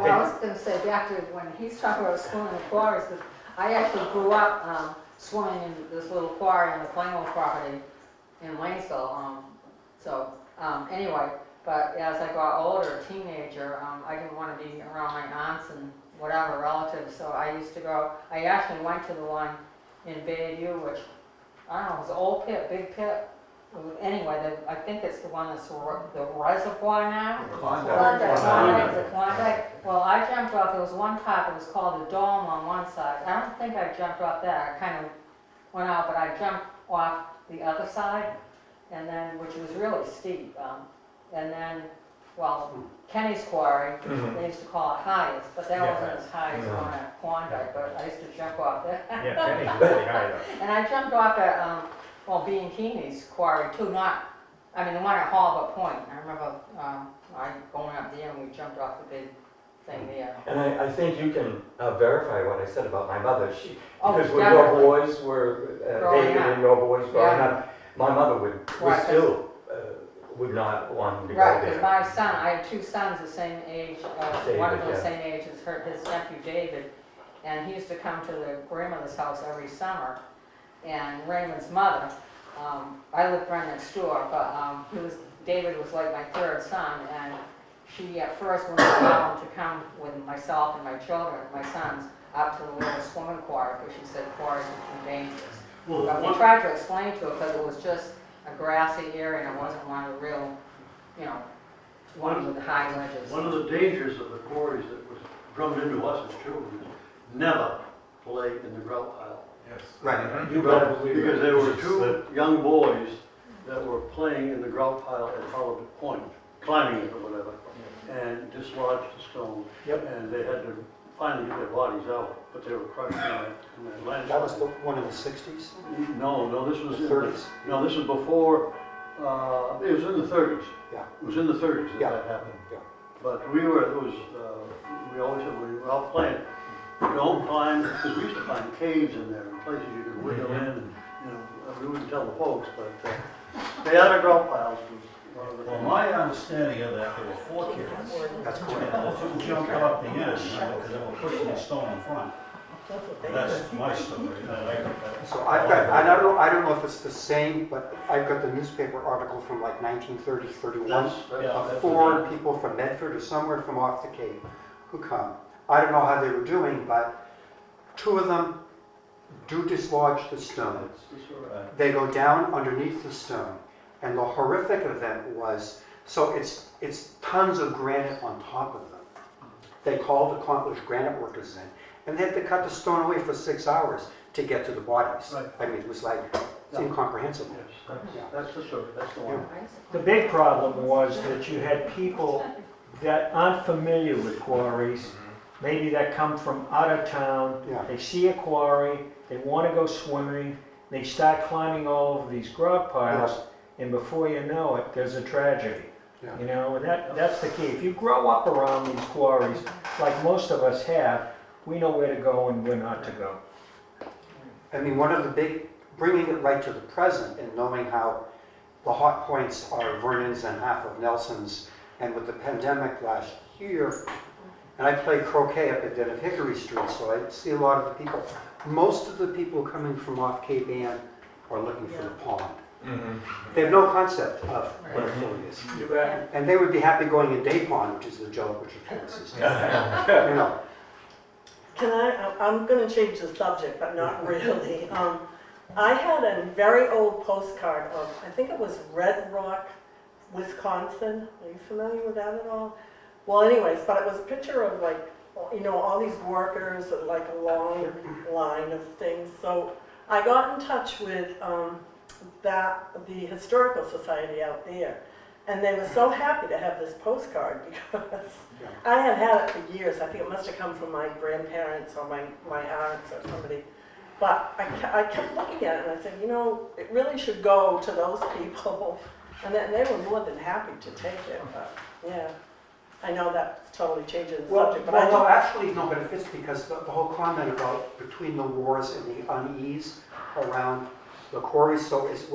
I was going to say back to when he's talking about swimming in the quarries, because I actually grew up swimming in this little quarry on the Claymore property in Lanesville. Anyway, but as I got older, a teenager, I didn't want to be around my aunts and whatever relatives, so I used to go. I actually went to the one in Bayview, which I don't know, it was an old pit, big pit. Anyway, I think it's the one that's the reservoir now. Klondike. Well, I jumped off. There was one top. It was called a dome on one side. I don't think I jumped off that. I kind of went out, but I jumped off the other side, and then which was really steep. And then, well, Kenny's Quarry, they used to call it highest, but that wasn't as high as one at Klondike. But I used to jump off there. Yeah, Kenny's really high though. And I jumped off at Bianchini's Quarry too. The one at Hallbrook Point. I remember going up there and we jumped off the big thing there. And I think you can verify what I said about my mother. Because when definitely. your boys were, David and your boys growing up, my mother would still would not want him to go Right, there. because my son, I had two sons the same age, one of them the same age as his nephew David, and he used to come to the grandmother's house every summer. And Raymond's mother, I lived right next door, but David was like my third son, and she at first wouldn't allow him to come with myself and my children, my sons, up to the little swimming quarry, because she said quarries were too dangerous. Well, But we tried to explain to her, because it was just a grassy area and it wasn't one of the real, you know, one with the high ledges. One of the dangers of the quarries that was drummed into us as children is never play in the grout pile. Yes. Right. You better believe it. Because there were two young boys that were playing in the grout pile at Holiday Point, climbing it or whatever, and dislodged a stone. Yep. And they had to finally get their bodies out, but they were crushed in that landslide. That was the one in the 60s? No, this was The in 30s? No, this was before, it was in the 30s. Yeah. It was in the 30s Yeah. that happened. Yeah. But we always said, we were out playing, don't climb, because we used to find caves in there, and places you could wiggle in, and, you know, we wouldn't tell the folks, but they had a grout piles. Was one of the Well, my understanding of that, there were 4 kids. That's correct. And the 2 jumped off the end, because they were pushing the stone in front. That's my story. So I've got, I don't know if it's the same, but I've got the newspaper article from like 1930, 31 of 4 people from Medford or somewhere from off the Cape who come. I don't know how they were doing, but 2 of them do dislodge the stone. They go down underneath the stone. And the horrific event was, so it's tons of granite on top of them. They called accomplished granite workers in, and they had to cut the stone away for 6 hours to get to the bodies. Right. I mean, it was like, it's incomprehensible. Yes, that's the story, that's the one. The big problem was that you had people that aren't familiar with quarries, maybe that come from out of town, Yeah. they see a quarry, they want to go swimming, they start climbing all over these grout piles, and before you know it, there's a tragedy. Yeah. You know, and that's the key. If you grow up around these quarries, like most of us have, we know where to go and where not to go. I mean, one of the big, bringing it right to the present and knowing how the hot points are Vernon's and half of Nelson's, and with the pandemic last year, and I play croquet up at Den of Hickory Street, so I see a lot of the people. Most of the people coming from off Cape Ann are looking for the pond. They have no concept of what a quarry is. And they would be happy going in Day Pond, which is the joke, which of course is, you know. I'm going to change the subject, but not really. I had a very old postcard of, I think it was Red Rock, Wisconsin. Are you familiar with that at all? Well, anyways, but it was a picture of like, you know, all these workers, like a long line of things. So I got in touch with the Historical Society out there. And they were so happy to have this postcard because I had had it for years. I think it must have come from my grandparents or my aunts or somebody. But I kept looking at it and I said, you know, it really should go to those people. And then they were more than happy to take it. But yeah, I know that's totally changing the subject. But Well, no, actually, no, but it fits because the whole comment about between the wars and the unease around the quarries. So is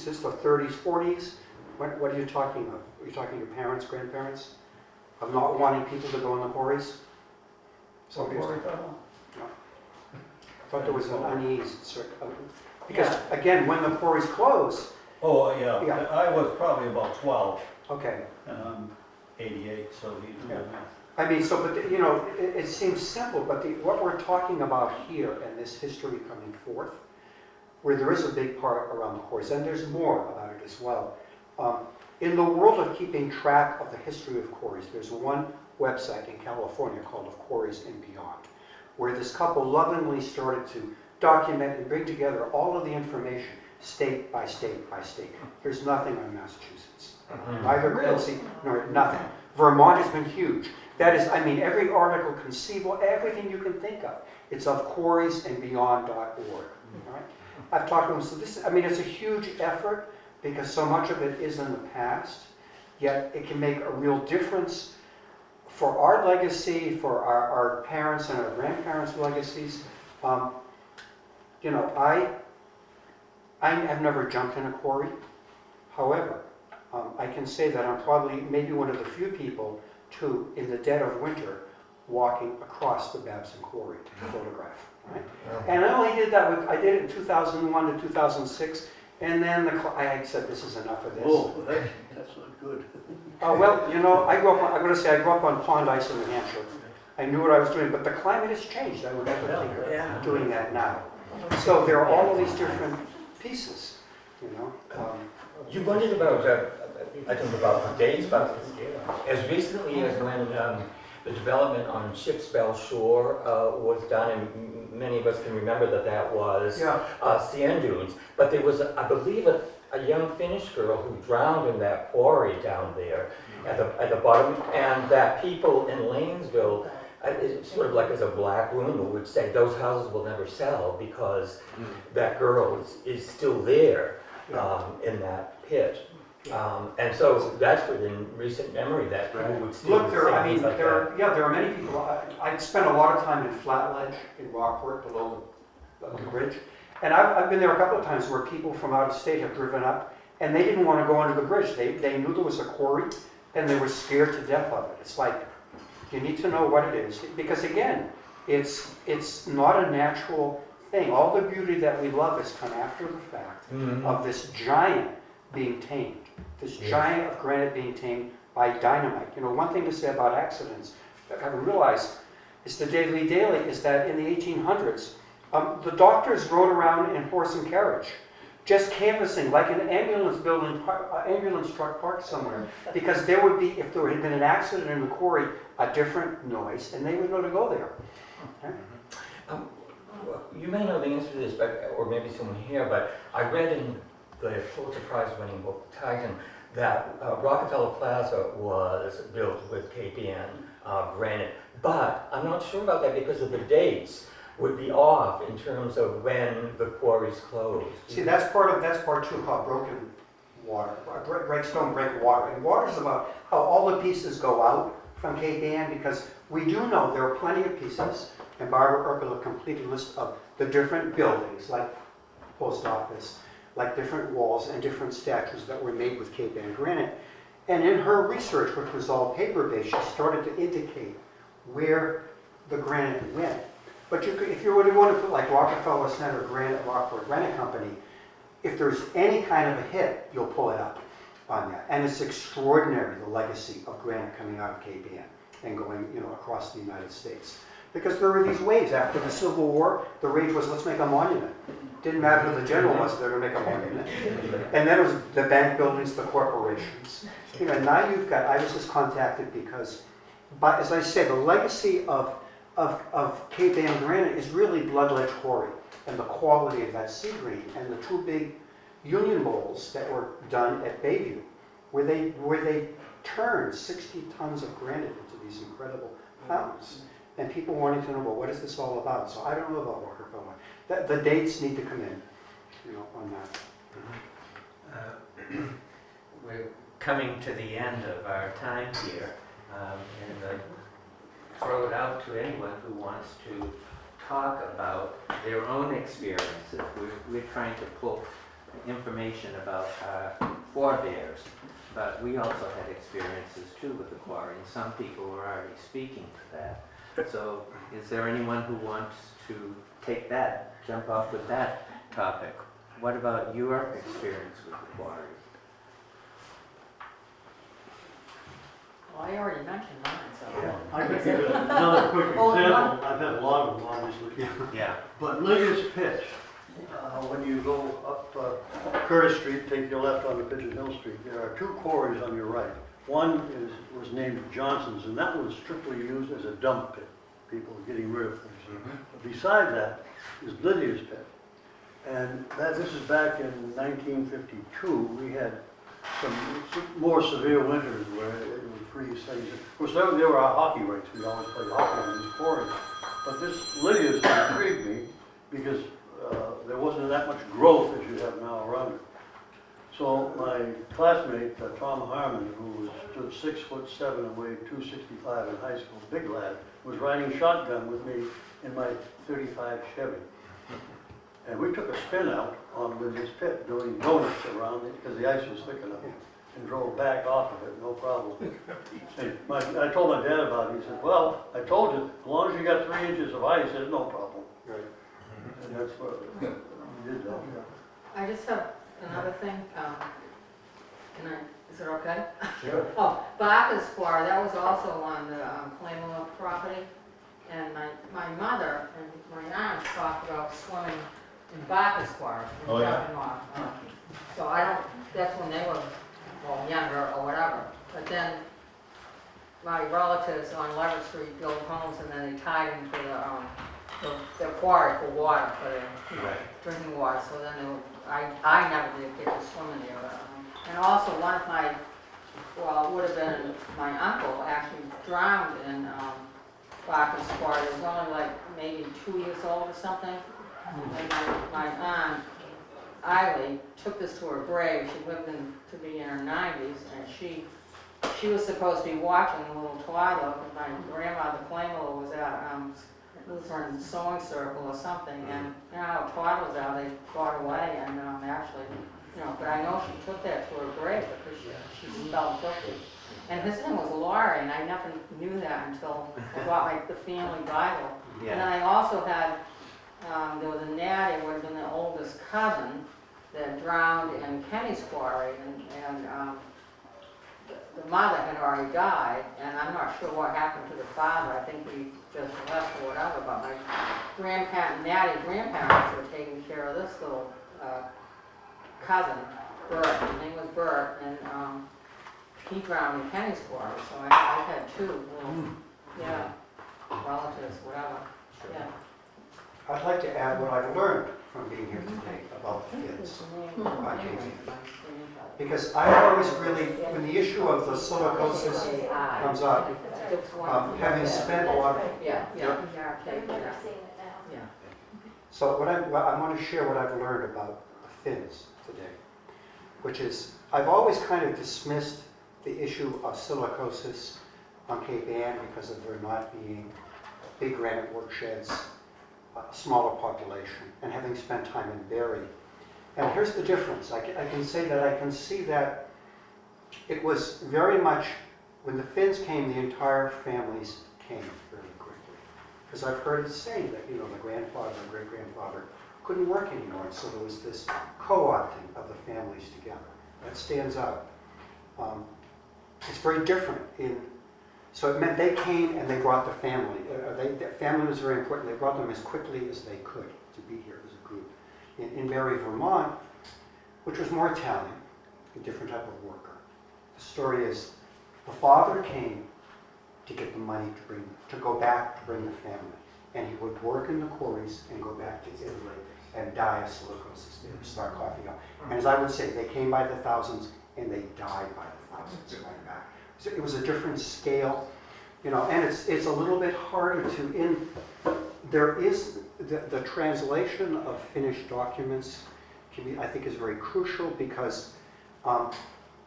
this the 30s, 40s? What are you talking of? Are you talking your parents, grandparents? Of not wanting people to go in the quarries? Somebody was talking about? No. I thought there was an unease. Because, again, when the quarries close... Oh, yeah. I was probably about 12. Okay. And I'm 88, so you do the math. I mean, so, but, you know, it seems simple, but what we're talking about here and this history coming forth, where there is a big part around the quarries, and there's more about it as well. In the world of keeping track of the history of quarries, there's one website in California called Of Quarries and Beyond, where this couple lovingly started to document and bring together all of the information, state by state by state. There's nothing on Massachusetts, neither Quincy nor nothing. Vermont has been huge. That is, I mean, every article conceivable, everything you can think of. It's of quarriesandbeyond.org. All right? I've talked to them, so this, I mean, it's a huge effort, because so much of it is in the past, yet it can make a real difference for our legacy, for our parents' and our grandparents' legacies. You know, I've never jumped in a quarry. However, I can say that I'm probably maybe one of the few people to, in the dead of winter, walking across the Babson Quarry to photograph. Right? And I only did that I did it in 2001 to 2006. And then I said, this is enough of this. Oh, that's not good. Well, you know, I grew up on Pond Ice in New Hampshire. I knew what I was doing, but the climate has changed. I would never think of doing that now. So there are all of these different pieces, you know. You wondered about, I don't know about the dates, but as recently as when the development on Shipsbell Shore was done, and many of us can remember that was sand dunes, but there was, I believe, a young Finnish girl who drowned in that quarry down there at the bottom, and that people in Lanesville, it's sort of like as a black rumor, would say those houses will never sell because that girl is still there in that pit. And so that's within recent memory that people would still Look, there are many people. I spent a lot of time in Flatledge in Rockport below the bridge. And I've been there a couple of times where people from out of state have driven up and they didn't want to go under the bridge. They knew there was a quarry and they were scared to death of it. It's like, you need to know what it is. Because again, it's not a natural thing. All the beauty that we love has come after the fact of this giant being tamed. This giant of granite being tamed by dynamite. You know, one thing to say about accidents that I realized is the daily is that in the 1800s, the doctors rode around in horse and carriage, just canvassing like an ambulance truck parked somewhere, because there would be, if there had been an accident in the quarry, a different noise, and they would know to go there. Okay? You may know the answer to this, or maybe someone here, but I read in the Pulitzer Prize-winning book Titan that Rockefeller Plaza was built with Cape Ann granite, but I'm not sure about that because of the dates would be off in terms of when the quarries closed. See, that's part two called broken water, break stone, break water. And water is about how all the pieces go out from Cape Ann, because we do know there are plenty of pieces, and Barbara Urkel completed a list of the different buildings, like post office, like different walls and different statues that were made with Cape Ann granite. And in her research, which was all paper-based, she started to indicate where the granite went. But you could, if you would want to put like Rockefeller Center Granite, Rockport Granite Company, if there's any kind of a hit, you'll pull it up on that. And it's extraordinary, the legacy of granite coming out of Cape Ann and going, you know, across the United States. Because there were these waves after the Civil War. The rage was, let's make a monument. Didn't matter who the general was, they were going to make a monument. And then it was the bank buildings, the corporations. You know, now you've got, I was just contacted because, as I say, the legacy of Cape Ann granite is really blood-ledge quarry, and the quality of that sea green, and the two big union bowls that were done at Bayview, where they turned 60 tons of granite into these incredible fountains. And people wanting to know, well, what is this all about? So I don't know about Rockefeller. The dates need to come in, you know, on that. We're coming to the end of our time here, and I throw it out to anyone who wants to talk about their own experiences. We're trying to pull information about our forebears, but we also had experiences too with the quarry, and some people were already speaking to that. So is there anyone who wants to take that, jump off with that topic? What about your experience with the quarry? Well, I already mentioned mine, so. I could give another quick example. I've had a lot of them, obviously. Yeah. But Lydia's Pit, when you go up Curtis Street, take your left onto Pigeon Hill Street, there are two quarries on your right. One was named Johnson's, and that was strictly used as a dump pit. People getting rid of things. But beside that is Lydia's Pit. And this is back in 1952. We had some more severe winters where it would freeze things. Of course, there were our hockey rinks. We always played hockey on these quarries. But this Lydia's intrigued me because there wasn't that much growth as you have now around it. So my classmate, Tom Harmon, who stood 6'7" and weighed 265 in high school, big lad, was riding shotgun with me in my 35 Chevy. And we took a spin out on Lydia's Pit, doing donuts around it because the ice was thick enough, and drove back off of it, no problem. And I told my dad about it. He said, well, I told you, as long as you got 3 inches of ice, there's no problem. Right. And that's what we did that. I just have another thing? Is it okay? Sure. Oh, Barker's Quarry, that was also on the Claymore property. And my mother and my aunt talked about swimming in Barker's Quarry. Oh, yeah? jumping off. So I don't, that's when they were, well, younger or whatever. But then my relatives on Lever Street built homes and then they tied into the quarry for water, for the drinking water. So then they were, I never did get to swim in there. And also one of my, well, it would have been my uncle actually drowned in Barker's Quarry. He was only like maybe 2 years old or something. And my aunt, Eileen, took this to her grave. She lived to be in her 90s, and she was supposed to be watching the little twilight, and my grandmother Claymore was at Lutheran sewing circle or something, and you know, twilight was out, they got away, and actually, you know, but I know she took that to her grave because she felt guilty. And his name was Laurie, and I never knew that until I got like the family Bible. Yeah. And then I also had, there was a natty, would have been the oldest cousin, that drowned in Kenny's Quarry, and the mother had already died, and I'm not sure what happened to the father. I think he just left or whatever, but my natty grandparents were taking care of this little cousin, Bert. His name was Bert, and he drowned in Kenny's Quarry, so I had two little, relatives, whatever. Yeah. I'd like to add what I've learned from being here today about the Finns. Because I always really, when the issue of the silicosis comes up, having spent a lot of... So I want to share what I've learned about the Finns today, which is, I've always kind of dismissed the issue of silicosis on Cape Ann because of there not being big granite worksheds, smaller population, and having spent time in Barrie. And here's the difference. I can say that I can see that it was very much, when the Finns came, the entire families came very quickly. Because I've heard it saying that, you know, the grandfather and great-grandfather couldn't work anymore, so there was this co-opting of the families together. That stands out. It's very different so it meant they came and they brought the family. The family was very important. They brought them as quickly as they could to be here as a group. In Barrie, Vermont, which was more Italian, a different type of worker. The story is, the father came to get the money to go back to bring the family. And he would work in the quarries and go back to Italy and die of silicosis. They would start coughing up. And as I would say, they came by the thousands and they died by the thousands going back. So it was a different scale, you know, and it's a little bit harder there is the translation of Finnish documents I think is very crucial because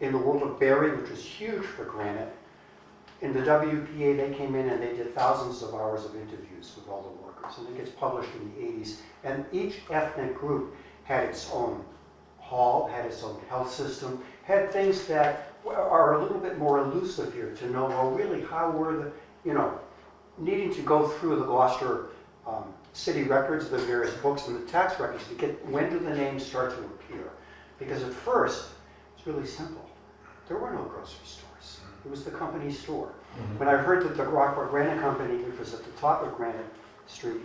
in the world of Barrie, which was huge for granite, in the WPA they came in and they did thousands of hours of interviews with all the workers, and it gets published in the 80s. And each ethnic group had its own hall, had its own health system, had things that are a little bit more elusive here to know, well, really, how were needing to go through the Gloucester city records, the various books and the tax records to get, when do the names start to appear? Because at first, it's really simple. There were no grocery stores. It was the company store. When I heard that the Rockport Granite Company, which was at the top of Granite Street,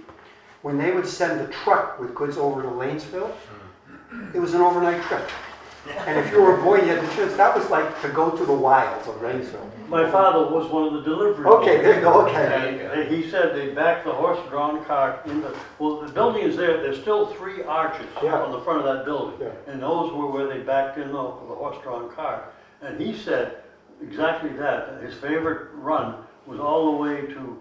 when they would send the truck with goods over to Lanesville, it was an overnight trip. And if you were a boy, you had the chance. That was like to go to the wilds of Lanesville. My father was one of the delivery Okay, boys. there you go, okay. And he said they backed the horse-drawn car in well, the building is there. There's still 3 arches on the front of that building. Yeah. And those were where they backed in the horse-drawn car. And he said exactly that. His favorite run was all the way to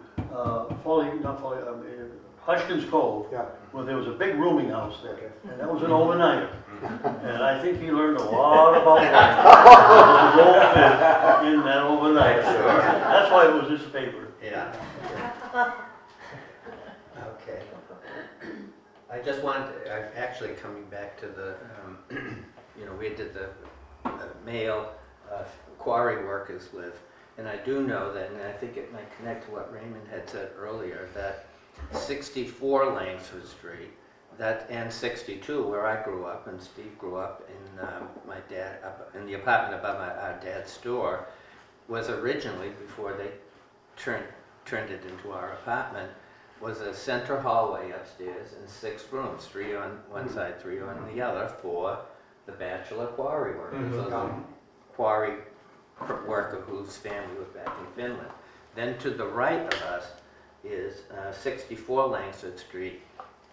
Hodgkins Cove, where there was a big rooming house there. And that was an overnighter. And I think he learned a lot about life in that overnight. That's why it was his favorite. Yeah. Okay. I just wanted to, actually coming back to the, we did the male quarry workers live. And I do know that, and I think it might connect to what Raymond had said earlier, that 64 Lanesford Street that and 62, where I grew up, and Steve grew up in my dad, up in the apartment above our dad's store, was originally, before they turned it into our apartment, was a center hallway upstairs and 6 rooms, 3 on one side, 3 on the other, for the bachelor quarry workers. So the quarry worker whose family was back in Finland. Then to the right of us is 64 Langsford Street,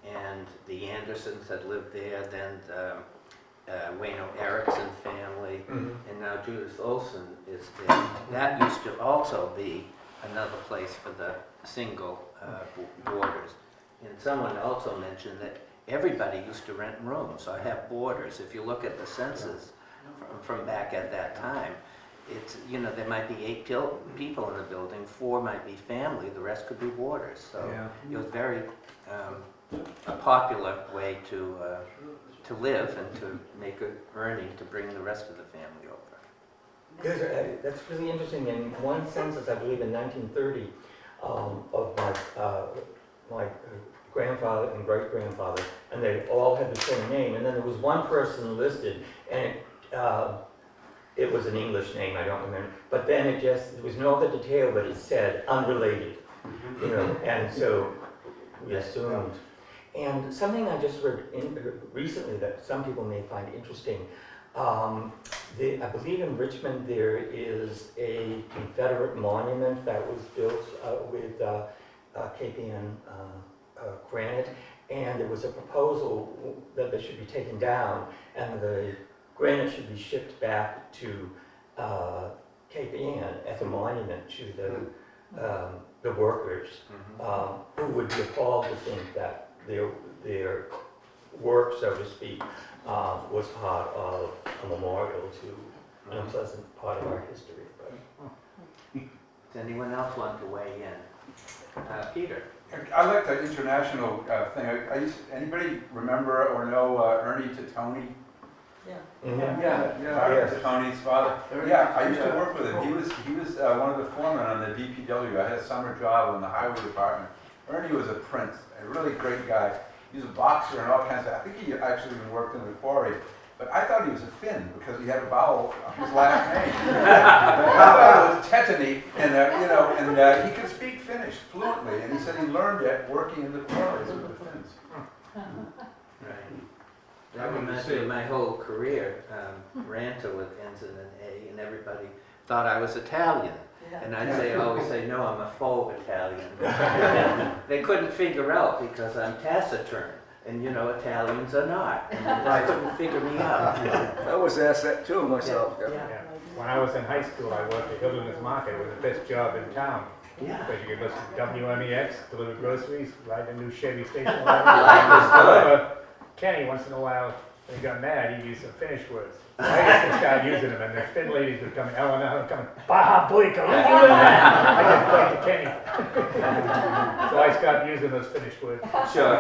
and the Andersons had lived there, then the Wayno Erickson family, and now Judith Olson is there. That used to also be another place for the single boarders. And someone also mentioned that everybody used to rent rooms or have boarders. If you look at the census from back at that time, it's, you know, there might be 8 people in the building, 4 might be family, the rest could be boarders. So it was very a popular way to live and to make an earning to bring the rest of the family over. Because that's really interesting. In one census, I believe in 1930, of my grandfather and great-grandfather, and they all had the same name. And then there was one person listed, and it was an English name, I don't remember. But then there was no other detail, but it said unrelated, you know. And so we assumed. And something I just read recently that some people may find interesting. I believe in Richmond there is a Confederate monument that was built with Cape Ann granite, and there was a proposal that they should be taken down, and the granite should be shipped back to Cape Ann as a monument to the workers, who would be appalled to think that their work, so to speak, was part of a memorial to an unpleasant part of our history. Does anyone else want to weigh in? Peter? I like the international thing. Anybody remember or know Ernie Titoni? Yeah. Tony's father. Yeah, I used to work with him. He was one of the foremen on the DPW. I had a summer job in the highway department. Ernie was a prince, a really great guy. He was a boxer and all kinds of. I think he actually even worked in the quarry. But I thought he was a Finn because he had a vowel on his last name. I thought it was Tetany, and he could speak Finnish fluently. And he said he learned it working in the quarries with the Finns. Right. That reminds me of my whole career. Ranta ends in an A, and everybody thought I was Italian. And I'd always say, no, I'm a faux Italian. They couldn't figure out because I'm taciturn. And you know, Italians are not. And they couldn't figure me out. I was asked that too myself. Yeah. When I was in high school, I worked at Hilderness Market. It was the best job in town. Yeah. Because you could listen to WMEX, deliver groceries, ride the new Chevy station wagon. Life Kenny, once in a while, when he got mad, he'd use some Finnish words. So I just started using them, and the Finn ladies would come in, Baha Boika, what are you doing that? I just played to Kenny. So I stopped using those Finnish words. Sure.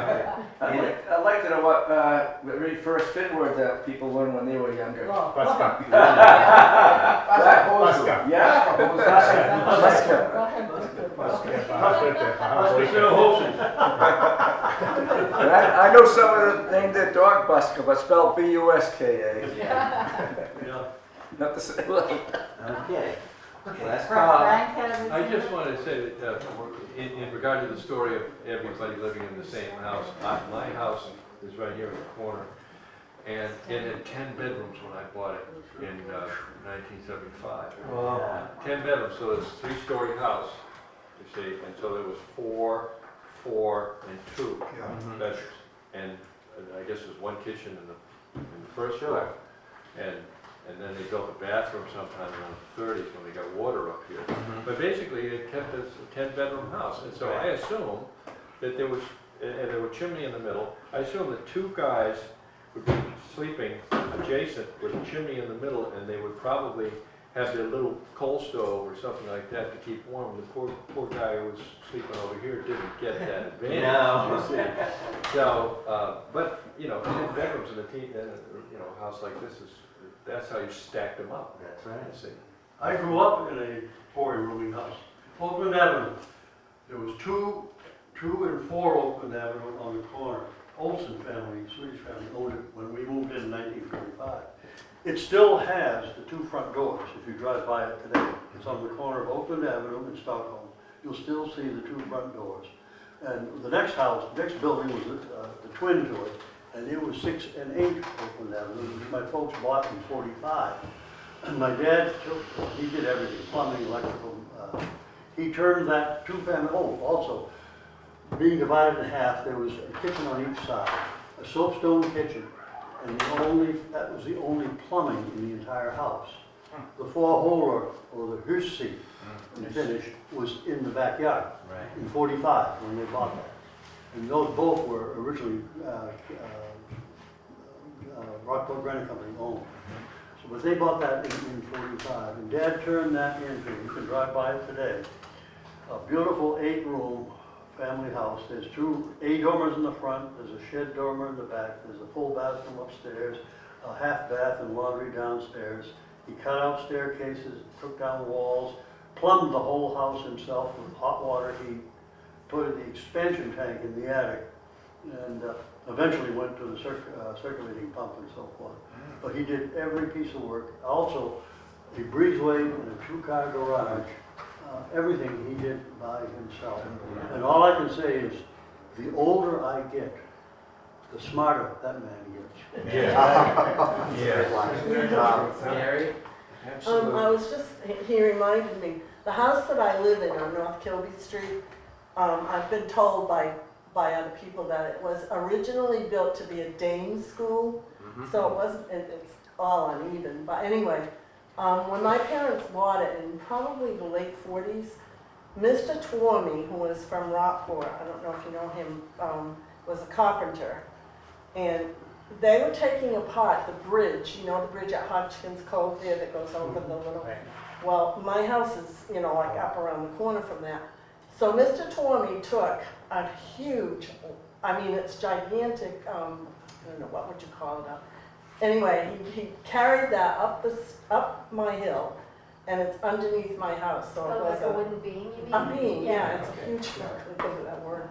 I'd like to know what the very first Finn word that people learned when they were younger. Buska. Buska. Yeah? I know some of them named their dog Buska, but spelled B-U-S-K-A. Not the same. Okay. Last call. I just wanted to say that in regard to the story of everybody living in the same house, my house is right here in the corner, and it had 10 bedrooms when I bought it in 1975. Wow. 10 bedrooms, so it's a 3-story house, you see, and so there was 4, 4, and 2 bedrooms, and I guess there was 1 kitchen in the first floor, and then they built a bathroom sometime around the 30s when they got water up here. But basically, it kept us a 10-bedroom house, and so I assume that there was a chimney in the middle. I assume that 2 guys would be sleeping adjacent with a chimney in the middle, and they would probably have their little coal stove or something like that to keep warm. The poor guy who was sleeping over here didn't get that advantage. No. You see. So, but you know, 10 bedrooms in a house like this that's how you stack them up. That's right. See. I grew up in a four-rooming house, Oakland Avenue. There was two and 4 Oakland Avenue on the corner. Olsen family, Swedish family, owned it when we moved in 1945. It still has the two front doors, if you drive by it today. It's on the corner of Oakland Avenue in Stockholm. You'll still see the two front doors. And the next house, next building was the twin to it, and it was 6 and 8 Oakland Avenue, which my folks bought in 45. And my dad, he did everything, plumbing, electrical. He turned that two-family home, also, being divided in half, there was a kitchen on each side, a soapstone kitchen, and that was the only plumbing in the entire house. The four-holer, or the Hussy in Finnish, was in the backyard in 45 when they bought that. And those both were originally Rockport Granite Company owned. So, but they bought that in 45, and Dad turned that into, you can drive by it today, a beautiful 8-room family house. There's 2 A-dormers in the front, there's a shed dormer in the back, there's a full bathroom upstairs, a half bath and laundry downstairs. He cut out staircases, took down walls, plumbed the whole house himself with hot water heat, put the expansion tank in the attic, and eventually went to the circulating pump and so forth. But he did every piece of work. Also, a breezeway and a 2-car garage. Everything he did by himself. And all I can say is, the older I get, the smarter that man gets. Mary? I was just, he reminded me, the house that I live in on North Kilby Street, I've been told by other people that it was originally built to be a Dame school, so it wasn't, it's all uneven. But anyway, when my parents bought it in probably the late 40s, Mr. Twomey, who was from Rockport, I don't know if you know him, was a carpenter. And they were taking apart the bridge, you know, the bridge at Hodgkins Cove there that goes over the little, well, my house is, you know, like up around the corner from that. So Mr. Twomey took a huge, I mean, it's gigantic, I don't know, what would you call it? Anyway, he carried that up my hill, and it's underneath my house, so it was like a wooden beam, you mean? A beam, yeah, it's a huge, think of that word.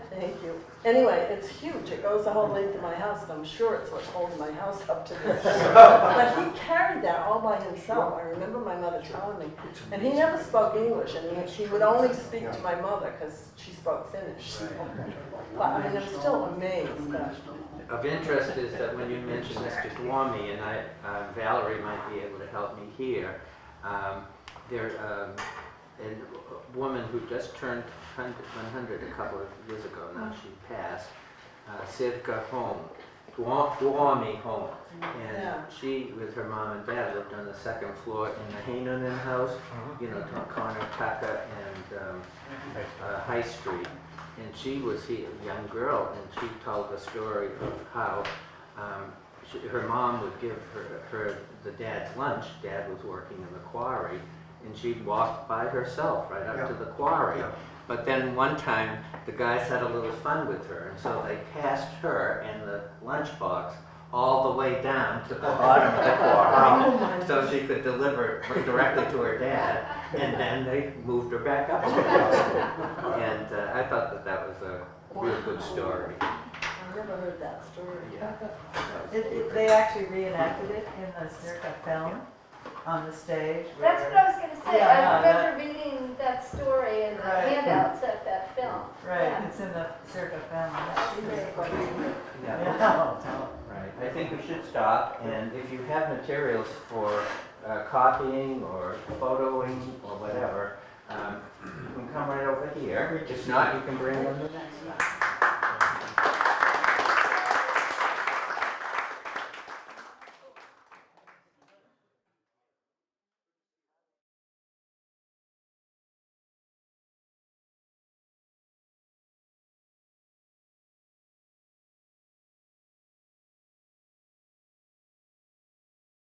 Thank you. Anyway, it's huge. It goes the whole length of my house, and I'm sure it's what's holding my house up to this day. But he carried that all by himself. I remember my mother telling me. And he never spoke English, and he would only speak to my mother because she spoke Finnish. But I mean, I'm still amazed that. Of interest is that when you mentioned Mr. Duomi, and Valerie might be able to help me here, there a woman who just turned 100 a couple of years ago now, she passed, Sivka Home, Duomi Home, and she, with her mom and dad, lived on the 2nd floor in the Heinonen house, you know, corner Taka and High Street. And she was a young girl, and she told the story of how her mom would give her the dad's lunch. Dad was working in the quarry, and she'd walk by herself right up to the quarry. But then one time, the guys had a little fun with her, and so they passed her and the lunchbox all the way down to the bottom of the quarry, so she could deliver directly to her dad, and then they moved her back up. And I thought that that was a real good story. I never heard that story. They actually reenacted it in the Circa film on the stage. That's what I was going to say. I remember reading that story in the handouts at that film. Right, it's in the Circa film. Right. I think we should stop, and if you have materials for copying or photoing or whatever, you can come right over here. If not, you can bring them the next time.